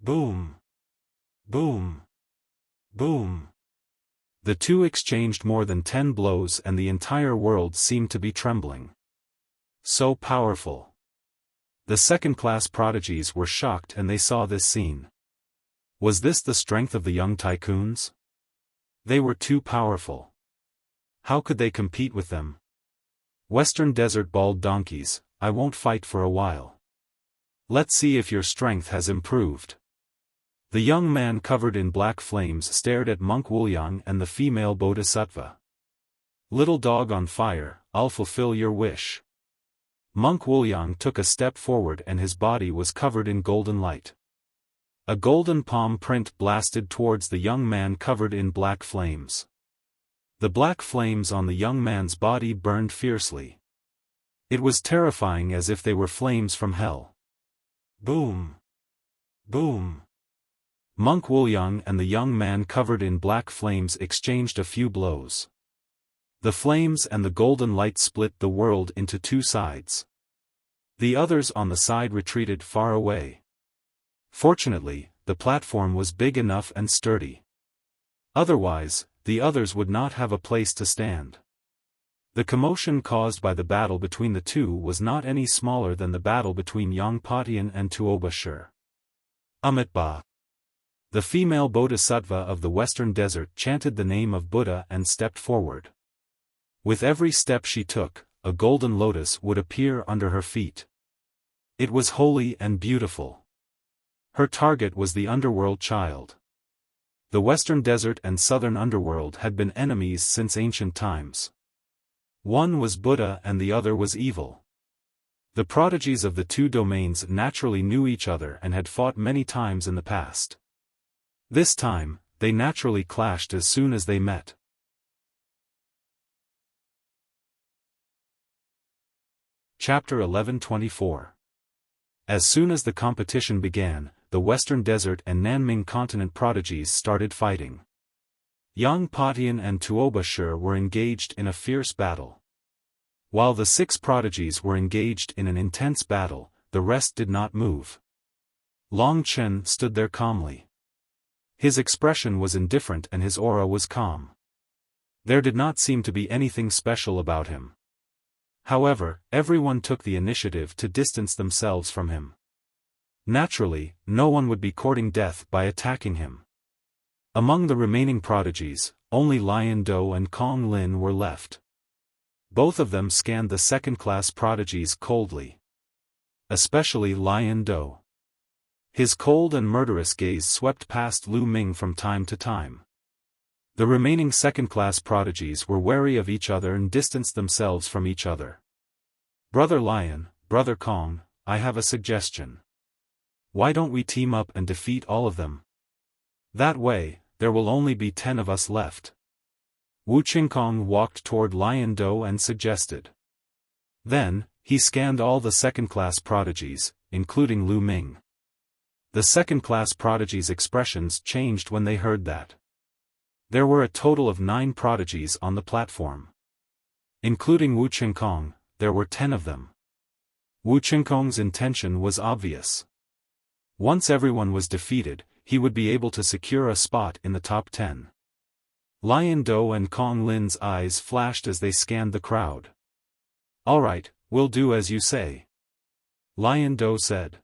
Boom! Boom! Boom! The two exchanged more than 10 blows and the entire world seemed to be trembling. So powerful. The second-class prodigies were shocked and they saw this scene. Was this the strength of the young tycoons? They were too powerful. How could they compete with them? Western Desert bald donkeys, I won't fight for a while. Let's see if your strength has improved. The young man covered in black flames stared at Monk Wuliang and the female bodhisattva. Little dog on fire, I'll fulfill your wish. Monk Wuliang took a step forward and his body was covered in golden light. A golden palm print blasted towards the young man covered in black flames. The black flames on the young man's body burned fiercely. It was terrifying as if they were flames from hell. Boom! Boom! Monk Wuliang and the young man covered in black flames exchanged a few blows. The flames and the golden light split the world into two sides. The others on the side retreated far away. Fortunately, the platform was big enough and sturdy. Otherwise, the others would not have a place to stand. The commotion caused by the battle between the two was not any smaller than the battle between Yang Patian and Tuoba Shi. Amitabha. The female bodhisattva of the Western Desert chanted the name of Buddha and stepped forward. With every step she took, a golden lotus would appear under her feet. It was holy and beautiful. Her target was the underworld child. The Western Desert and Southern Underworld had been enemies since ancient times. One was Buddha and the other was evil. The prodigies of the two domains naturally knew each other and had fought many times in the past. This time, they naturally clashed as soon as they met. Chapter 1124. As soon as the competition began, the Western Desert and Nanming continent prodigies started fighting. Yang Patian and Tuoba Shur were engaged in a fierce battle. While the 6 prodigies were engaged in an intense battle, the rest did not move. Long Chen stood there calmly. His expression was indifferent and his aura was calm. There did not seem to be anything special about him. However, everyone took the initiative to distance themselves from him. Naturally, no one would be courting death by attacking him. Among the remaining prodigies, only Lion Do and Kong Lin were left. Both of them scanned the second-class prodigies coldly. Especially Lion Do. His cold and murderous gaze swept past Lu Ming from time to time. The remaining second-class prodigies were wary of each other and distanced themselves from each other. Brother Lion, Brother Kong, I have a suggestion. Why don't we team up and defeat all of them? That way, there will only be 10 of us left. Wu Qingkong walked toward Lion Do and suggested. Then, he scanned all the second-class prodigies, including Lu Ming. The second-class prodigies' expressions changed when they heard that. There were a total of 9 prodigies on the platform. Including Wu Qingkong, there were 10 of them. Wu Qingkong's intention was obvious. Once everyone was defeated, he would be able to secure a spot in the top 10. Lion Do and Kong Lin's eyes flashed as they scanned the crowd. Alright, we'll do as you say. Lion Do said.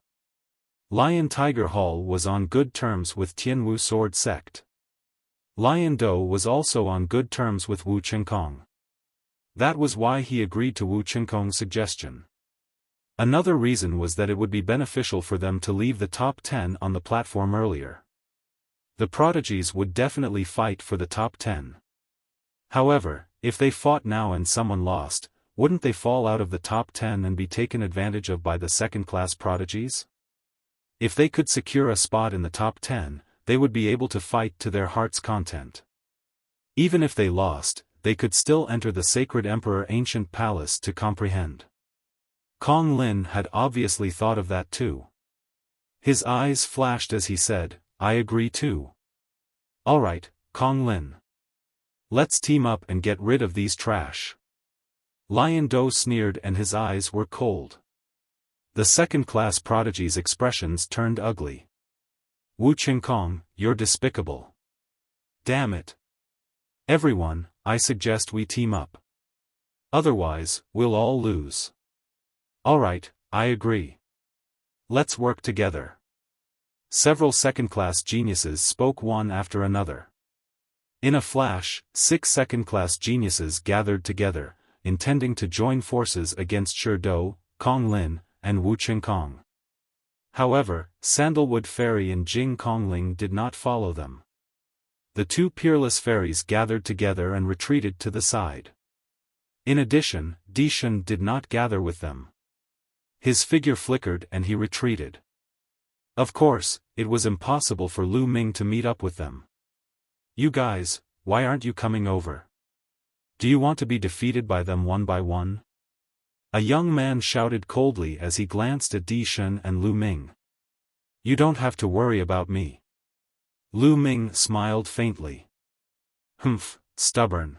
Lion Tiger Hall was on good terms with Tianwu Sword Sect. Lion Do was also on good terms with Wu Qingkong. That was why he agreed to Wu Qingkong's suggestion. Another reason was that it would be beneficial for them to leave the top 10 on the platform earlier. The prodigies would definitely fight for the top 10. However, if they fought now and someone lost, wouldn't they fall out of the top 10 and be taken advantage of by the second-class prodigies? If they could secure a spot in the top 10, they would be able to fight to their heart's content. Even if they lost, they could still enter the Sacred Emperor Ancient Palace to comprehend. Kong Lin had obviously thought of that too. His eyes flashed as he said, I agree too. Alright, Kong Lin. Let's team up and get rid of these trash. Lion Do sneered and his eyes were cold. The second-class prodigy's expressions turned ugly. Wu Qingkong, you're despicable. Damn it. Everyone, I suggest we team up. Otherwise, we'll all lose. Alright, I agree. Let's work together. Several second-class geniuses spoke one after another. In a flash, 6 second-class geniuses gathered together, intending to join forces against Shi Do, Kong Lin, and Wu Qingkong. However, Sandalwood Fairy and Jing Kongling did not follow them. The 2 peerless fairies gathered together and retreated to the side. In addition, Dishun did not gather with them. His figure flickered and he retreated. Of course, it was impossible for Lu Ming to meet up with them. You guys, why aren't you coming over? Do you want to be defeated by them one by one? A young man shouted coldly as he glanced at Dishun and Lu Ming. You don't have to worry about me. Lu Ming smiled faintly. Humph, stubborn.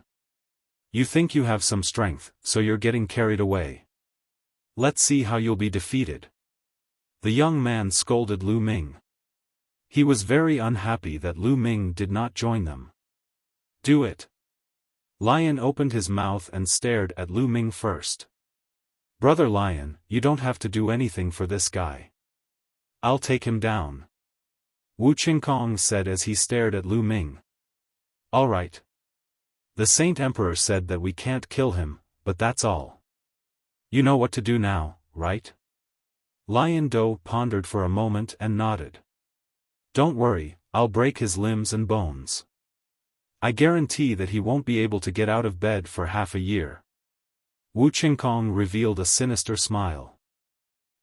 You think you have some strength, so you're getting carried away. Let's see how you'll be defeated. The young man scolded Lu Ming. He was very unhappy that Lu Ming did not join them. Do it. Lion opened his mouth and stared at Lu Ming first. Brother Lion, you don't have to do anything for this guy. I'll take him down. Wu Qingkong said as he stared at Lu Ming. Alright. The Saint Emperor said that we can't kill him, but that's all. You know what to do now, right? Lion Do pondered for a moment and nodded. Don't worry, I'll break his limbs and bones. I guarantee that he won't be able to get out of bed for half a year. Wu Qingkong revealed a sinister smile.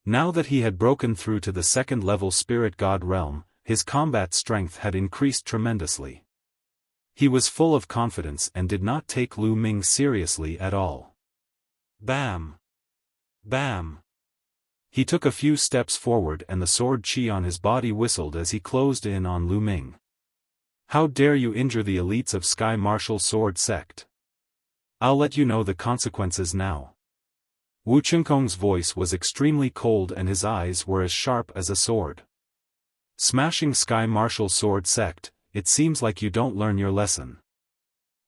Now that he had broken through to the second-level spirit god realm, his combat strength had increased tremendously. He was full of confidence and did not take Lu Ming seriously at all. Bam! Bam! He took a few steps forward and the sword chi on his body whistled as he closed in on Lu Ming. How dare you injure the elites of Sky Martial Sword Sect? I'll let you know the consequences now. Wu Qinkong's voice was extremely cold and his eyes were as sharp as a sword. Smashing Sky Martial Sword Sect, it seems like you don't learn your lesson.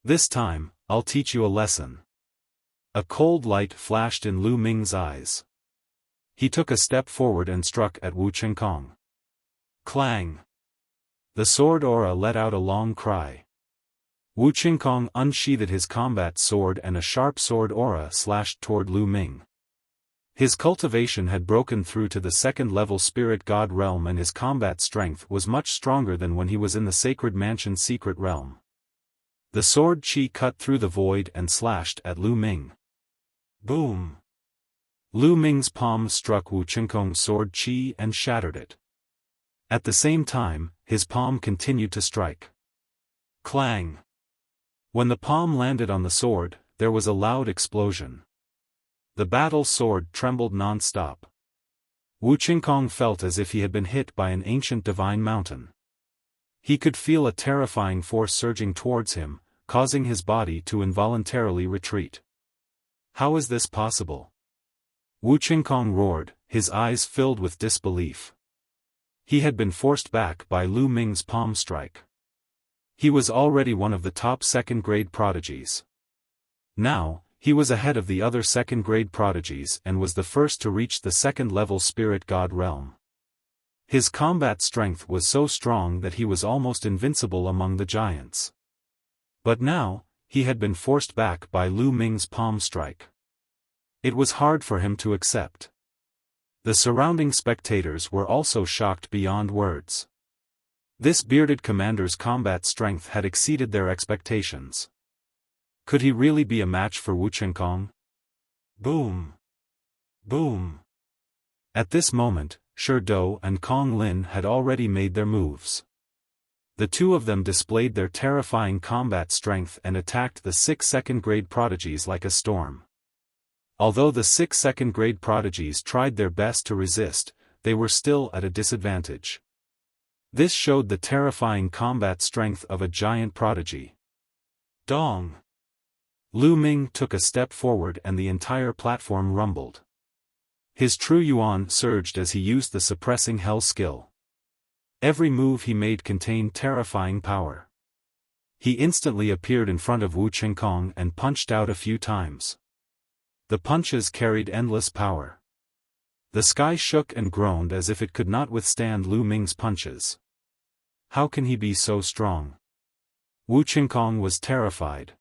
This time, I'll teach you a lesson. A cold light flashed in Lu Ming's eyes. He took a step forward and struck at Wu Qinkong. Clang! The sword aura let out a long cry. Wu Qinkong unsheathed his combat sword and a sharp sword aura slashed toward Lu Ming. His cultivation had broken through to the second-level spirit god realm and his combat strength was much stronger than when he was in the Sacred Mansion secret realm. The sword chi cut through the void and slashed at Lu Ming. Boom! Lu Ming's palm struck Wu Qinkong's sword chi and shattered it. At the same time, his palm continued to strike. Clang! When the palm landed on the sword, there was a loud explosion. The battle sword trembled non-stop. Wu Qinkong felt as if he had been hit by an ancient divine mountain. He could feel a terrifying force surging towards him, causing his body to involuntarily retreat. How is this possible? Wu Qinkong roared, his eyes filled with disbelief. He had been forced back by Lu Ming's palm strike. He was already one of the top second-grade prodigies. Now, he was ahead of the other second-grade prodigies and was the first to reach the second-level spirit god realm. His combat strength was so strong that he was almost invincible among the giants. But now, he had been forced back by Lu Ming's palm strike. It was hard for him to accept. The surrounding spectators were also shocked beyond words. This bearded commander's combat strength had exceeded their expectations. Could he really be a match for Wu Qinkong? Boom! Boom! At this moment, Shi Dou and Kong Lin had already made their moves. The two of them displayed their terrifying combat strength and attacked the 6 second-grade prodigies like a storm. Although the 6 second-grade prodigies tried their best to resist, they were still at a disadvantage. This showed the terrifying combat strength of a giant prodigy. Dong! Lu Ming took a step forward and the entire platform rumbled. His true yuan surged as he used the suppressing hell skill. Every move he made contained terrifying power. He instantly appeared in front of Wu Qinkong and punched out a few times. The punches carried endless power. The sky shook and groaned as if it could not withstand Lu Ming's punches. How can he be so strong? Wu Qinkong was terrified.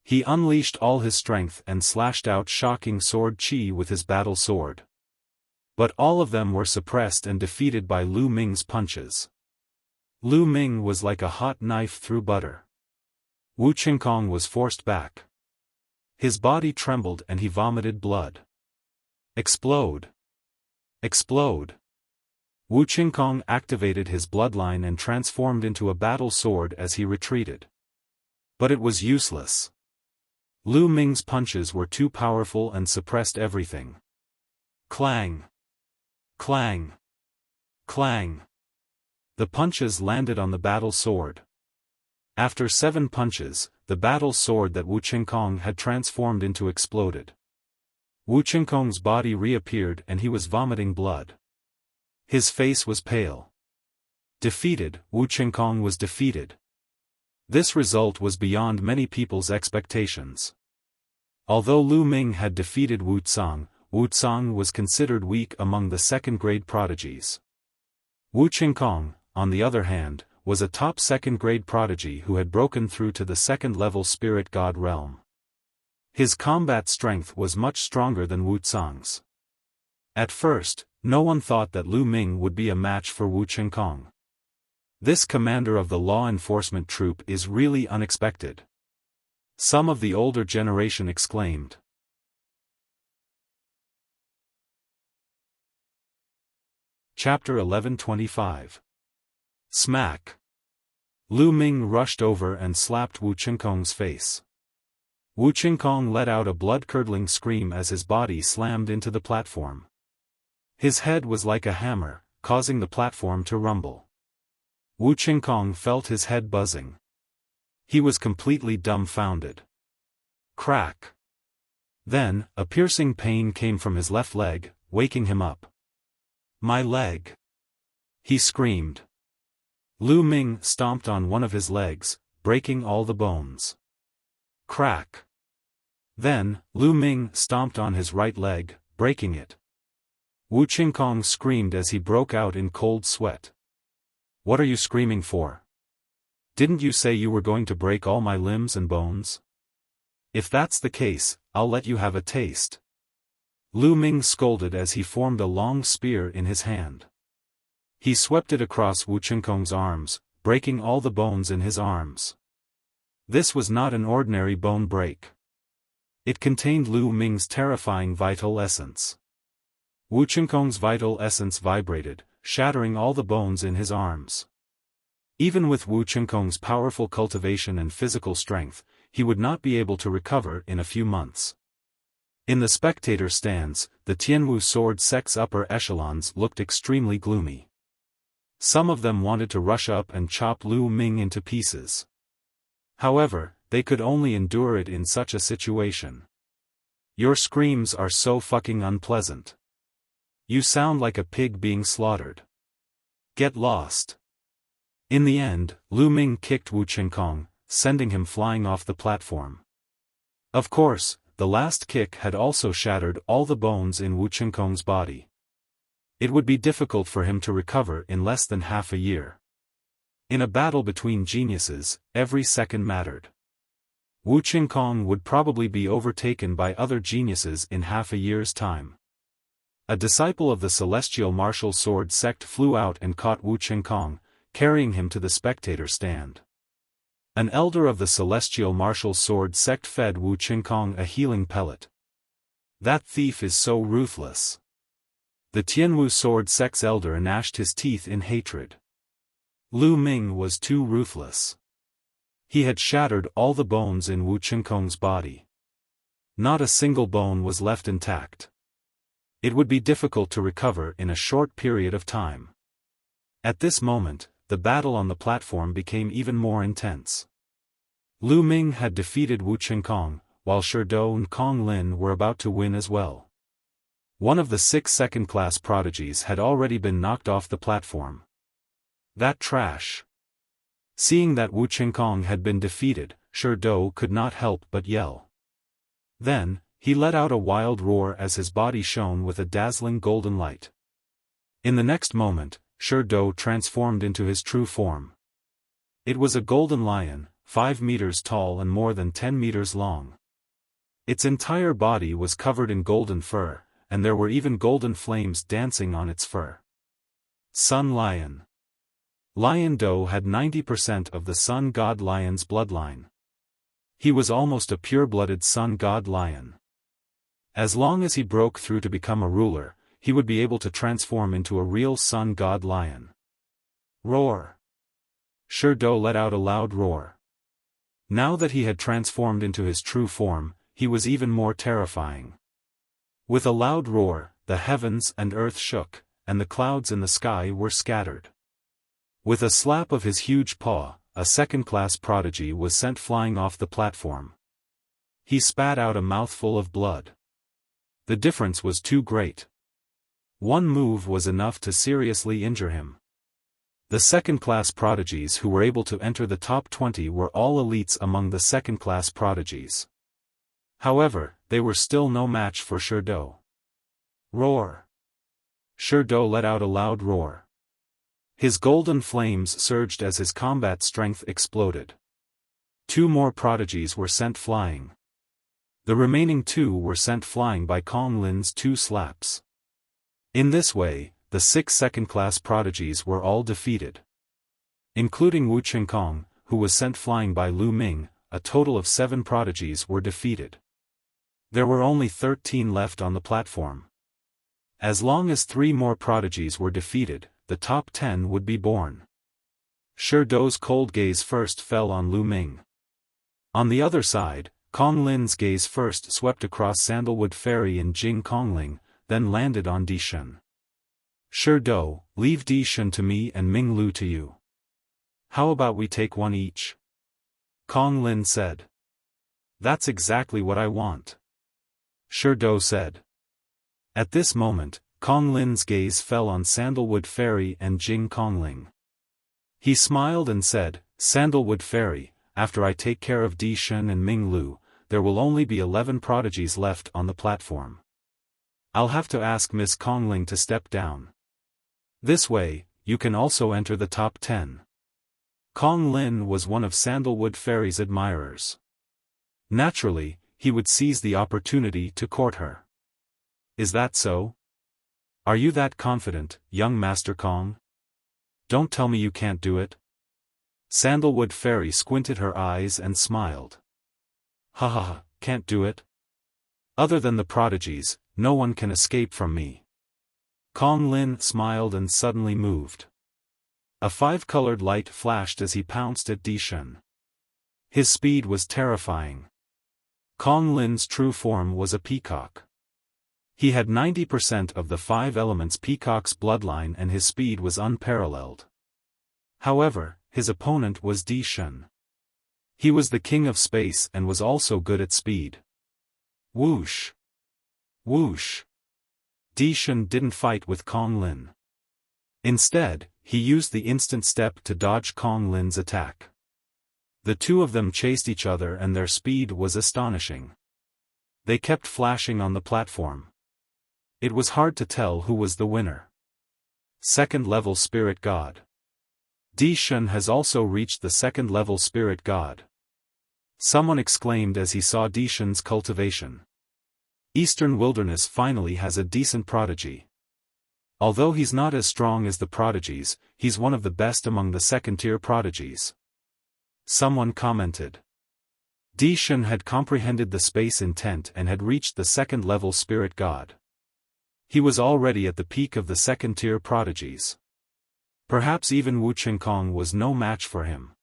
He unleashed all his strength and slashed out shocking sword chi with his battle sword. But all of them were suppressed and defeated by Lu Ming's punches. Lu Ming was like a hot knife through butter. Wu Qinkong was forced back. His body trembled and he vomited blood. Explode! Explode! Wu Qinkong activated his bloodline and transformed into a battle sword as he retreated. But it was useless. Lu Ming's punches were too powerful and suppressed everything. Clang! Clang! Clang! The punches landed on the battle sword. After 7 punches, the battle sword that Wu Qinkong had transformed into exploded. Wu Qinkong's body reappeared and he was vomiting blood. His face was pale. Defeated, Wu Qinkong was defeated. This result was beyond many people's expectations. Although Lu Ming had defeated Wu Cang was considered weak among the second-grade prodigies. Wu Qinkong, on the other hand, was a top second-grade prodigy who had broken through to the second-level spirit god realm. His combat strength was much stronger than Wu Cang's. At first, no one thought that Lu Ming would be a match for Wu Qinkong. This commander of the law enforcement troop is really unexpected. Some of the older generation exclaimed. Chapter 1125. Smack! Lu Ming rushed over and slapped Wu Qinkong's face. Wu Qinkong let out a blood-curdling scream as his body slammed into the platform. His head was like a hammer, causing the platform to rumble. Wu Qingkong felt his head buzzing. He was completely dumbfounded. Crack! Then, a piercing pain came from his left leg, waking him up. My leg! He screamed. Lu Ming stomped on one of his legs, breaking all the bones. Crack! Then, Lu Ming stomped on his right leg, breaking it. Wu Qingkong screamed as he broke out in cold sweat. What are you screaming for? Didn't you say you were going to break all my limbs and bones? If that's the case, I'll let you have a taste. Lu Ming scolded as he formed a long spear in his hand. He swept it across Wu Qingkong's arms, breaking all the bones in his arms. This was not an ordinary bone break. It contained Lu Ming's terrifying vital essence. Wu Qingkong's vital essence vibrated, shattering all the bones in his arms. Even with Wu Qingkong's powerful cultivation and physical strength, he would not be able to recover in a few months. In the spectator stands, the Tianwu sword sect's upper echelons looked extremely gloomy. Some of them wanted to rush up and chop Lu Ming into pieces. However, they could only endure it in such a situation. Your screams are so fucking unpleasant. You sound like a pig being slaughtered. Get lost. In the end, Lu Ming kicked Wu Qingkong, sending him flying off the platform. Of course, the last kick had also shattered all the bones in Wu Qingkong's body. It would be difficult for him to recover in less than half a year. In a battle between geniuses, every second mattered. Wu Qingkong would probably be overtaken by other geniuses in half a year's time. A disciple of the celestial martial sword sect flew out and caught Wu Qingkong, carrying him to the spectator stand. An elder of the celestial martial sword sect fed Wu Qingkong a healing pellet. That thief is so ruthless. The Tianwu sword sect's elder gnashed his teeth in hatred. Lu Ming was too ruthless. He had shattered all the bones in Wu Qingkong's body. Not a single bone was left intact. It would be difficult to recover in a short period of time. At this moment, the battle on the platform became even more intense. Lu Ming had defeated Wu Qingkong, while Sherdou and Kong Lin were about to win as well. One of the 6 second-class prodigies had already been knocked off the platform. That trash! Seeing that Wu Qingkong had been defeated, Sherdou could not help but yell. Then, he let out a wild roar as his body shone with a dazzling golden light. In the next moment, Sherdou transformed into his true form. It was a golden lion, 5 meters tall and more than 10 meters long. Its entire body was covered in golden fur, and there were even golden flames dancing on its fur. Sun Lion. Lion Do had 90% of the Sun God Lion's bloodline. He was almost a pure-blooded Sun God Lion. As long as he broke through to become a ruler, he would be able to transform into a real Sun God Lion. Roar! Sherdou let out a loud roar. Now that he had transformed into his true form, he was even more terrifying. With a loud roar, the heavens and earth shook, and the clouds in the sky were scattered. With a slap of his huge paw, a second-class prodigy was sent flying off the platform. He spat out a mouthful of blood. The difference was too great. One move was enough to seriously injure him. The second-class prodigies who were able to enter the top 20 were all elites among the second-class prodigies. However, they were still no match for Sherdou. Roar! Sherdou let out a loud roar. His golden flames surged as his combat strength exploded. 2 more prodigies were sent flying. The remaining 2 were sent flying by Kong Lin's 2 slaps. In this way, the 6 second-class prodigies were all defeated. Including Wu Qingkong, who was sent flying by Lu Ming, a total of 7 prodigies were defeated. There were only 13 left on the platform. As long as 3 more prodigies were defeated, the top 10 would be born. Sherdou's cold gaze first fell on Lu Ming. On the other side, Kong Lin's gaze first swept across Sandalwood Ferry in Jing Kongling, then landed on Di Shun. Sherdou, leave Di Shun to me and Ming Lu to you. How about we take one each? Kong Lin said. That's exactly what I want. Shurdo said. At this moment, Kong Lin's gaze fell on Sandalwood Fairy and Jing Kongling. He smiled and said, Sandalwood Fairy, after I take care of Di Shun and Ming Lu, there will only be 11 prodigies left on the platform. I'll have to ask Miss Kongling to step down. This way, you can also enter the top 10. Kong Lin was one of Sandalwood Fairy's admirers. Naturally, he would seize the opportunity to court her. Is that so? Are you that confident, young Master Kong? Don't tell me you can't do it. Sandalwood Fairy squinted her eyes and smiled. Ha ha ha, can't do it? Other than the prodigies, no one can escape from me. Kong Lin smiled and suddenly moved. A 5-colored light flashed as he pounced at Di Shun. His speed was terrifying. Kong Lin's true form was a peacock. He had 90% of the 5 elements peacock's bloodline and his speed was unparalleled. However, his opponent was Di Shun. He was the king of space and was also good at speed. Whoosh! Whoosh! Di Shun didn't fight with Kong Lin. Instead, he used the instant step to dodge Kong Lin's attack. The two of them chased each other and their speed was astonishing. They kept flashing on the platform. It was hard to tell who was the winner. Second-level Spirit God. Di Shun has also reached the second-level Spirit God. Someone exclaimed as he saw Di Shun's cultivation. Eastern Wilderness finally has a decent prodigy. Although he's not as strong as the prodigies, he's one of the best among the second-tier prodigies. Someone commented. Di Shun had comprehended the space intent and had reached the second-level Spirit God. He was already at the peak of the second-tier prodigies. Perhaps even Wu Qingkong was no match for him.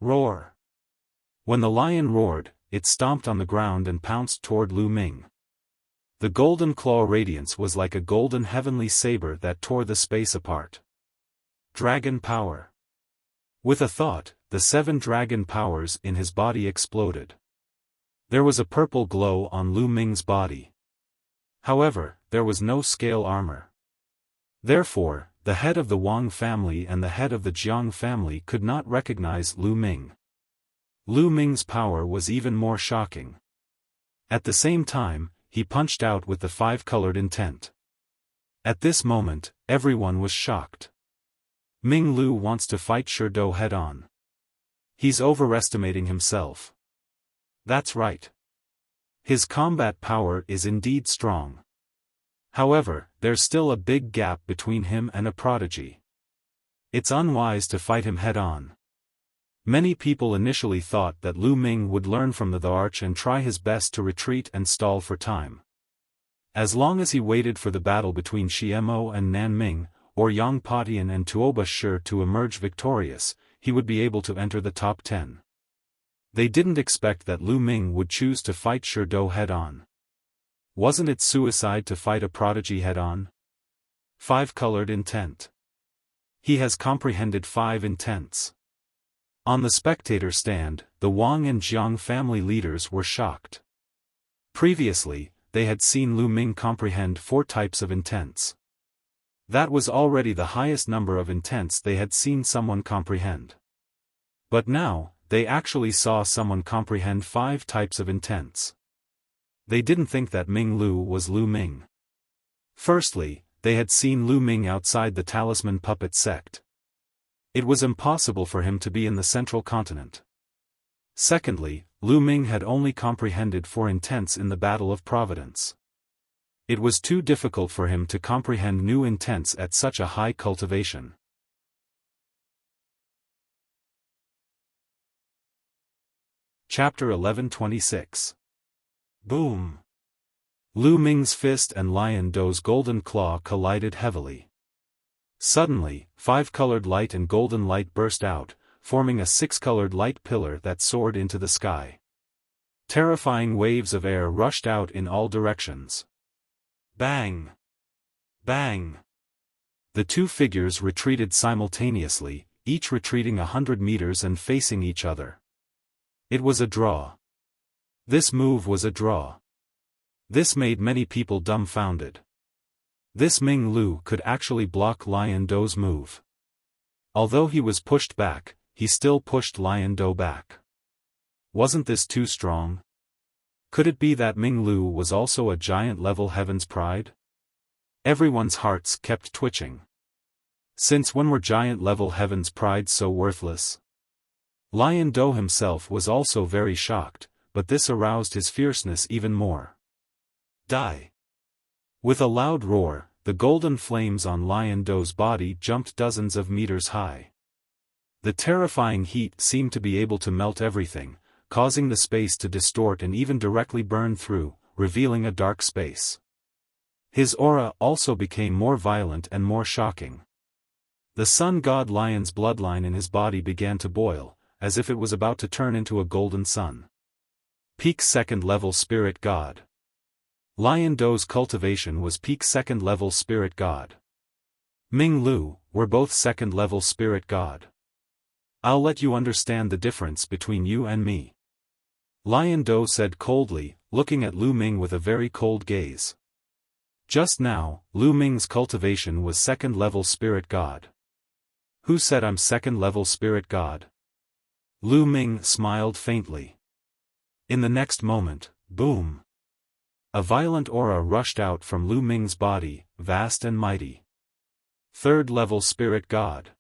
Roar! When the lion roared, it stomped on the ground and pounced toward Lu Ming. The golden claw radiance was like a golden heavenly saber that tore the space apart. Dragon power. With a thought, the 7 dragon powers in his body exploded. There was a purple glow on Lu Ming's body. However, there was no scale armor. Therefore, the head of the Wang family and the head of the Jiang family could not recognize Lu Ming. Lu Ming's power was even more shocking. At the same time, he punched out with the 5-colored intent. At this moment, everyone was shocked. Ming Lu wants to fight Shurdo head-on. He's overestimating himself. That's right. His combat power is indeed strong. However, there's still a big gap between him and a prodigy. It's unwise to fight him head-on. Many people initially thought that Lu Ming would learn from the arch and try his best to retreat and stall for time. As long as he waited for the battle between Xiemo and Nan Ming, or Yang Patian and Tuoba Shi to emerge victorious, he would be able to enter the top 10. They didn't expect that Lu Ming would choose to fight Shurdo head-on. Wasn't it suicide to fight a prodigy head-on? 5-colored intent. He has comprehended 5 intents. On the spectator stand, the Wang and Jiang family leaders were shocked. Previously, they had seen Lu Ming comprehend 4 types of intents. That was already the highest number of intents they had seen someone comprehend. But now, they actually saw someone comprehend 5 types of intents. They didn't think that Ming Lu was Lu Ming. Firstly, they had seen Lu Ming outside the Talisman Puppet sect. It was impossible for him to be in the central continent. Secondly, Lu Ming had only comprehended 4 intents in the Battle of Providence. It was too difficult for him to comprehend new intents at such a high cultivation. Chapter 1126. Boom! Lu Ming's fist and Lion Do's golden claw collided heavily. Suddenly, 5-colored light and golden light burst out, forming a 6-colored light pillar that soared into the sky. Terrifying waves of air rushed out in all directions. Bang! Bang! The 2 figures retreated simultaneously, each retreating 100 meters and facing each other. It was a draw. This move was a draw. This made many people dumbfounded. This Ming Lu could actually block Lion Do's move. Although he was pushed back, he still pushed Lion Do back. Wasn't this too strong? Could it be that Ming Lu was also a giant-level Heaven's Pride? Everyone's hearts kept twitching. Since when were giant-level Heaven's Pride so worthless? Lion Do himself was also very shocked, but this aroused his fierceness even more. Die! With a loud roar, the golden flames on Lion Do's body jumped dozens of meters high. The terrifying heat seemed to be able to melt everything, causing the space to distort and even directly burn through, revealing a dark space. His aura also became more violent and more shocking. The sun god Lion's bloodline in his body began to boil, as if it was about to turn into a golden sun. Peak second-level spirit god. Lion Do's cultivation was peak second-level spirit god. Ming Lu were both second-level spirit god. I'll let you understand the difference between you and me. Lion Do said coldly, looking at Lu Ming with a very cold gaze. Just now, Lu Ming's cultivation was second-level spirit god. Who said I'm second-level spirit god? Lu Ming smiled faintly. In the next moment, boom! A violent aura rushed out from Lu Ming's body, vast and mighty. Third-level spirit god.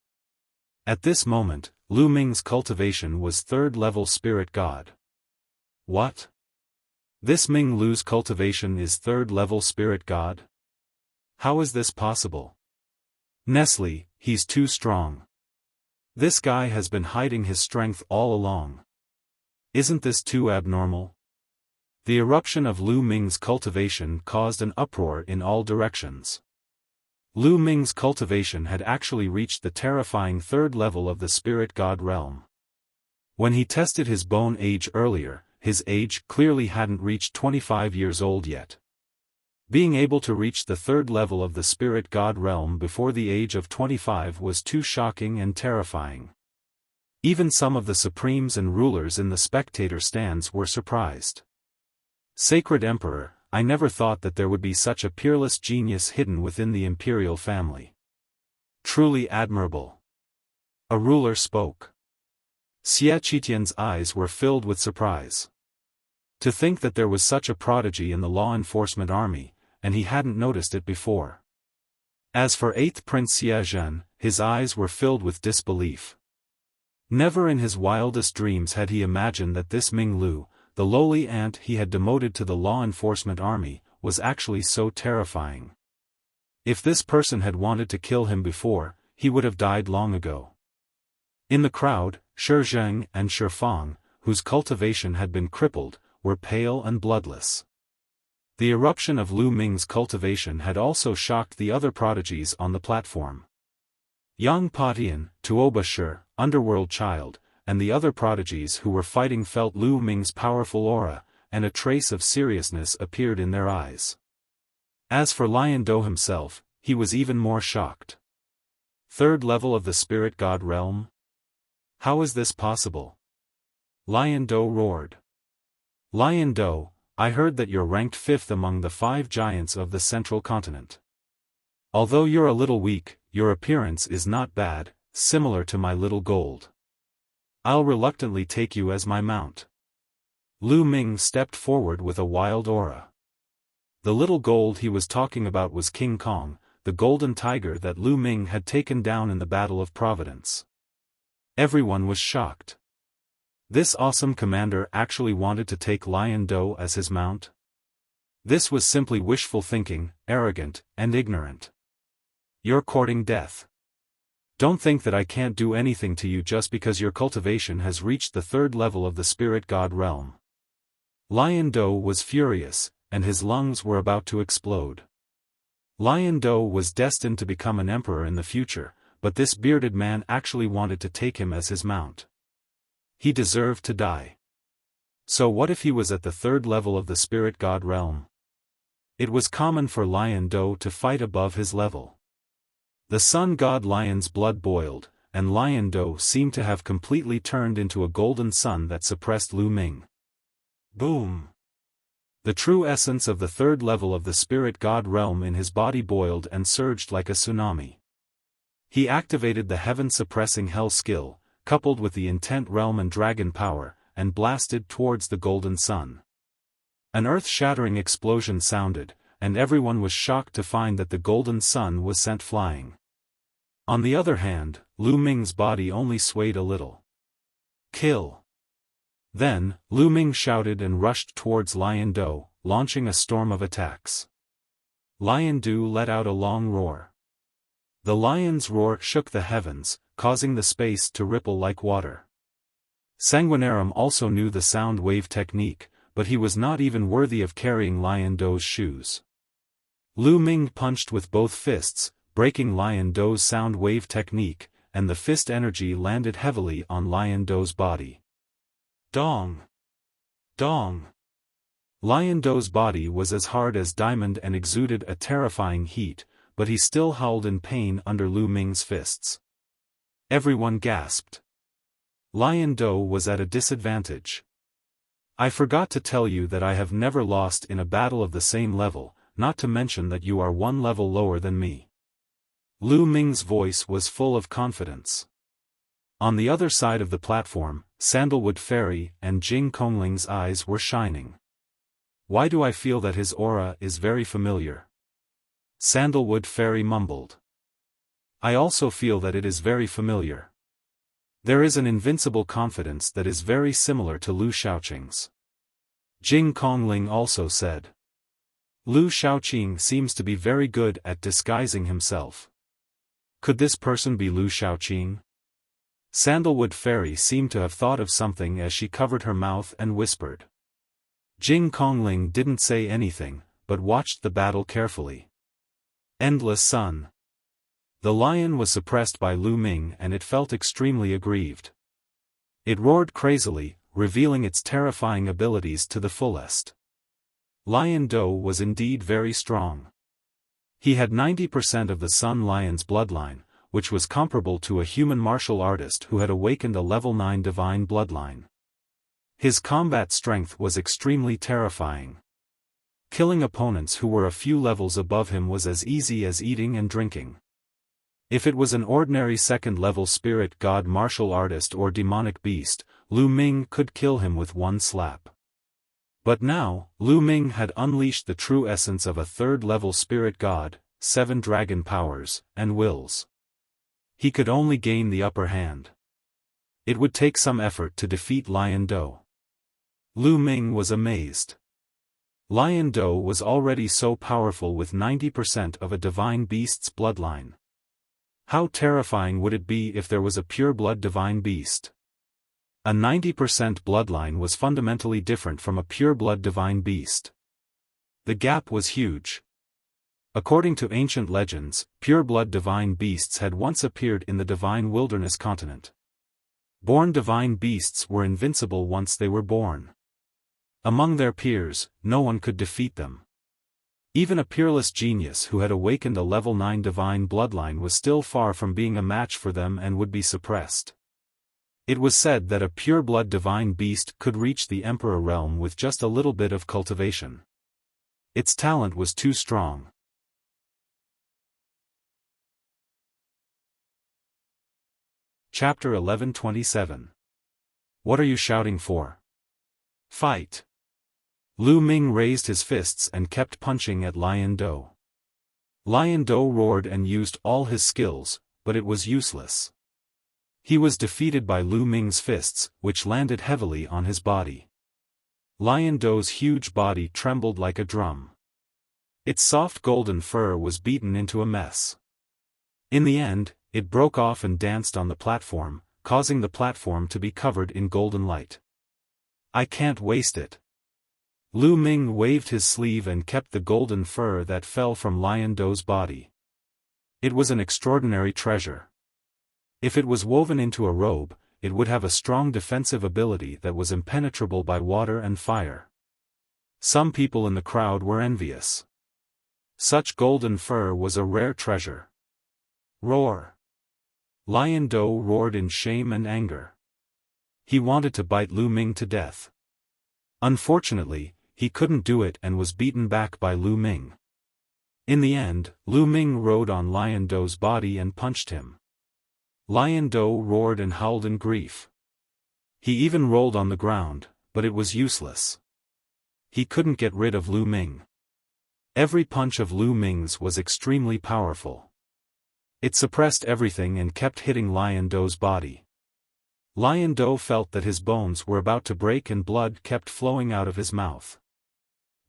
At this moment, Lu Ming's cultivation was third-level spirit god. What? This Ming Lu's cultivation is third-level spirit god? How is this possible? Nestle, he's too strong. This guy has been hiding his strength all along. Isn't this too abnormal? The eruption of Lu Ming's cultivation caused an uproar in all directions. Lu Ming's cultivation had actually reached the terrifying third level of the spirit god realm. When he tested his bone age earlier, his age clearly hadn't reached 25 years old yet. Being able to reach the third level of the spirit god realm before the age of 25 was too shocking and terrifying. Even some of the supremes and rulers in the spectator stands were surprised. Sacred Emperor, I never thought that there would be such a peerless genius hidden within the imperial family. Truly admirable. A ruler spoke. Xie Qitian's eyes were filled with surprise. To think that there was such a prodigy in the law enforcement army, and he hadn't noticed it before. As for 8th Prince Xie Zhen, his eyes were filled with disbelief. Never in his wildest dreams had he imagined that this Ming Lu, the lowly ant he had demoted to the law enforcement army, was actually so terrifying. If this person had wanted to kill him before, he would have died long ago. In the crowd, Shi Zheng and Xiaofan, whose cultivation had been crippled, were pale and bloodless. The eruption of Lu Ming's cultivation had also shocked the other prodigies on the platform. Yang Patian, Tuoba Shi, Underworld Child, and the other prodigies who were fighting felt Lu Ming's powerful aura, and a trace of seriousness appeared in their eyes. As for Lion Do himself, he was even more shocked. Third level of the spirit god realm? How is this possible? Lion Do roared. Lion Do, I heard that you're ranked 5th among the 5 giants of the central continent. Although you're a little weak, your appearance is not bad, similar to my little gold. I'll reluctantly take you as my mount. Lu Ming stepped forward with a wild aura. The little gold he was talking about was King Kong, the golden tiger that Lu Ming had taken down in the Battle of Providence. Everyone was shocked. This awesome commander actually wanted to take Lion Do as his mount? This was simply wishful thinking, arrogant, and ignorant. You're courting death. Don't think that I can't do anything to you just because your cultivation has reached the third level of the spirit god realm. Lion Do was furious, and his lungs were about to explode. Lion Do was destined to become an emperor in the future, but this bearded man actually wanted to take him as his mount. He deserved to die. So what if he was at the third level of the spirit god realm? It was common for Lion Do to fight above his level. The sun god Lion's blood boiled, and Lion Do seemed to have completely turned into a golden sun that suppressed Lu Ming. Boom! The true essence of the third level of the spirit god realm in his body boiled and surged like a tsunami. He activated the heaven-suppressing hell skill, coupled with the intent realm and dragon power, and blasted towards the golden sun. An earth-shattering explosion sounded, and everyone was shocked to find that the golden sun was sent flying. On the other hand, Lu Ming's body only swayed a little. Kill! Then, Lu Ming shouted and rushed towards Lion Do, launching a storm of attacks. Lion Do let out a long roar. The lion's roar shook the heavens, causing the space to ripple like water. Sanguinarum also knew the sound wave technique, but he was not even worthy of carrying Lion Do's shoes. Lu Ming punched with both fists, breaking Lion Do's sound wave technique, and the fist energy landed heavily on Lion Do's body. Dong! Dong! Lion Do's body was as hard as diamond and exuded a terrifying heat, but he still howled in pain under Lu Ming's fists. Everyone gasped. Lion Do was at a disadvantage. I forgot to tell you that I have never lost in a battle of the same level, not to mention that you are one level lower than me. Lu Ming's voice was full of confidence. On the other side of the platform, Sandalwood Fairy and Jing Kongling's eyes were shining. Why do I feel that his aura is very familiar? Sandalwood Fairy mumbled. I also feel that it is very familiar. There is an invincible confidence that is very similar to Lu Shaoqing's. Jing Kongling also said. Lu Shaoqing seems to be very good at disguising himself. Could this person be Lu Shaoqing? Sandalwood Fairy seemed to have thought of something as she covered her mouth and whispered. Jing Kongling didn't say anything, but watched the battle carefully. Endless Sun. The lion was suppressed by Lu Ming and it felt extremely aggrieved. It roared crazily, revealing its terrifying abilities to the fullest. Lion Do was indeed very strong. He had 90% of the Sun Lion's bloodline, which was comparable to a human martial artist who had awakened a level 9 divine bloodline. His combat strength was extremely terrifying. Killing opponents who were a few levels above him was as easy as eating and drinking. If it was an ordinary second-level spirit god martial artist or demonic beast, Lu Ming could kill him with one slap. But now, Lu Ming had unleashed the true essence of a third-level spirit god, 7 dragon powers, and wills. He could only gain the upper hand. It would take some effort to defeat Lion Do. Lu Ming was amazed. Lion Do was already so powerful with 90% of a divine beast's bloodline. How terrifying would it be if there was a pure-blood divine beast? A 90% bloodline was fundamentally different from a pure-blood divine beast. The gap was huge. According to ancient legends, pure-blood divine beasts had once appeared in the divine wilderness continent. Born divine beasts were invincible once they were born. Among their peers, no one could defeat them. Even a peerless genius who had awakened a level 9 divine bloodline was still far from being a match for them and would be suppressed. It was said that a pure-blood divine beast could reach the Emperor realm with just a little bit of cultivation. Its talent was too strong. Chapter 1127. What are you shouting for? Fight! Lu Ming raised his fists and kept punching at Lion Do. Lion Do roared and used all his skills, but it was useless. He was defeated by Lu Ming's fists, which landed heavily on his body. Lion Do's huge body trembled like a drum. Its soft golden fur was beaten into a mess. In the end, it broke off and danced on the platform, causing the platform to be covered in golden light. I can't waste it. Lu Ming waved his sleeve and kept the golden fur that fell from Lion Do's body. It was an extraordinary treasure. If it was woven into a robe, it would have a strong defensive ability that was impenetrable by water and fire. Some people in the crowd were envious. Such golden fur was a rare treasure. Roar! Lion Do roared in shame and anger. He wanted to bite Lu Ming to death. Unfortunately, he couldn't do it and was beaten back by Lu Ming. In the end, Lu Ming rode on Lion Do's body and punched him. Lion Do roared and howled in grief. He even rolled on the ground, but it was useless. He couldn't get rid of Lu Ming. Every punch of Lu Ming's was extremely powerful. It suppressed everything and kept hitting Lion Do's body. Lion Do felt that his bones were about to break and blood kept flowing out of his mouth.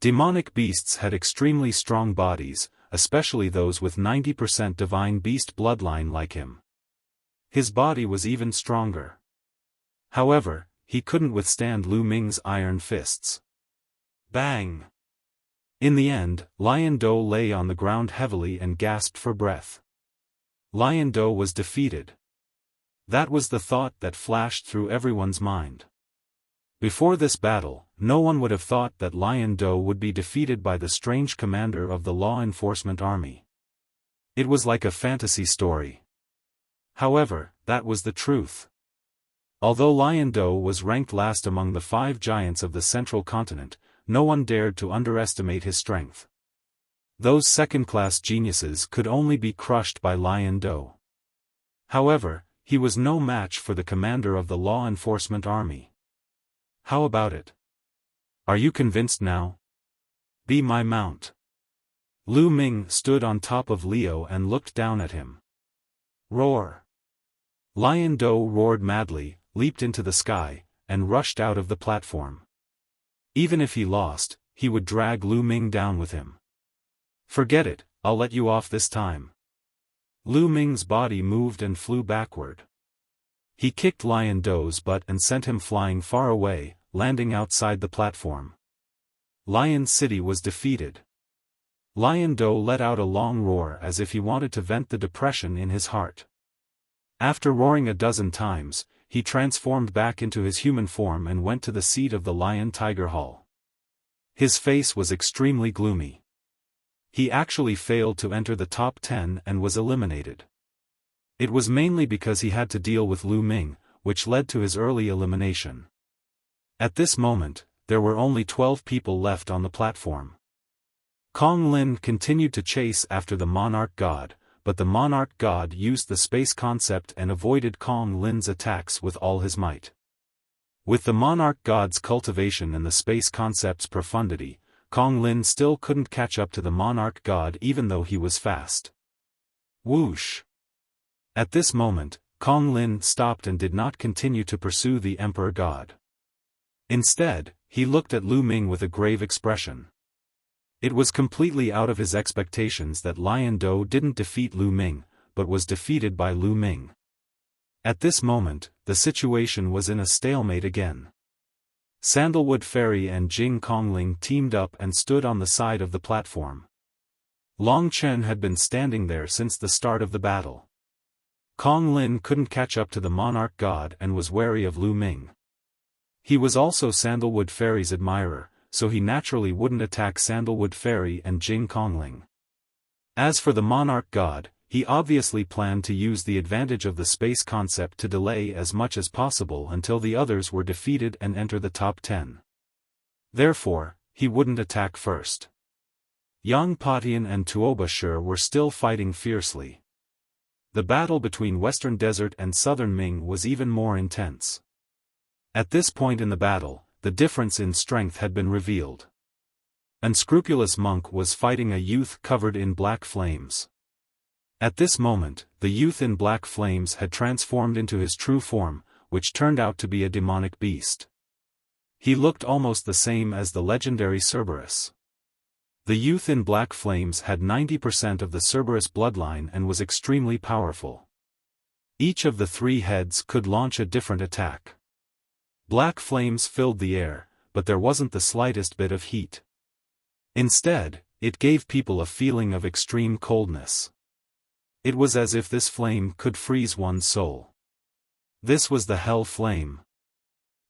Demonic beasts had extremely strong bodies, especially those with 90% divine beast bloodline like him. His body was even stronger. However, he couldn't withstand Lu Ming's iron fists. Bang! In the end, Lion Do lay on the ground heavily and gasped for breath. Lion Do was defeated. That was the thought that flashed through everyone's mind. Before this battle, no one would have thought that Lion Do would be defeated by the strange commander of the law enforcement army. It was like a fantasy story. However, that was the truth. Although Lion Do was ranked last among the 5 giants of the central continent, no one dared to underestimate his strength. Those second-class geniuses could only be crushed by Lion Do. However, he was no match for the commander of the law enforcement army. How about it? Are you convinced now? Be my mount. Lu Ming stood on top of Leo and looked down at him. Roar! Lion Do roared madly, leaped into the sky, and rushed out of the platform. Even if he lost, he would drag Lu Ming down with him. Forget it, I'll let you off this time. Lu Ming's body moved and flew backward. He kicked Lion Do's butt and sent him flying far away, landing outside the platform. Lion City was defeated. Lion Do let out a long roar as if he wanted to vent the depression in his heart. After roaring a dozen times, he transformed back into his human form and went to the seat of the Lion Tiger Hall. His face was extremely gloomy. He actually failed to enter the top 10 and was eliminated. It was mainly because he had to deal with Lu Ming, which led to his early elimination. At this moment, there were only 12 people left on the platform. Kong Lin continued to chase after the Monarch God, but the Monarch God used the space concept and avoided Kong Lin's attacks with all his might. With the Monarch God's cultivation and the space concept's profundity, Kong Lin still couldn't catch up to the Monarch God even though he was fast. Whoosh! At this moment, Kong Lin stopped and did not continue to pursue the Emperor God. Instead, he looked at Lu Ming with a grave expression. It was completely out of his expectations that Lion Do didn't defeat Lu Ming, but was defeated by Lu Ming. At this moment, the situation was in a stalemate again. Sandalwood Fairy and Jing Kongling teamed up and stood on the side of the platform. Long Chen had been standing there since the start of the battle. Kong Lin couldn't catch up to the Monarch God and was wary of Lu Ming. He was also Sandalwood Fairy's admirer, so he naturally wouldn't attack Sandalwood Fairy and Jing Kongling. As for the Monarch God, he obviously planned to use the advantage of the space concept to delay as much as possible until the others were defeated and enter the top 10. Therefore, he wouldn't attack first. Yang Patian and Tuoba Shi were still fighting fiercely. The battle between Western Desert and Southern Ming was even more intense. At this point in the battle, the difference in strength had been revealed. Unscrupulous Monk was fighting a youth covered in black flames. At this moment, the youth in black flames had transformed into his true form, which turned out to be a demonic beast. He looked almost the same as the legendary Cerberus. The youth in black flames had 90% of the Cerberus bloodline and was extremely powerful. Each of the 3 heads could launch a different attack. Black flames filled the air, but there wasn't the slightest bit of heat. Instead, it gave people a feeling of extreme coldness. It was as if this flame could freeze one's soul. This was the Hell Flame.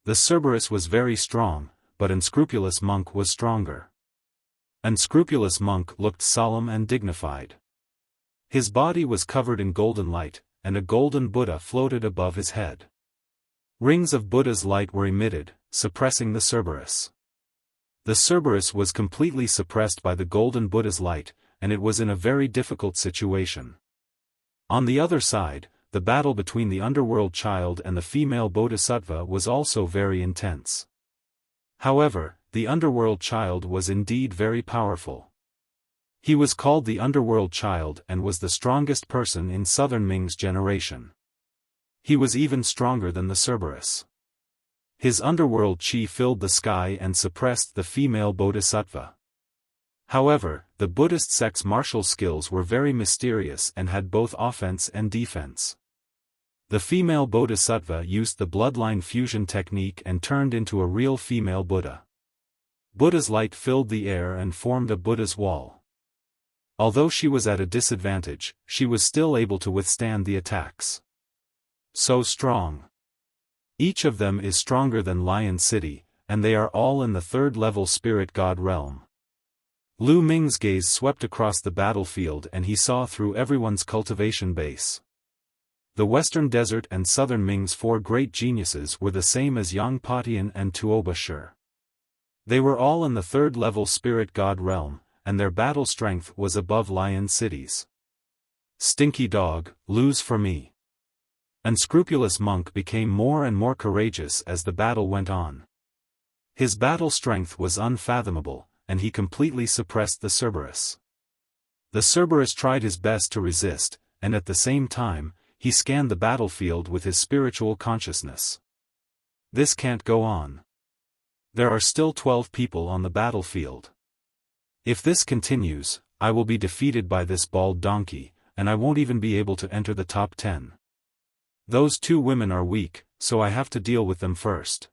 The Cerberus was very strong, but Unscrupulous Monk was stronger. Unscrupulous Monk looked solemn and dignified. His body was covered in golden light, and a golden Buddha floated above his head. Rings of Buddha's light were emitted, suppressing the Cerberus. The Cerberus was completely suppressed by the golden Buddha's light, and it was in a very difficult situation. On the other side, the battle between the underworld child and the female bodhisattva was also very intense. However, the underworld child was indeed very powerful. He was called the underworld child and was the strongest person in Southern Ming's generation. He was even stronger than the Cerberus. His underworld chi filled the sky and suppressed the female bodhisattva. However, the Buddhist sect's martial skills were very mysterious and had both offense and defense. The female bodhisattva used the bloodline fusion technique and turned into a real female Buddha. Buddha's light filled the air and formed a Buddha's wall. Although she was at a disadvantage, she was still able to withstand the attacks. So strong. Each of them is stronger than Lion City, and they are all in the third-level spirit god realm. Lu Ming's gaze swept across the battlefield and he saw through everyone's cultivation base. The Western Desert and Southern Ming's four great geniuses were the same as Yang Patian and Tuoba Shi. They were all in the third-level spirit god realm, and their battle strength was above Lion City's. Stinky dog, lose for me. Unscrupulous monk became more and more courageous as the battle went on. His battle strength was unfathomable, and he completely suppressed the Cerberus. The Cerberus tried his best to resist, and at the same time, he scanned the battlefield with his spiritual consciousness. This can't go on. There are still 12 people on the battlefield. If this continues, I will be defeated by this bald donkey, and I won't even be able to enter the top 10. Those two women are weak, so I have to deal with them first.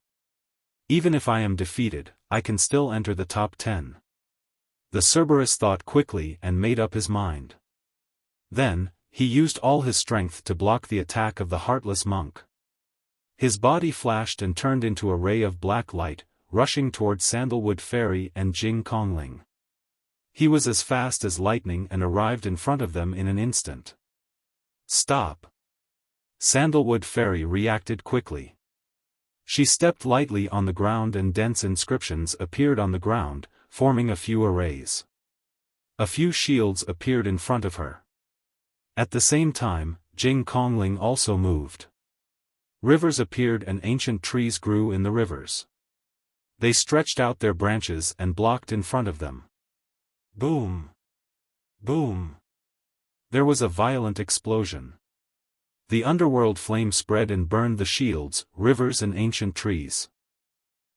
Even if I am defeated, I can still enter the top 10. The Cerberus thought quickly and made up his mind. Then, he used all his strength to block the attack of the heartless monk. His body flashed and turned into a ray of black light, rushing toward Sandalwood Fairy and Jing Kongling. He was as fast as lightning and arrived in front of them in an instant. Stop! Sandalwood Fairy reacted quickly. She stepped lightly on the ground and dense inscriptions appeared on the ground, forming a few arrays. A few shields appeared in front of her. At the same time, Jing Kongling also moved. Rivers appeared and ancient trees grew in the rivers. They stretched out their branches and blocked in front of them. Boom! Boom! There was a violent explosion. The underworld flame spread and burned the shields, rivers and ancient trees.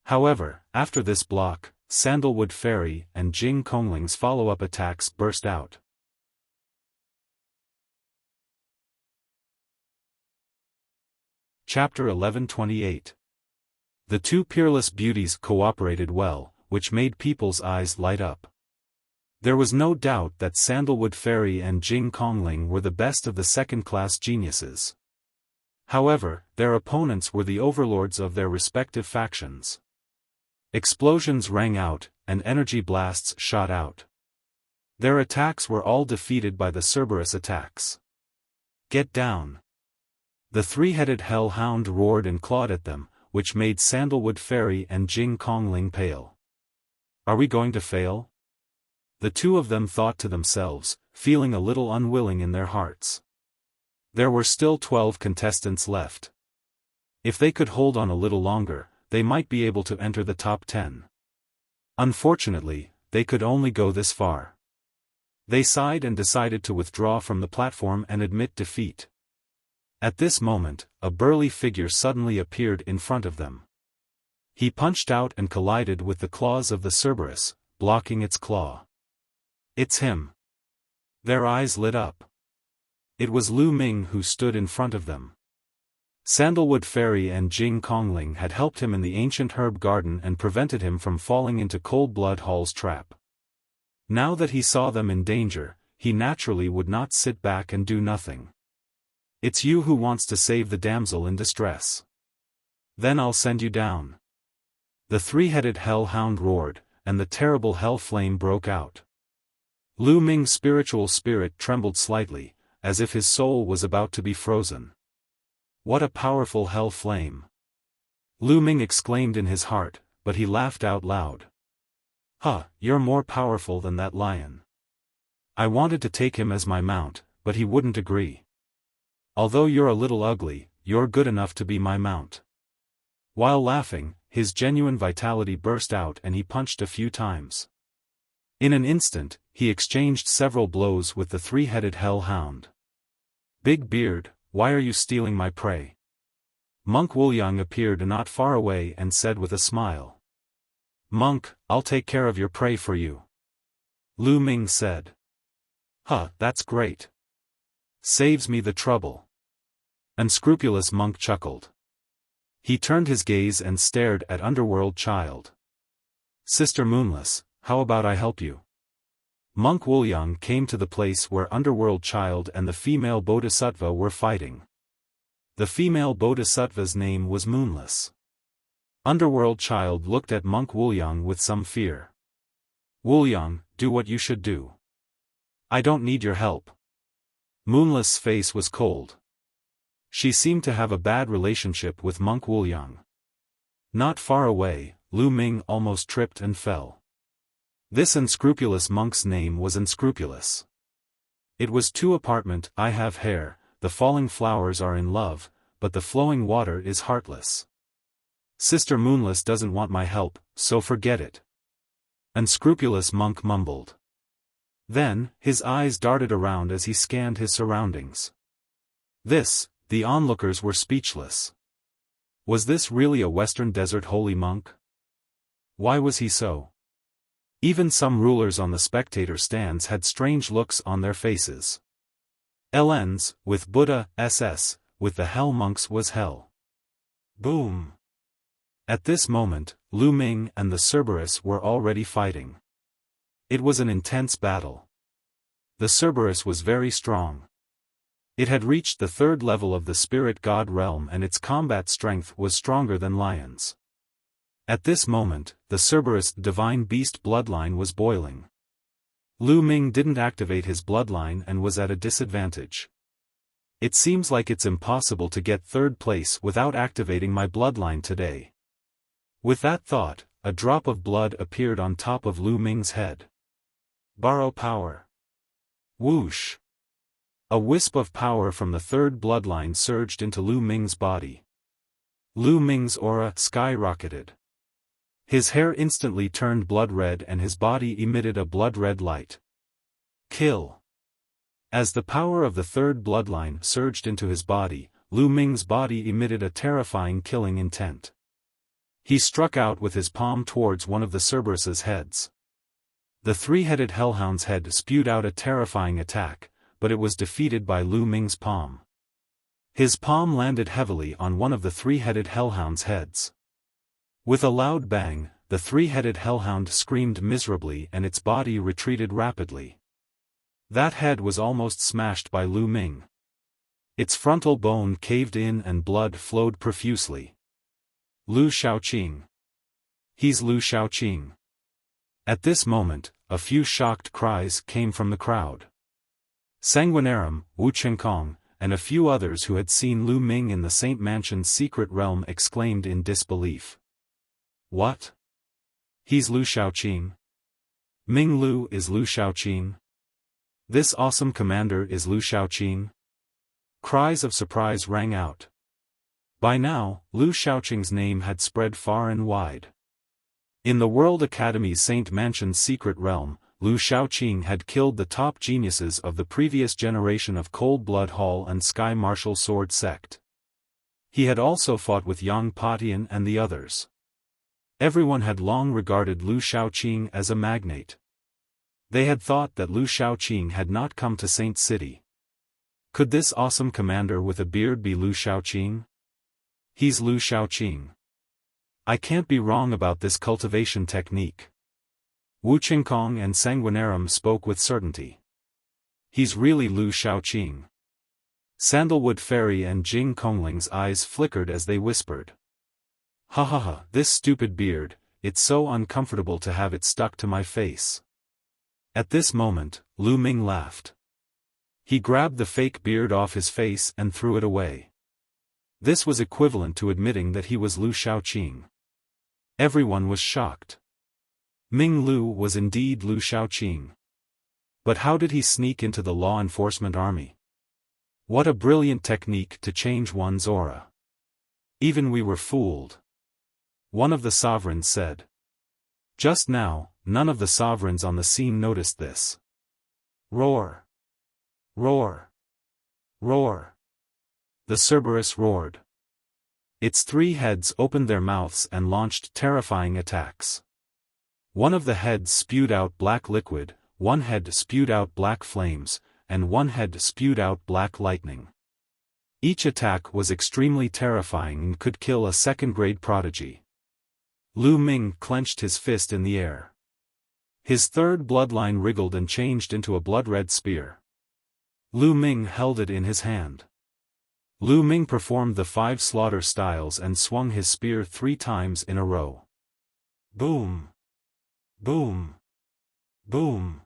However, after this block, Sandalwood Fairy and Jing Kongling's follow-up attacks burst out. Chapter 1128. The two peerless beauties cooperated well, which made people's eyes light up. There was no doubt that Sandalwood Fairy and Jing Kongling were the best of the second-class geniuses. However, their opponents were the overlords of their respective factions. Explosions rang out, and energy blasts shot out. Their attacks were all defeated by the Cerberus attacks. Get down! The three-headed hellhound roared and clawed at them, which made Sandalwood Fairy and Jing Kongling pale. Are we going to fail? The two of them thought to themselves, feeling a little unwilling in their hearts. There were still 12 contestants left. If they could hold on a little longer, they might be able to enter the top 10. Unfortunately, they could only go this far. They sighed and decided to withdraw from the platform and admit defeat. At this moment, a burly figure suddenly appeared in front of them. He punched out and collided with the claws of the Cerberus, blocking its claw. It's him. Their eyes lit up. It was Lu Ming who stood in front of them. Sandalwood Fairy and Jing Kongling had helped him in the ancient herb garden and prevented him from falling into Cold Blood Hall's trap. Now that he saw them in danger, he naturally would not sit back and do nothing. It's you who wants to save the damsel in distress. Then I'll send you down. The three-headed hellhound roared, and the terrible hell flame broke out. Lu Ming's spiritual spirit trembled slightly, as if his soul was about to be frozen. What a powerful hell flame! Lu Ming exclaimed in his heart, but he laughed out loud. Huh, you're more powerful than that lion. I wanted to take him as my mount, but he wouldn't agree. Although you're a little ugly, you're good enough to be my mount. While laughing, his genuine vitality burst out and he punched a few times. In an instant, he exchanged several blows with the three-headed hellhound. Big Beard, why are you stealing my prey? Monk Wuliang appeared not far away and said with a smile. Monk, I'll take care of your prey for you. Lu Ming said. Huh, that's great. Saves me the trouble. Unscrupulous Monk chuckled. He turned his gaze and stared at Underworld Child. Sister Moonless, how about I help you? Monk Wuliang came to the place where Underworld Child and the female Bodhisattva were fighting. The female Bodhisattva's name was Moonless. Underworld Child looked at Monk Wuliang with some fear. Wuliang, do what you should do. I don't need your help. Moonless' face was cold. She seemed to have a bad relationship with Monk Wuliang. Not far away, Lu Ming almost tripped and fell. This unscrupulous monk's name was Unscrupulous. It was 2 apartment. I have hair, the falling flowers are in love, but the flowing water is heartless. Sister Moonless doesn't want my help, so forget it. Unscrupulous monk mumbled. Then, his eyes darted around as he scanned his surroundings. The onlookers were speechless. Was this really a Western Desert holy monk? Why was he so? Even some rulers on the spectator stands had strange looks on their faces. LNs, with Buddha, SS, with the hell monks was hell. Boom! At this moment, Lu Ming and the Cerberus were already fighting. It was an intense battle. The Cerberus was very strong. It had reached the 3rd level of the spirit god realm and its combat strength was stronger than lions. At this moment, the Cerberus divine beast bloodline was boiling. Lu Ming didn't activate his bloodline and was at a disadvantage. It seems like it's impossible to get 3rd place without activating my bloodline today. With that thought, a drop of blood appeared on top of Lu Ming's head. Borrow power. Whoosh! A wisp of power from the 3rd bloodline surged into Lu Ming's body. Lu Ming's aura skyrocketed. His hair instantly turned blood red and his body emitted a blood red light. Kill! As the power of the 3rd bloodline surged into his body, Lu Ming's body emitted a terrifying killing intent. He struck out with his palm towards one of the Cerberus's heads. The 3-headed hellhound's head spewed out a terrifying attack, but it was defeated by Lu Ming's palm. His palm landed heavily on one of the 3-headed hellhound's heads. With a loud bang, the 3-headed hellhound screamed miserably and its body retreated rapidly. That head was almost smashed by Lu Ming. Its frontal bone caved in and blood flowed profusely. Lu Xiaoqing. He's Lu Xiaoqing. At this moment, a few shocked cries came from the crowd. Sanguinarum, Wu Chengkong, and a few others who had seen Lu Ming in the Saint Mansion's secret realm exclaimed in disbelief. What? He's Lu Xiaoqing? Ming Lu is Lu Xiaoqing? This awesome commander is Lu Xiaoqing? Cries of surprise rang out. By now, Lu Xiaoqing's name had spread far and wide. In the World Academy's Saint Mansion's secret realm, Lu Xiaoqing had killed the top geniuses of the previous generation of Cold Blood Hall and Sky Martial Sword Sect. He had also fought with Yang Patian and the others. Everyone had long regarded Lu Xiaoqing as a magnate. They had thought that Lu Xiaoqing had not come to Saint City. Could this awesome commander with a beard be Lu Xiaoqing? He's Lu Xiaoqing. I can't be wrong about this cultivation technique. Wu Qingkong and Sanguinarum spoke with certainty. He's really Lu Xiaoqing. Sandalwood Fairy and Jing Kongling's eyes flickered as they whispered. Ha ha ha, this stupid beard, it's so uncomfortable to have it stuck to my face. At this moment, Lu Ming laughed. He grabbed the fake beard off his face and threw it away. This was equivalent to admitting that he was Lu Shaoqing. Everyone was shocked. Ming Lu was indeed Lu Shaoqing. But how did he sneak into the law enforcement army? What a brilliant technique to change one's aura. Even we were fooled. One of the sovereigns said. Just now, none of the sovereigns on the scene noticed this. Roar! Roar! Roar! The Cerberus roared. Its 3 heads opened their mouths and launched terrifying attacks. One of the heads spewed out black liquid, one head spewed out black flames, and one head spewed out black lightning. Each attack was extremely terrifying and could kill a second-grade prodigy. Lu Ming clenched his fist in the air. His third bloodline wriggled and changed into a blood-red spear. Lu Ming held it in his hand. Lu Ming performed the 5 slaughter styles and swung his spear 3 times in a row. Boom! Boom! Boom!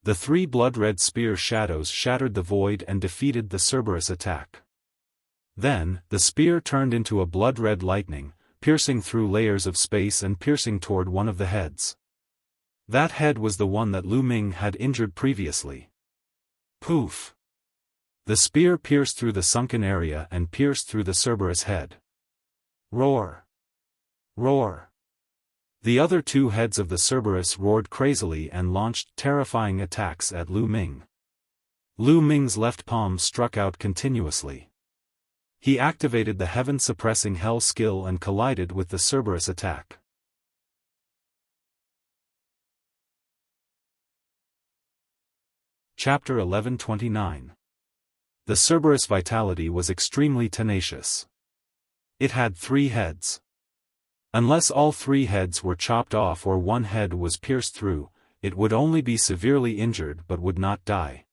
The 3 blood-red spear shadows shattered the void and defeated the Cerberus attack. Then, the spear turned into a blood-red lightning, piercing through layers of space and piercing toward one of the heads. That head was the one that Lu Ming had injured previously. Poof! The spear pierced through the sunken area and pierced through the Cerberus head. Roar! Roar! The other 2 heads of the Cerberus roared crazily and launched terrifying attacks at Lu Ming. Lu Ming's left palm struck out continuously. He activated the heaven-suppressing hell skill and collided with the Cerberus attack. Chapter 1129. The Cerberus vitality was extremely tenacious. It had 3 heads. Unless all 3 heads were chopped off or one head was pierced through, it would only be severely injured but would not die.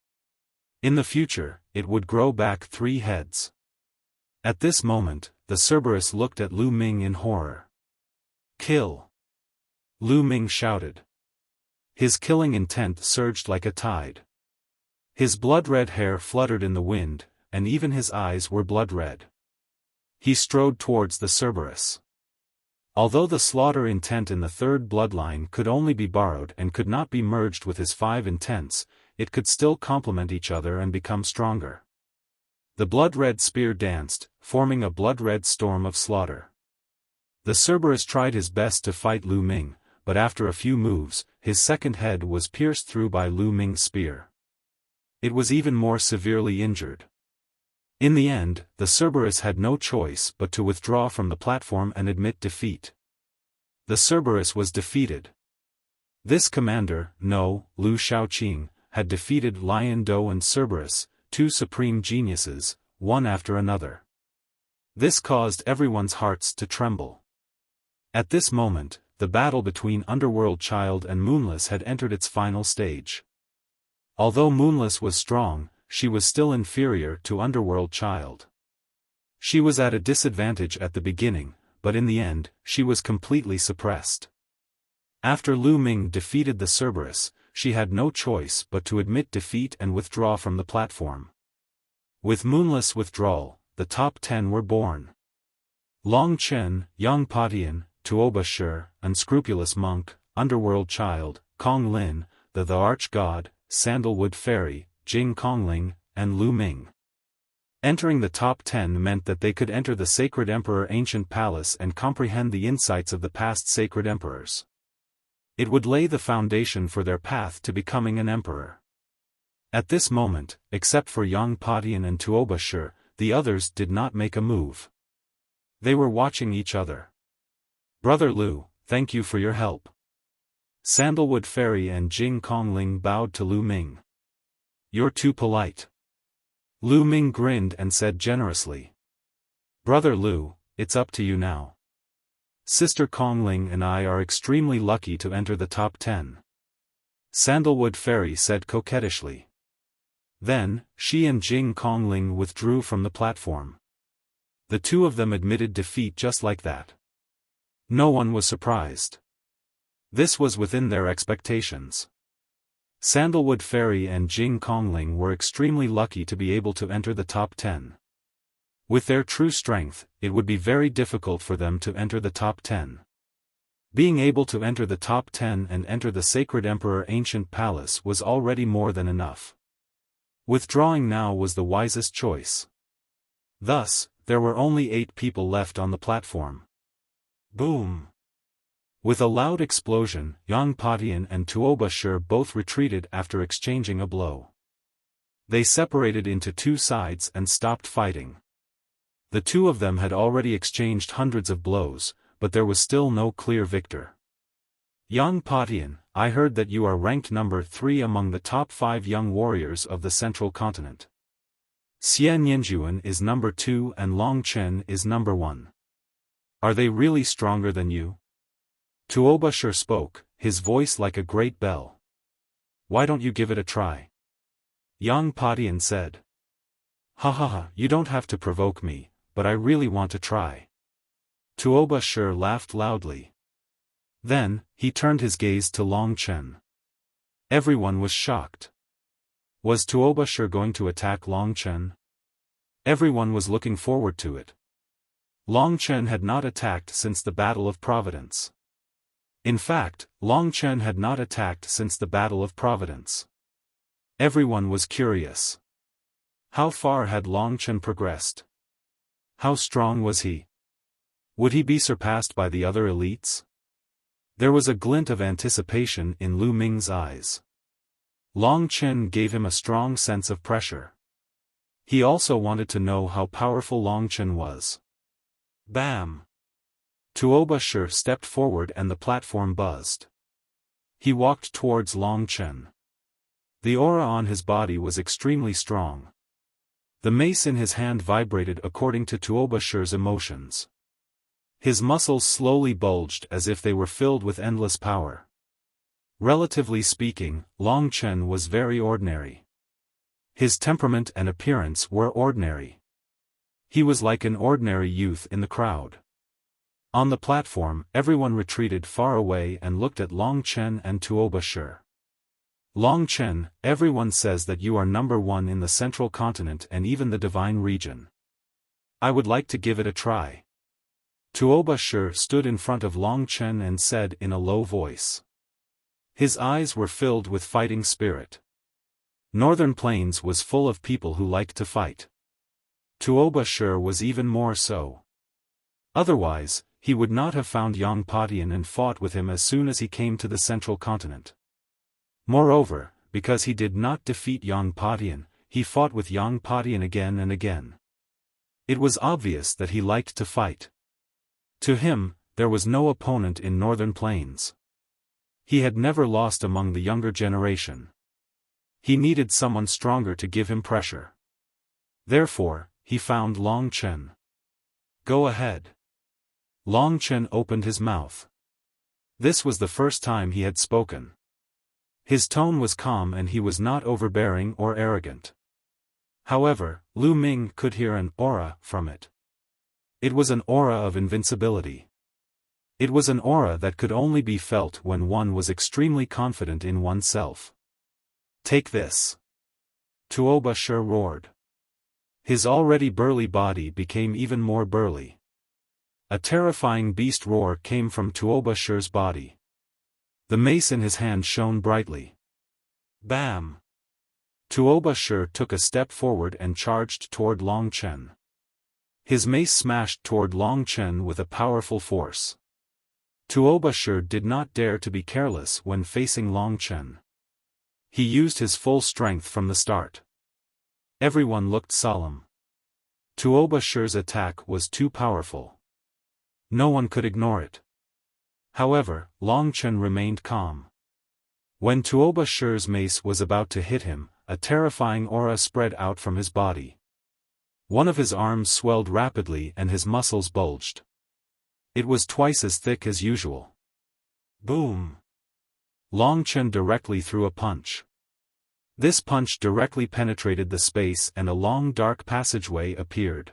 In the future, it would grow back 3 heads. At this moment, the Cerberus looked at Lu Ming in horror. Kill! Lu Ming shouted. His killing intent surged like a tide. His blood-red hair fluttered in the wind, and even his eyes were blood-red. He strode towards the Cerberus. Although the slaughter intent in the 3rd bloodline could only be borrowed and could not be merged with his 5 intents, it could still complement each other and become stronger. The blood-red spear danced, forming a blood-red storm of slaughter. The Cerberus tried his best to fight Lu Ming, but after a few moves, his second head was pierced through by Lu Ming's spear. It was even more severely injured. In the end, the Cerberus had no choice but to withdraw from the platform and admit defeat. The Cerberus was defeated. This commander, Lu Shaoqing, had defeated Lion Do and Cerberus, 2 supreme geniuses, one after another. This caused everyone's hearts to tremble. At this moment, the battle between Underworld Child and Moonless had entered its final stage. Although Moonless was strong, she was still inferior to Underworld Child. She was at a disadvantage at the beginning, but in the end, she was completely suppressed. After Lu Ming defeated the Cerberus, she had no choice but to admit defeat and withdraw from the platform. With Moonless' withdrawal, the top 10 were born. Long Chen, Yang Patian, Tuoba Shi, Unscrupulous Monk, Underworld Child, Kong Lin, the Arch-God, Sandalwood Fairy, Jing Kongling, and Lu Ming. Entering the top 10 meant that they could enter the Sacred Emperor Ancient Palace and comprehend the insights of the past Sacred Emperors. It would lay the foundation for their path to becoming an emperor. At this moment, except for Yang Patian and Tuoba Shi, the others did not make a move. They were watching each other. Brother Lu, thank you for your help. Sandalwood Fairy and Jing Kongling bowed to Lu Ming. You're too polite. Lu Ming grinned and said generously. Brother Lu, it's up to you now. Sister Kongling and I are extremely lucky to enter the top 10. Sandalwood Fairy said coquettishly. Then, she and Jing Kongling withdrew from the platform. The 2 of them admitted defeat just like that. No one was surprised. This was within their expectations. Sandalwood Fairy and Jing Kongling were extremely lucky to be able to enter the top 10. With their true strength, it would be very difficult for them to enter the top 10. Being able to enter the top 10 and enter the Sacred Emperor Ancient Palace was already more than enough. Withdrawing now was the wisest choice. Thus, there were only 8 people left on the platform. Boom! With a loud explosion, Yang Patian and Tuoba Shi both retreated after exchanging a blow. They separated into 2 sides and stopped fighting. The 2 of them had already exchanged hundreds of blows, but there was still no clear victor. Yang Patian, I heard that you are ranked number 3 among the top 5 young warriors of the Central Continent. Xian Yanjuan is number 2 and Long Chen is number 1. Are they really stronger than you? Tuoba Shi spoke, his voice like a great bell. Why don't you give it a try? Yang Patian said. Ha ha ha, you don't have to provoke me, but I really want to try. Tuoba Shi laughed loudly. Then, he turned his gaze to Long Chen. Everyone was shocked. Was Tuoba Shi going to attack Long Chen? Everyone was looking forward to it. Long Chen had not attacked since the Battle of Providence. In fact, Long Chen had not attacked since the Battle of Providence. Everyone was curious. How far had Long Chen progressed? How strong was he? Would he be surpassed by the other elites? There was a glint of anticipation in Lu Ming's eyes. Long Chen gave him a strong sense of pressure. He also wanted to know how powerful Long Chen was. Bam! Tuoba Shi stepped forward and the platform buzzed. He walked towards Long Chen. The aura on his body was extremely strong. The mace in his hand vibrated according to Tuoba Shi's emotions. His muscles slowly bulged as if they were filled with endless power. Relatively speaking, Long Chen was very ordinary. His temperament and appearance were ordinary. He was like an ordinary youth in the crowd. On the platform, everyone retreated far away and looked at Long Chen and Tuoba Shi. Long Chen, everyone says that you are number 1 in the Central Continent and even the Divine Region. I would like to give it a try. Tuoba Shi stood in front of Long Chen and said in a low voice. His eyes were filled with fighting spirit. Northern Plains was full of people who liked to fight. Tuoba Shi was even more so. Otherwise, he would not have found Yang Patian and fought with him as soon as he came to the Central Continent. Moreover, because he did not defeat Yang Patian, he fought with Yang Patian again and again. It was obvious that he liked to fight. To him, there was no opponent in Northern Plains. He had never lost among the younger generation. He needed someone stronger to give him pressure. Therefore, he found Long Chen. Go ahead. Long Chen opened his mouth. This was the first time he had spoken. His tone was calm and he was not overbearing or arrogant. However, Lu Ming could hear an aura from it. It was an aura of invincibility. It was an aura that could only be felt when one was extremely confident in oneself. Take this. Tuoba Shi roared. His already burly body became even more burly. A terrifying beast roar came from Tuoba Shi's body. The mace in his hand shone brightly. Bam! Tuoba Shi took a step forward and charged toward Long Chen. His mace smashed toward Long Chen with a powerful force. Tuoba Shi did not dare to be careless when facing Long Chen. He used his full strength from the start. Everyone looked solemn. Tuoba Shi's attack was too powerful. No one could ignore it. However, Long Chen remained calm. When Tuoba Shi's mace was about to hit him, a terrifying aura spread out from his body. One of his arms swelled rapidly and his muscles bulged. It was twice as thick as usual. Boom! Long Chen directly threw a punch. This punch directly penetrated the space and a long dark passageway appeared.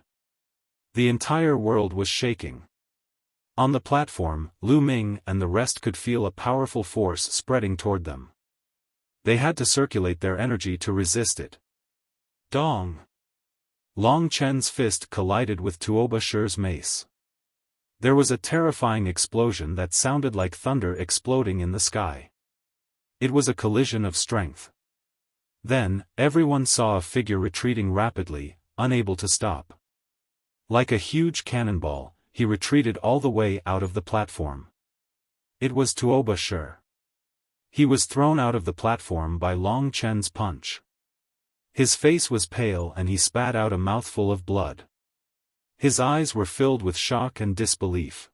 The entire world was shaking. On the platform, Lu Ming and the rest could feel a powerful force spreading toward them. They had to circulate their energy to resist it. Dong! Long Chen's fist collided with Tuoba Shi's mace. There was a terrifying explosion that sounded like thunder exploding in the sky. It was a collision of strength. Then, everyone saw a figure retreating rapidly, unable to stop. Like a huge cannonball, he retreated all the way out of the platform. It was Tuoba Shi. He was thrown out of the platform by Long Chen's punch. His face was pale and he spat out a mouthful of blood. His eyes were filled with shock and disbelief.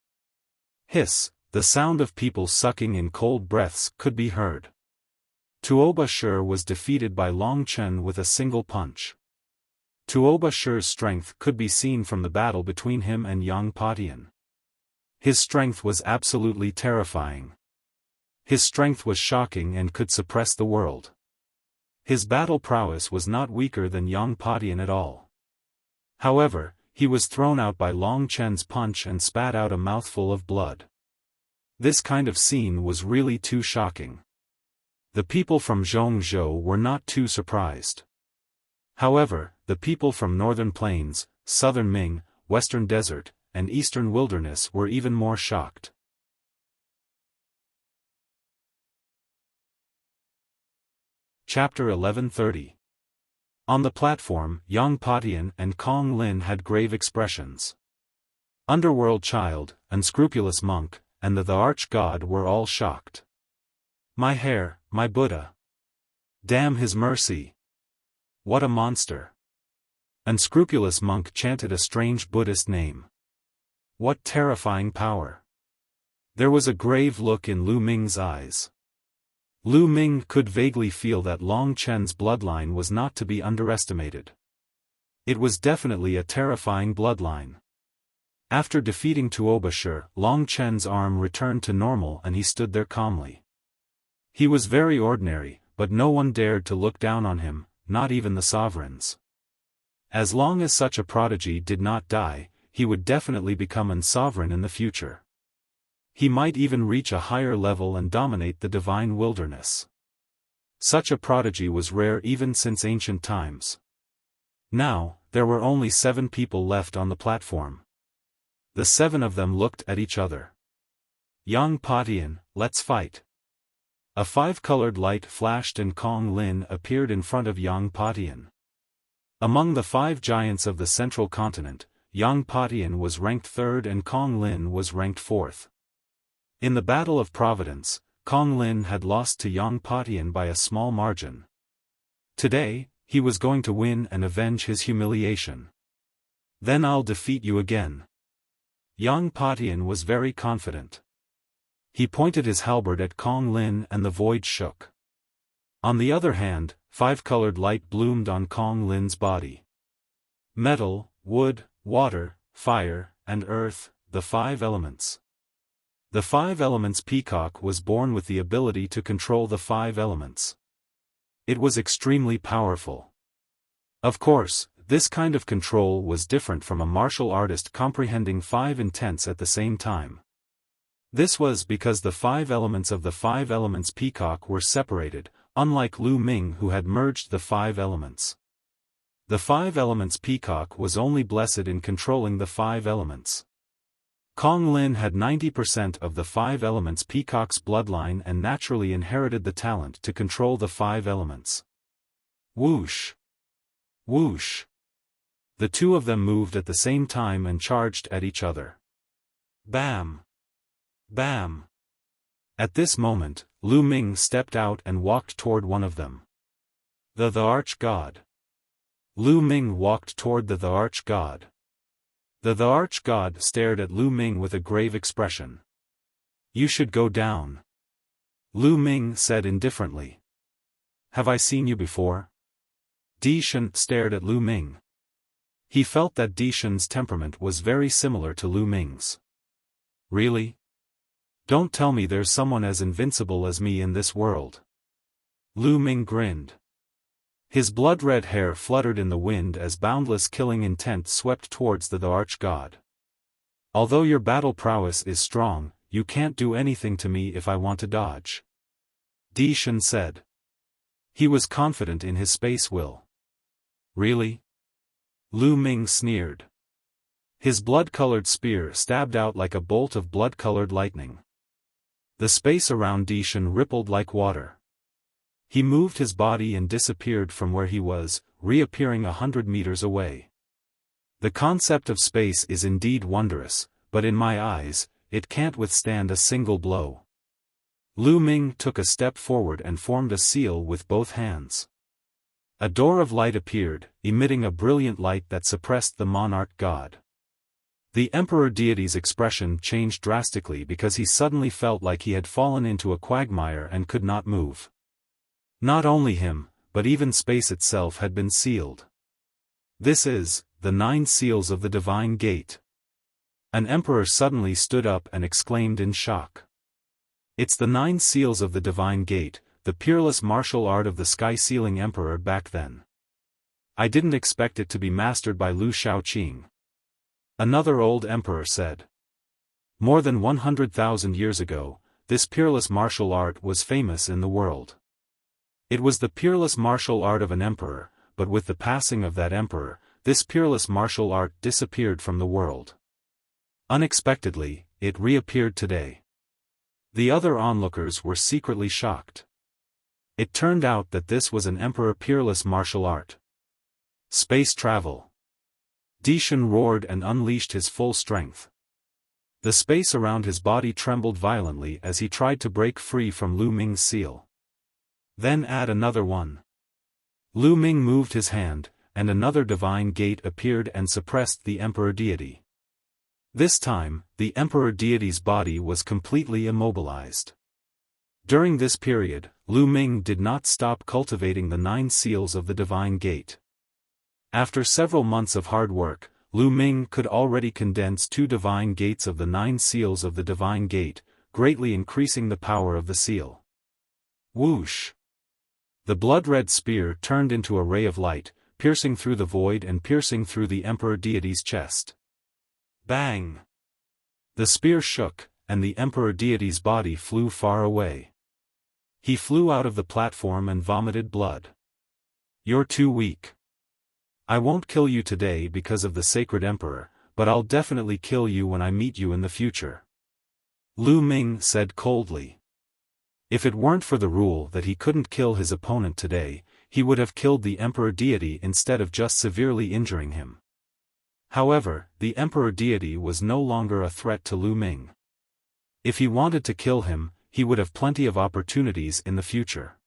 Hiss, the sound of people sucking in cold breaths could be heard. Tuoba Shi was defeated by Long Chen with a single punch. Tuoba Shi's strength could be seen from the battle between him and Yang Patian. His strength was absolutely terrifying. His strength was shocking and could suppress the world. His battle prowess was not weaker than Yang Patian at all. However, he was thrown out by Long Chen's punch and spat out a mouthful of blood. This kind of scene was really too shocking. The people from Zhongzhou were not too surprised. However, the people from Northern Plains, Southern Ming, Western Desert, and Eastern Wilderness were even more shocked. Chapter 1130. On the platform, Yang Patian and Kong Lin had grave expressions. Underworld Child, Unscrupulous Monk, and the Arch-God were all shocked. My hair, my Buddha. Damn his mercy. What a monster. Unscrupulous Monk chanted a strange Buddhist name. What terrifying power. There was a grave look in Lu Ming's eyes. Lu Ming could vaguely feel that Long Chen's bloodline was not to be underestimated. It was definitely a terrifying bloodline. After defeating Tuoba Shi, Long Chen's arm returned to normal and he stood there calmly. He was very ordinary, but no one dared to look down on him, not even the sovereigns. As long as such a prodigy did not die, he would definitely become a sovereign in the future. He might even reach a higher level and dominate the divine wilderness. Such a prodigy was rare even since ancient times. Now, there were only 7 people left on the platform. The 7 of them looked at each other. Yang Patian, let's fight. A 5-colored light flashed and Kong Lin appeared in front of Yang Patian. Among the 5 giants of the central continent, Yang Patian was ranked 3rd and Kong Lin was ranked 4th. In the Battle of Providence, Kong Lin had lost to Yang Patian by a small margin. Today, he was going to win and avenge his humiliation. Then I'll defeat you again. Yang Patian was very confident. He pointed his halberd at Kong Lin and the void shook. On the other hand, 5-colored light bloomed on Kong Lin's body. Metal, wood, water, fire, and earth, the 5 elements. The 5 elements peacock was born with the ability to control the 5 elements. It was extremely powerful. Of course, this kind of control was different from a martial artist comprehending 5 intents at the same time. This was because the 5 elements of the 5 elements peacock were separated, unlike Lu Ming who had merged the 5 elements. The 5 elements peacock was only blessed in controlling the 5 elements. Kong Lin had 90% of the 5 elements peacock's bloodline and naturally inherited the talent to control the 5 elements. Whoosh! Whoosh! The 2 of them moved at the same time and charged at each other. Bam! Bam! At this moment, Lu Ming stepped out and walked toward one of them. The Arch-God. Lu Ming walked toward the Arch-God. The Arch-God stared at Lu Ming with a grave expression. You should go down. Lu Ming said indifferently. Have I seen you before? Di Shen stared at Lu Ming. He felt that Di Shen's temperament was very similar to Lu Ming's. Really? Don't tell me there's someone as invincible as me in this world. Lu Ming grinned. His blood-red hair fluttered in the wind as boundless killing intent swept towards the Arch-God. Although your battle prowess is strong, you can't do anything to me if I want to dodge. Di Shen said. He was confident in his space will. Really? Lu Ming sneered. His blood-colored spear stabbed out like a bolt of blood-colored lightning. The space around Dishan rippled like water. He moved his body and disappeared from where he was, reappearing 100 meters away. The concept of space is indeed wondrous, but in my eyes, it can't withstand a single blow. Lu Ming took a step forward and formed a seal with both hands. A door of light appeared, emitting a brilliant light that suppressed the monarch god. The emperor deity's expression changed drastically because he suddenly felt like he had fallen into a quagmire and could not move. Not only him, but even space itself had been sealed. This is the 9 seals of the divine gate. An emperor suddenly stood up and exclaimed in shock. It's the 9 seals of the divine gate, the peerless martial art of the sky-sealing emperor back then. I didn't expect it to be mastered by Lu Shaoqing. Another old emperor said. More than 100,000 years ago, this peerless martial art was famous in the world. It was the peerless martial art of an emperor, but with the passing of that emperor, this peerless martial art disappeared from the world. Unexpectedly, it reappeared today. The other onlookers were secretly shocked. It turned out that this was an emperor peerless martial art. Space travel. Dishan roared and unleashed his full strength. The space around his body trembled violently as he tried to break free from Lu Ming's seal. Then add another one. Lu Ming moved his hand, and another divine gate appeared and suppressed the emperor deity. This time, the emperor deity's body was completely immobilized. During this period, Lu Ming did not stop cultivating the 9 seals of the divine gate. After several months of hard work, Lu Ming could already condense 2 divine gates of the 9 seals of the divine gate, greatly increasing the power of the seal. Whoosh! The blood-red spear turned into a ray of light, piercing through the void and piercing through the emperor deity's chest. Bang! The spear shook, and the emperor deity's body flew far away. He flew out of the platform and vomited blood. You're too weak. I won't kill you today because of the sacred emperor, but I'll definitely kill you when I meet you in the future. Lu Ming said coldly. If it weren't for the rule that he couldn't kill his opponent today, he would have killed the emperor deity instead of just severely injuring him. However, the emperor deity was no longer a threat to Lu Ming. If he wanted to kill him, he would have plenty of opportunities in the future.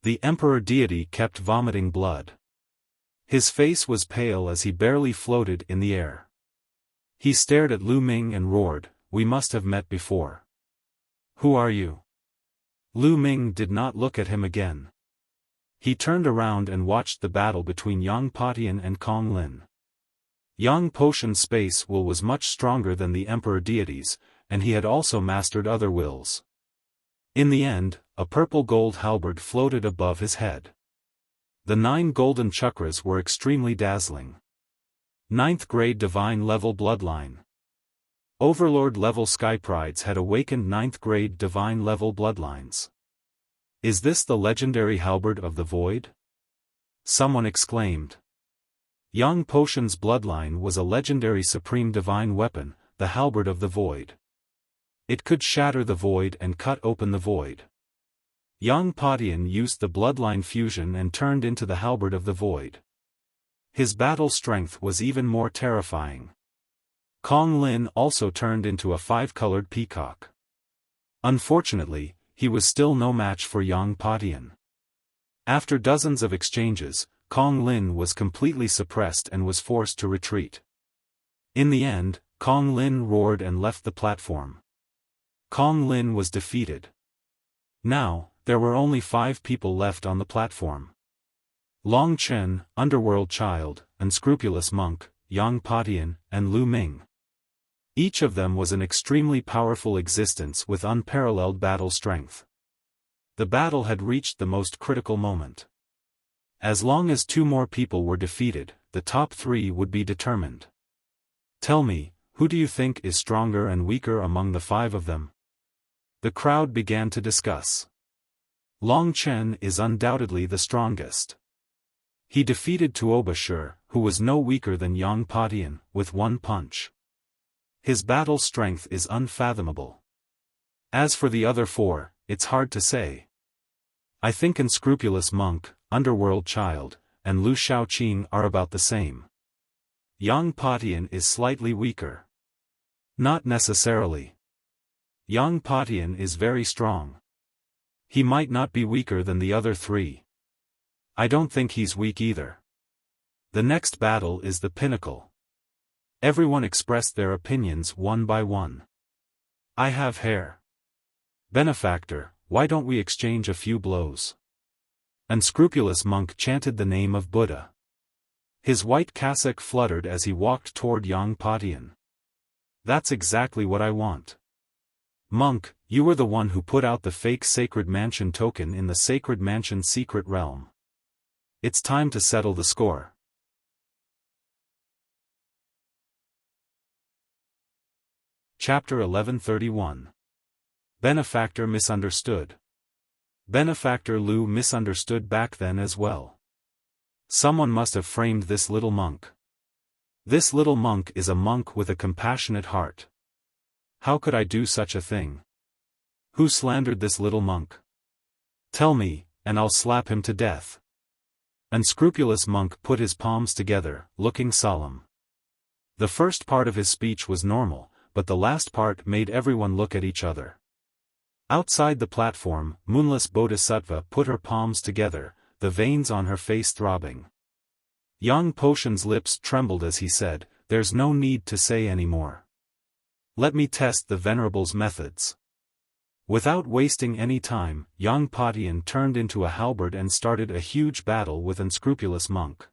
The emperor deity kept vomiting blood. His face was pale as he barely floated in the air. He stared at Lu Ming and roared, "We must have met before. Who are you?" Lu Ming did not look at him again. He turned around and watched the battle between Yang Patian and Kong Lin. Yang Potion's space will was much stronger than the emperor deity's, and he had also mastered other wills. In the end, a purple-gold halberd floated above his head. The 9 golden chakras were extremely dazzling. 9th grade divine level bloodline. Overlord level sky prides had awakened 9th grade divine level bloodlines. Is this the legendary halberd of the void? Someone exclaimed. Yang Potion's bloodline was a legendary supreme divine weapon, the halberd of the void. It could shatter the void and cut open the void. Yang Patian used the bloodline fusion and turned into the halberd of the void. His battle strength was even more terrifying. Kong Lin also turned into a 5-colored peacock. Unfortunately, he was still no match for Yang Patian. After dozens of exchanges, Kong Lin was completely suppressed and was forced to retreat. In the end, Kong Lin roared and left the platform. Kong Lin was defeated. Now, there were only 5 people left on the platform. Long Chen, Underworld Child, Unscrupulous Monk, Yang Patian, and Lu Ming. Each of them was an extremely powerful existence with unparalleled battle strength. The battle had reached the most critical moment. As long as 2 more people were defeated, the top 3 would be determined. Tell me, who do you think is stronger and weaker among the 5 of them? The crowd began to discuss. Long Chen is undoubtedly the strongest. He defeated Tuoba Shi, who was no weaker than Yang Patian, with one punch. His battle strength is unfathomable. As for the other four, it's hard to say. I think Unscrupulous Monk, Underworld Child, and Lu Shaoqing are about the same. Yang Patian is slightly weaker. Not necessarily. Yang Patian is very strong. He might not be weaker than the other three. I don't think he's weak either. The next battle is the pinnacle. Everyone expressed their opinions one by one. I have hair. Benefactor, why don't we exchange a few blows? Unscrupulous Monk chanted the name of Buddha. His white cassock fluttered as he walked toward Yang Patian. That's exactly what I want. Monk, you were the one who put out the fake Sacred Mansion token in the Sacred Mansion secret realm. It's time to settle the score. Chapter 1131. Benefactor misunderstood. Benefactor Lu misunderstood back then as well. Someone must have framed this little monk. This little monk is a monk with a compassionate heart. How could I do such a thing? Who slandered this little monk? Tell me, and I'll slap him to death. Unscrupulous Monk put his palms together, looking solemn. The first part of his speech was normal, but the last part made everyone look at each other. Outside the platform, Moonless Bodhisattva put her palms together, the veins on her face throbbing. Yang Potion's lips trembled as he said, "There's no need to say any more. Let me test the Venerable's methods." Without wasting any time, Yang Patian turned into a halberd and started a huge battle with Unscrupulous Monk.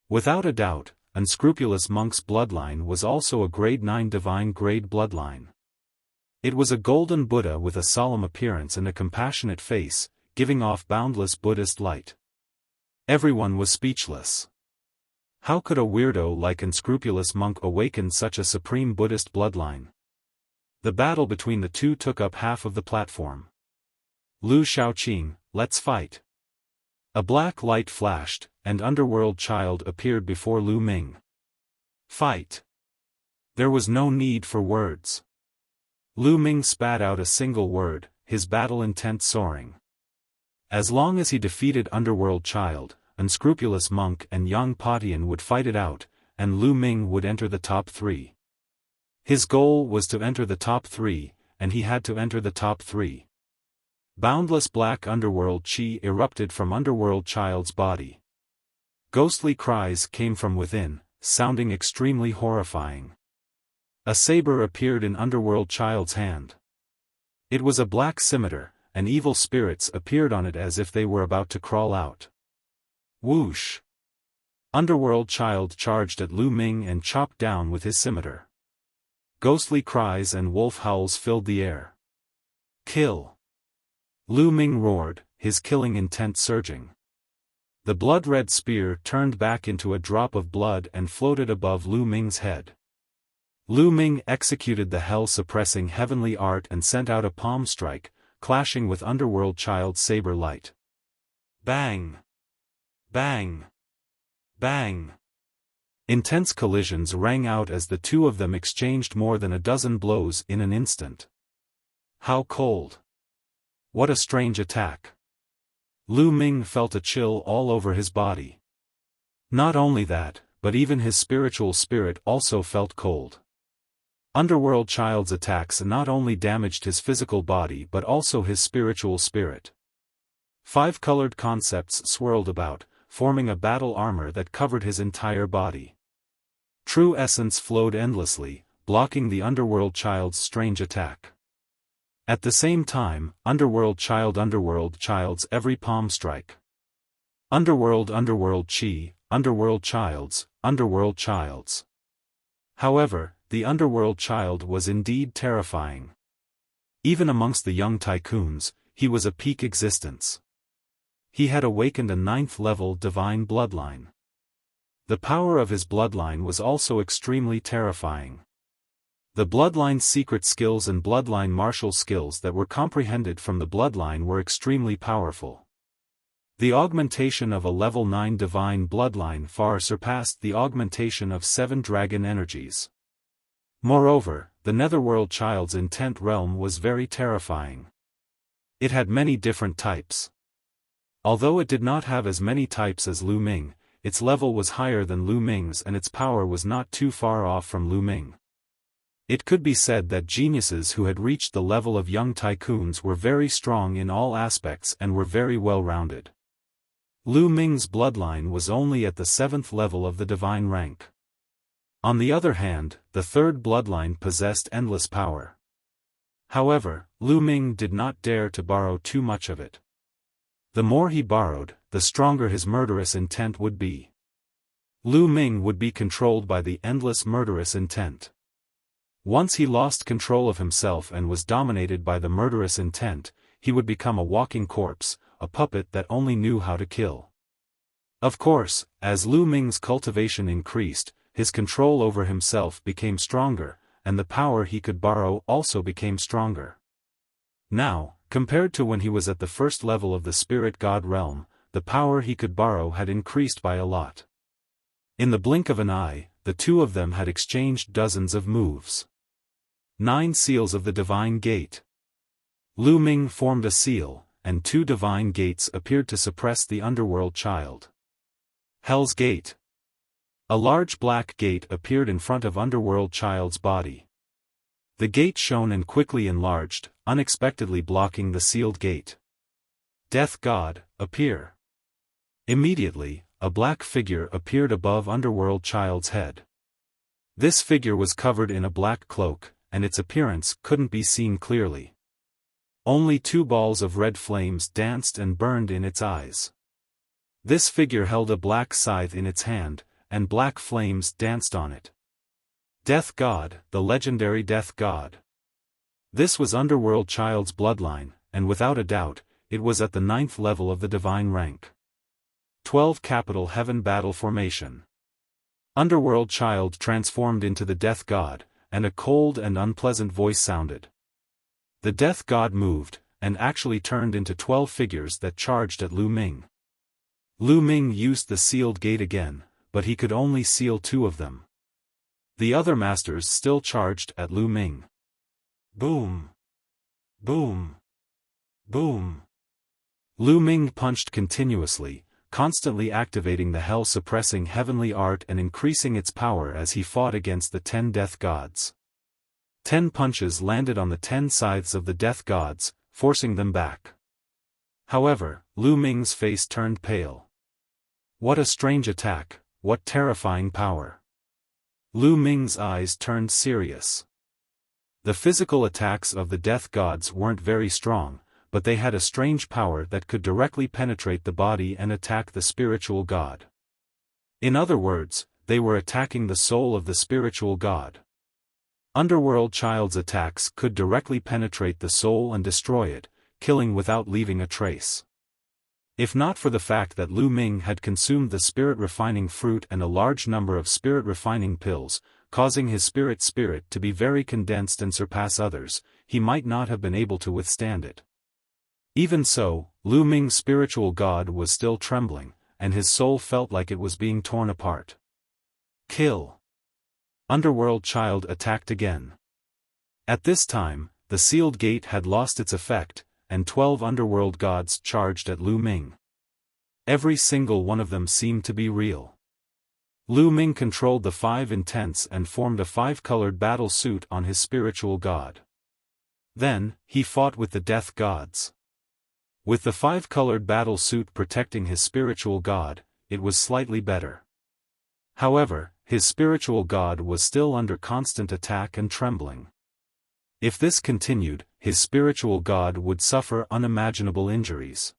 Without a doubt, Unscrupulous Monk's bloodline was also a grade 9 divine grade bloodline. It was a golden Buddha with a solemn appearance and a compassionate face, giving off boundless Buddhist light. Everyone was speechless. How could a weirdo like Unscrupulous Monk awaken such a supreme Buddhist bloodline? The battle between the two took up half of the platform. Lu Shaoqing, let's fight. A black light flashed, and Underworld Child appeared before Lu Ming. Fight. There was no need for words. Lu Ming spat out a single word, his battle intent soaring. As long as he defeated Underworld Child, Unscrupulous Monk and Yang Patian would fight it out, and Lu Ming would enter the top 3. His goal was to enter the top 3, and he had to enter the top 3. Boundless black underworld chi erupted from Underworld Child's body. Ghostly cries came from within, sounding extremely horrifying. A saber appeared in Underworld Child's hand. It was a black scimitar, and evil spirits appeared on it as if they were about to crawl out. Whoosh! Underworld Child charged at Lu Ming and chopped down with his scimitar. Ghostly cries and wolf howls filled the air. Kill! Lu Ming roared, his killing intent surging. The blood-red spear turned back into a drop of blood and floated above Lu Ming's head. Lu Ming executed the hell-suppressing heavenly art and sent out a palm strike, clashing with Underworld Child's saber light. Bang! Bang! Bang! Intense collisions rang out as the two of them exchanged more than a dozen blows in an instant. How cold! What a strange attack! Lu Ming felt a chill all over his body. Not only that, but even his spiritual spirit also felt cold. Underworld Child's attacks not only damaged his physical body but also his spiritual spirit. 5 colored concepts swirled about, forming a battle armor that covered his entire body. True essence flowed endlessly, blocking the Underworld Child's strange attack. At the same time, Underworld Child's every palm strike. Underworld Chi, Underworld Child's. However, the Underworld Child was indeed terrifying. Even amongst the young tycoons, he was a peak existence. He had awakened a 9th-level divine bloodline. The power of his bloodline was also extremely terrifying. The bloodline's secret skills and bloodline martial skills that were comprehended from the bloodline were extremely powerful. The augmentation of a level 9 divine bloodline far surpassed the augmentation of 7 dragon energies. Moreover, the netherworld child's intent realm was very terrifying. It had many different types. Although it did not have as many types as Lu Ming, its level was higher than Lu Ming's and its power was not too far off from Lu Ming. It could be said that geniuses who had reached the level of young tycoons were very strong in all aspects and were very well-rounded. Lu Ming's bloodline was only at the 7th level of the divine rank. On the other hand, the 3rd bloodline possessed endless power. However, Lu Ming did not dare to borrow too much of it. The more he borrowed, the stronger his murderous intent would be. Lu Ming would be controlled by the endless murderous intent. Once he lost control of himself and was dominated by the murderous intent, he would become a walking corpse, a puppet that only knew how to kill. Of course, as Lu Ming's cultivation increased, his control over himself became stronger, and the power he could borrow also became stronger. Now, compared to when he was at the 1st level of the spirit god realm, the power he could borrow had increased by a lot. In the blink of an eye, the two of them had exchanged dozens of moves. 9 seals of the divine gate. Lu Ming formed a seal, and 2 divine gates appeared to suppress the underworld child. Hell's Gate. A large black gate appeared in front of underworld child's body. The gate shone and quickly enlarged, unexpectedly blocking the sealed gate. Death God, appear. Immediately, a black figure appeared above underworld child's head. This figure was covered in a black cloak, and its appearance couldn't be seen clearly. Only 2 balls of red flames danced and burned in its eyes. This figure held a black scythe in its hand, and black flames danced on it. Death God, the legendary Death God. This was underworld child's bloodline, and without a doubt, it was at the 9th level of the divine rank. 12 Capital Heaven Battle Formation. Underworld child transformed into the Death God, and a cold and unpleasant voice sounded. The Death God moved, and actually turned into 12 figures that charged at Lu Ming. Lu Ming used the sealed gate again, but he could only seal 2 of them. The other masters still charged at Lu Ming. Boom! Boom! Boom! Lu Ming punched continuously, constantly activating the hell-suppressing heavenly art and increasing its power as he fought against the 10 death gods. 10 punches landed on the 10 scythes of the death gods, forcing them back. However, Lu Ming's face turned pale. What a strange attack, what terrifying power. Lu Ming's eyes turned serious. The physical attacks of the death gods weren't very strong, but they had a strange power that could directly penetrate the body and attack the spiritual god. In other words, they were attacking the soul of the spiritual god. Underworld child's attacks could directly penetrate the soul and destroy it, killing without leaving a trace. If not for the fact that Lu Ming had consumed the spirit-refining fruit and a large number of spirit-refining pills, causing his spirit to be very condensed and surpass others, he might not have been able to withstand it. Even so, Lu Ming's spiritual god was still trembling, and his soul felt like it was being torn apart. Kill. Underworld child attacked again. At this time, the sealed gate had lost its effect, and 12 underworld gods charged at Lu Ming. Every single one of them seemed to be real. Lu Ming controlled the 5 intents and formed a 5-colored battle suit on his spiritual god. Then, he fought with the death gods. With the 5-colored battle suit protecting his spiritual god, it was slightly better. However, his spiritual god was still under constant attack and trembling. If this continued, his spiritual god would suffer unimaginable injuries.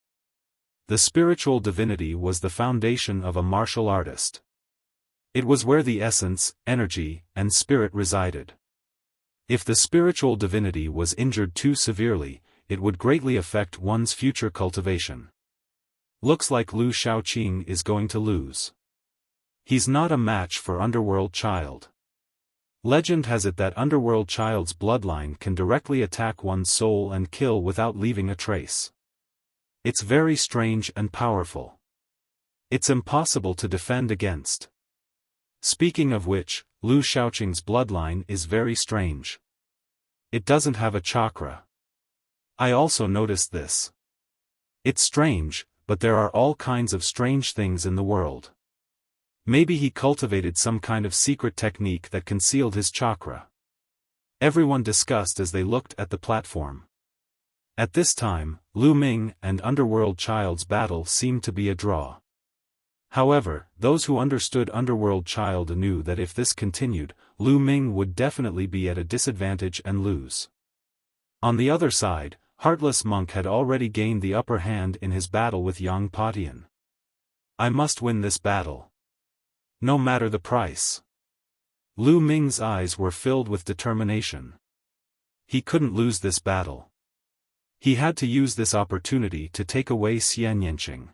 The spiritual divinity was the foundation of a martial artist. It was where the essence, energy, and spirit resided. If the spiritual divinity was injured too severely, it would greatly affect one's future cultivation. Looks like Lu Shaoqing is going to lose. He's not a match for Underworld Child. Legend has it that underworld child's bloodline can directly attack one's soul and kill without leaving a trace. It's very strange and powerful. It's impossible to defend against. Speaking of which, Lu Shaoqing's bloodline is very strange. It doesn't have a chakra. I also noticed this. It's strange, but there are all kinds of strange things in the world. Maybe he cultivated some kind of secret technique that concealed his chakra. Everyone discussed as they looked at the platform. At this time, Lu Ming and Underworld Child's battle seemed to be a draw. However, those who understood Underworld Child knew that if this continued, Lu Ming would definitely be at a disadvantage and lose. On the other side, Heartless Monk had already gained the upper hand in his battle with Yang Patian. I must win this battle. No matter the price. Lu Ming's eyes were filled with determination. He couldn't lose this battle. He had to use this opportunity to take away Xian Yanqing.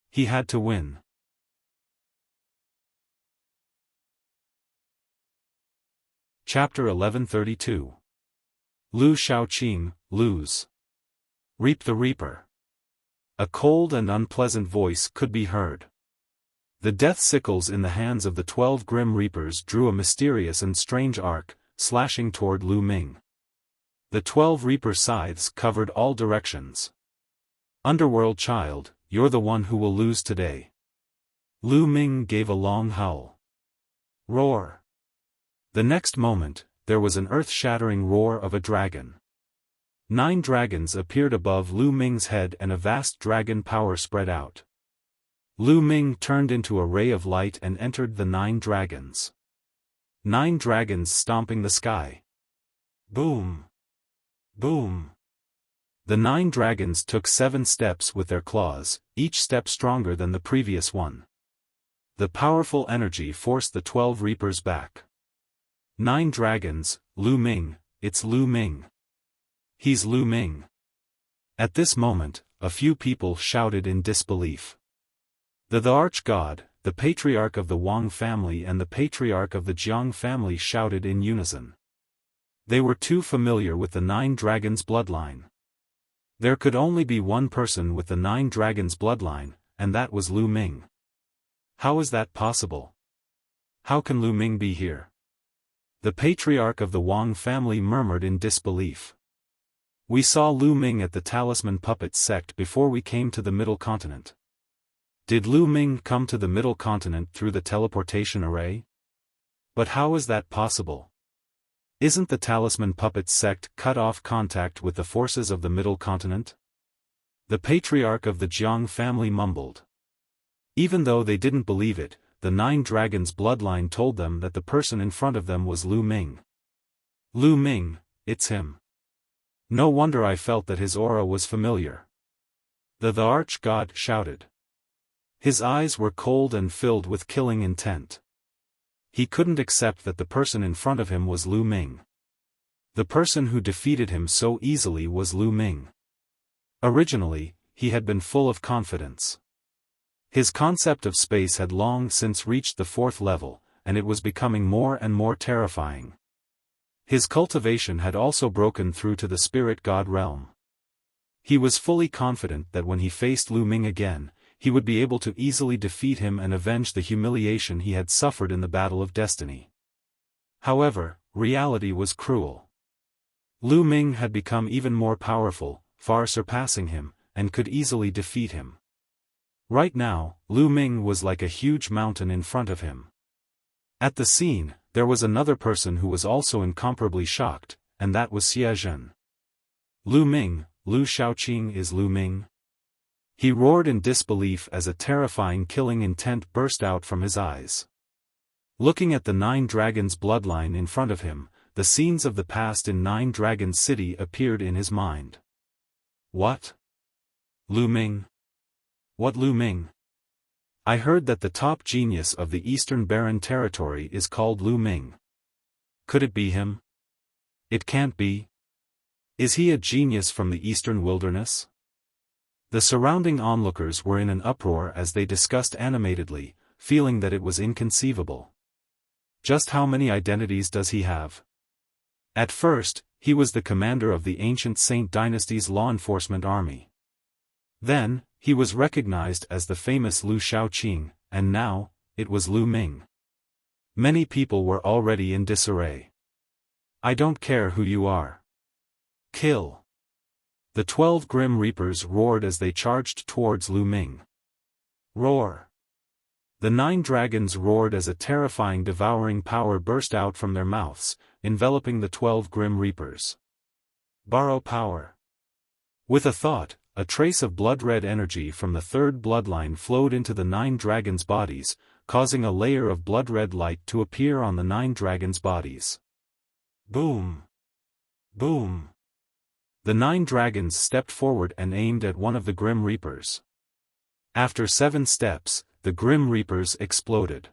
He had to win. Chapter 1132. Lu Shaoqing, lose. Reap the Reaper. A cold and unpleasant voice could be heard. The death sickles in the hands of the 12 Grim Reapers drew a mysterious and strange arc, slashing toward Lu Ming. The 12 Reaper scythes covered all directions. Underworld Child, you're the one who will lose today. Lu Ming gave a long howl. Roar. The next moment, there was an earth-shattering roar of a dragon. 9 dragons appeared above Lu Ming's head and a vast dragon power spread out. Lu Ming turned into a ray of light and entered the 9 dragons. 9 dragons stomping the sky. Boom! Boom! The 9 dragons took 7 steps with their claws, each step stronger than the previous one. The powerful energy forced the 12 Reapers back. 9 dragons, Lu Ming, it's Lu Ming. He's Lu Ming. At this moment, a few people shouted in disbelief. The arch-god, the patriarch of the Wang family and the patriarch of the Jiang family shouted in unison. They were too familiar with the 9 dragons' bloodline. There could only be one person with the 9 dragons' bloodline, and that was Lu Ming. How is that possible? How can Lu Ming be here? The patriarch of the Wang family murmured in disbelief. We saw Lu Ming at the Talisman Puppet sect before we came to the Middle Continent. Did Lu Ming come to the Middle Continent through the teleportation array? But how is that possible? Isn't the Talisman Puppet sect cut off contact with the forces of the Middle Continent? The patriarch of the Jiang family mumbled. Even though they didn't believe it, the 9 dragons' bloodline told them that the person in front of them was Lu Ming. Lu Ming, it's him. No wonder I felt that his aura was familiar. The arch-god shouted. His eyes were cold and filled with killing intent. He couldn't accept that the person in front of him was Lu Ming. The person who defeated him so easily was Lu Ming. Originally, he had been full of confidence. His concept of space had long since reached the 4th level, and it was becoming more and more terrifying. His cultivation had also broken through to the spirit god realm. He was fully confident that when he faced Lu Ming again, he would be able to easily defeat him and avenge the humiliation he had suffered in the Battle of Destiny. However, reality was cruel. Lu Ming had become even more powerful, far surpassing him, and could easily defeat him. Right now, Lu Ming was like a huge mountain in front of him. At the scene, there was another person who was also incomparably shocked, and that was Xie Zhen. Lu Ming, Lu Shaoqing is Lu Ming? He roared in disbelief as a terrifying killing intent burst out from his eyes. Looking at the 9 dragons' bloodline in front of him, the scenes of the past in 9 Dragons City appeared in his mind. What? Lu Ming? What Lu Ming? I heard that the top genius of the Eastern Barren Territory is called Lu Ming. Could it be him? It can't be. Is he a genius from the Eastern Wilderness? The surrounding onlookers were in an uproar as they discussed animatedly, feeling that it was inconceivable. Just how many identities does he have? At first, he was the commander of the ancient Saint Dynasty's law enforcement army. Then, he was recognized as the famous Lu Shaoqing, and now, it was Lu Ming. Many people were already in disarray. I don't care who you are. Kill. The 12 Grim Reapers roared as they charged towards Lu Ming. Roar. The 9 dragons roared as a terrifying devouring power burst out from their mouths, enveloping the 12 Grim Reapers. Borrow power. With a thought, a trace of blood-red energy from the third bloodline flowed into the 9 dragons' bodies, causing a layer of blood-red light to appear on the 9 dragons' bodies. Boom! Boom! The 9 dragons stepped forward and aimed at one of the Grim Reapers. After 7 steps, the Grim Reapers exploded.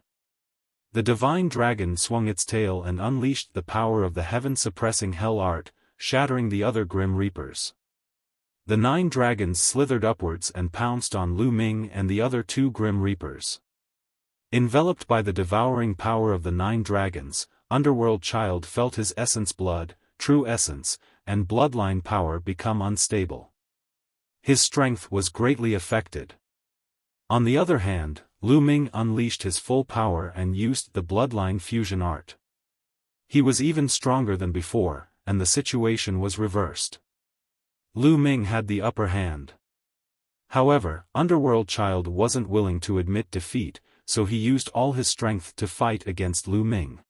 The divine dragon swung its tail and unleashed the power of the heaven-suppressing hell art, shattering the other Grim Reapers. The 9 dragons slithered upwards and pounced on Lu Ming and the other 2 Grim Reapers. Enveloped by the devouring power of the 9 dragons, Underworld Child felt his essence blood, true essence, and bloodline power become unstable. His strength was greatly affected. On the other hand, Lu Ming unleashed his full power and used the bloodline fusion art. He was even stronger than before, and the situation was reversed. Lu Ming had the upper hand. However, Underworld Child wasn't willing to admit defeat, so he used all his strength to fight against Lu Ming.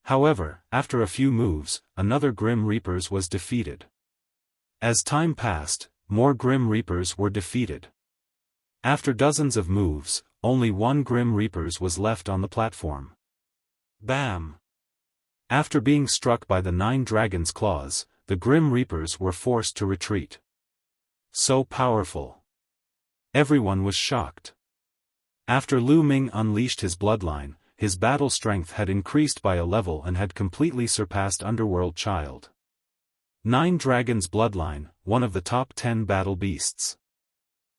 However, after a few moves, another Grim Reapers was defeated. As time passed, more Grim Reapers were defeated. After dozens of moves, only 1 Grim Reapers was left on the platform. Bam! After being struck by the 9 dragons' claws, the Grim Reapers were forced to retreat. So powerful. Everyone was shocked. After Lu Ming unleashed his bloodline, his battle strength had increased by a level and had completely surpassed Underworld Child. 9 Dragons Bloodline, one of the top 10 battle beasts.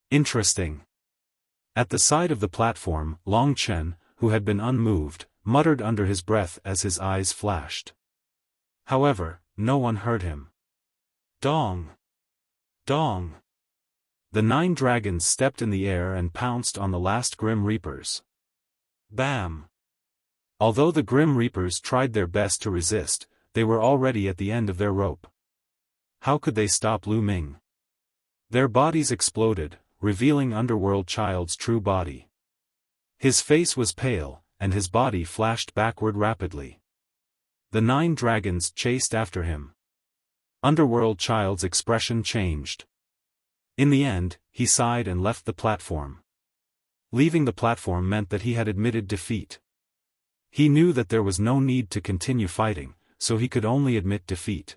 Interesting. At the side of the platform, Long Chen, who had been unmoved, muttered under his breath as his eyes flashed. However, no one heard him. Dong! Dong! The 9 dragons stepped in the air and pounced on the last Grim Reapers. Bam! Although the Grim Reapers tried their best to resist, they were already at the end of their rope. How could they stop Lu Ming? Their bodies exploded, revealing Underworld Child's true body. His face was pale, and his body flashed backward rapidly. The 9 dragons chased after him. Underworld Child's expression changed. In the end, he sighed and left the platform. Leaving the platform meant that he had admitted defeat. He knew that there was no need to continue fighting, so he could only admit defeat.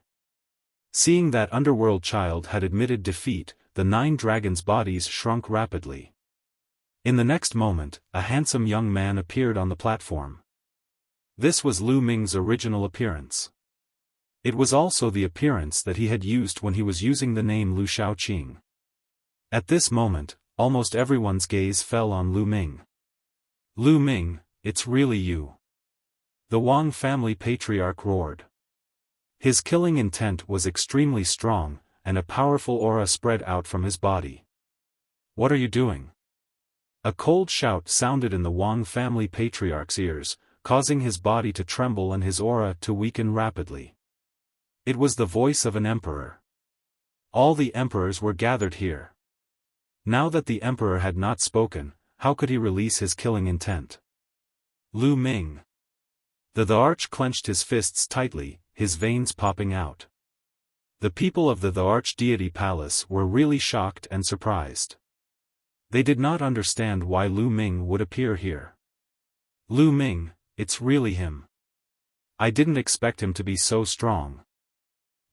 Seeing that Underworld Child had admitted defeat, the 9 dragons' bodies shrunk rapidly. In the next moment, a handsome young man appeared on the platform. This was Lu Ming's original appearance. It was also the appearance that he had used when he was using the name Lu Shaoqing. At this moment, almost everyone's gaze fell on Lu Ming. Lu Ming, it's really you. The Wang family patriarch roared. His killing intent was extremely strong, and a powerful aura spread out from his body. What are you doing? A cold shout sounded in the Wang family patriarch's ears, causing his body to tremble and his aura to weaken rapidly. It was the voice of an emperor. All the emperors were gathered here. Now that the emperor had not spoken, how could he release his killing intent? Lu Ming. The arch clenched his fists tightly, his veins popping out. The people of the Archdeity Palace were really shocked and surprised. They did not understand why Lu Ming would appear here. Lu Ming, it's really him. I didn't expect him to be so strong.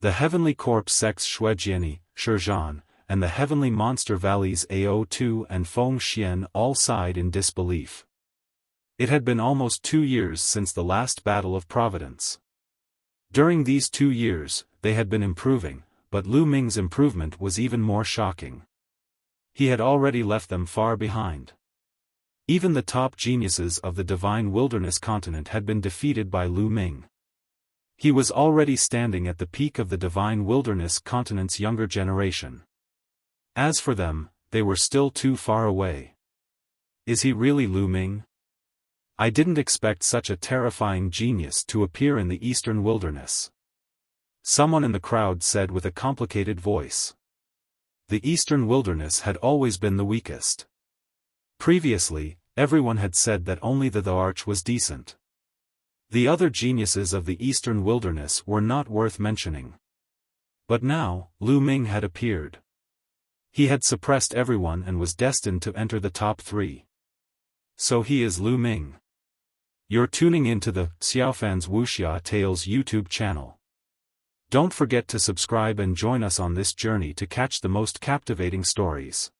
The Heavenly Corpse sects Shuejiani, Shizhan, and the Heavenly Monster Valleys Ao2 and Fengxian all sighed in disbelief. It had been almost 2 years since the last Battle of Providence. During these 2 years, they had been improving, but Lu Ming's improvement was even more shocking. He had already left them far behind. Even the top geniuses of the Divine Wilderness continent had been defeated by Lu Ming. He was already standing at the peak of the Divine Wilderness continent's younger generation. As for them, they were still too far away. Is he really Lu Ming? I didn't expect such a terrifying genius to appear in the Eastern Wilderness. Someone in the crowd said with a complicated voice. The Eastern Wilderness had always been the weakest. Previously, everyone had said that only the Arch was decent. The other geniuses of the Eastern Wilderness were not worth mentioning. But now, Lu Ming had appeared. He had suppressed everyone and was destined to enter the top 3. So he is Lu Ming. You're tuning into the Xiaofan's Wuxia Tales YouTube channel. Don't forget to subscribe and join us on this journey to catch the most captivating stories.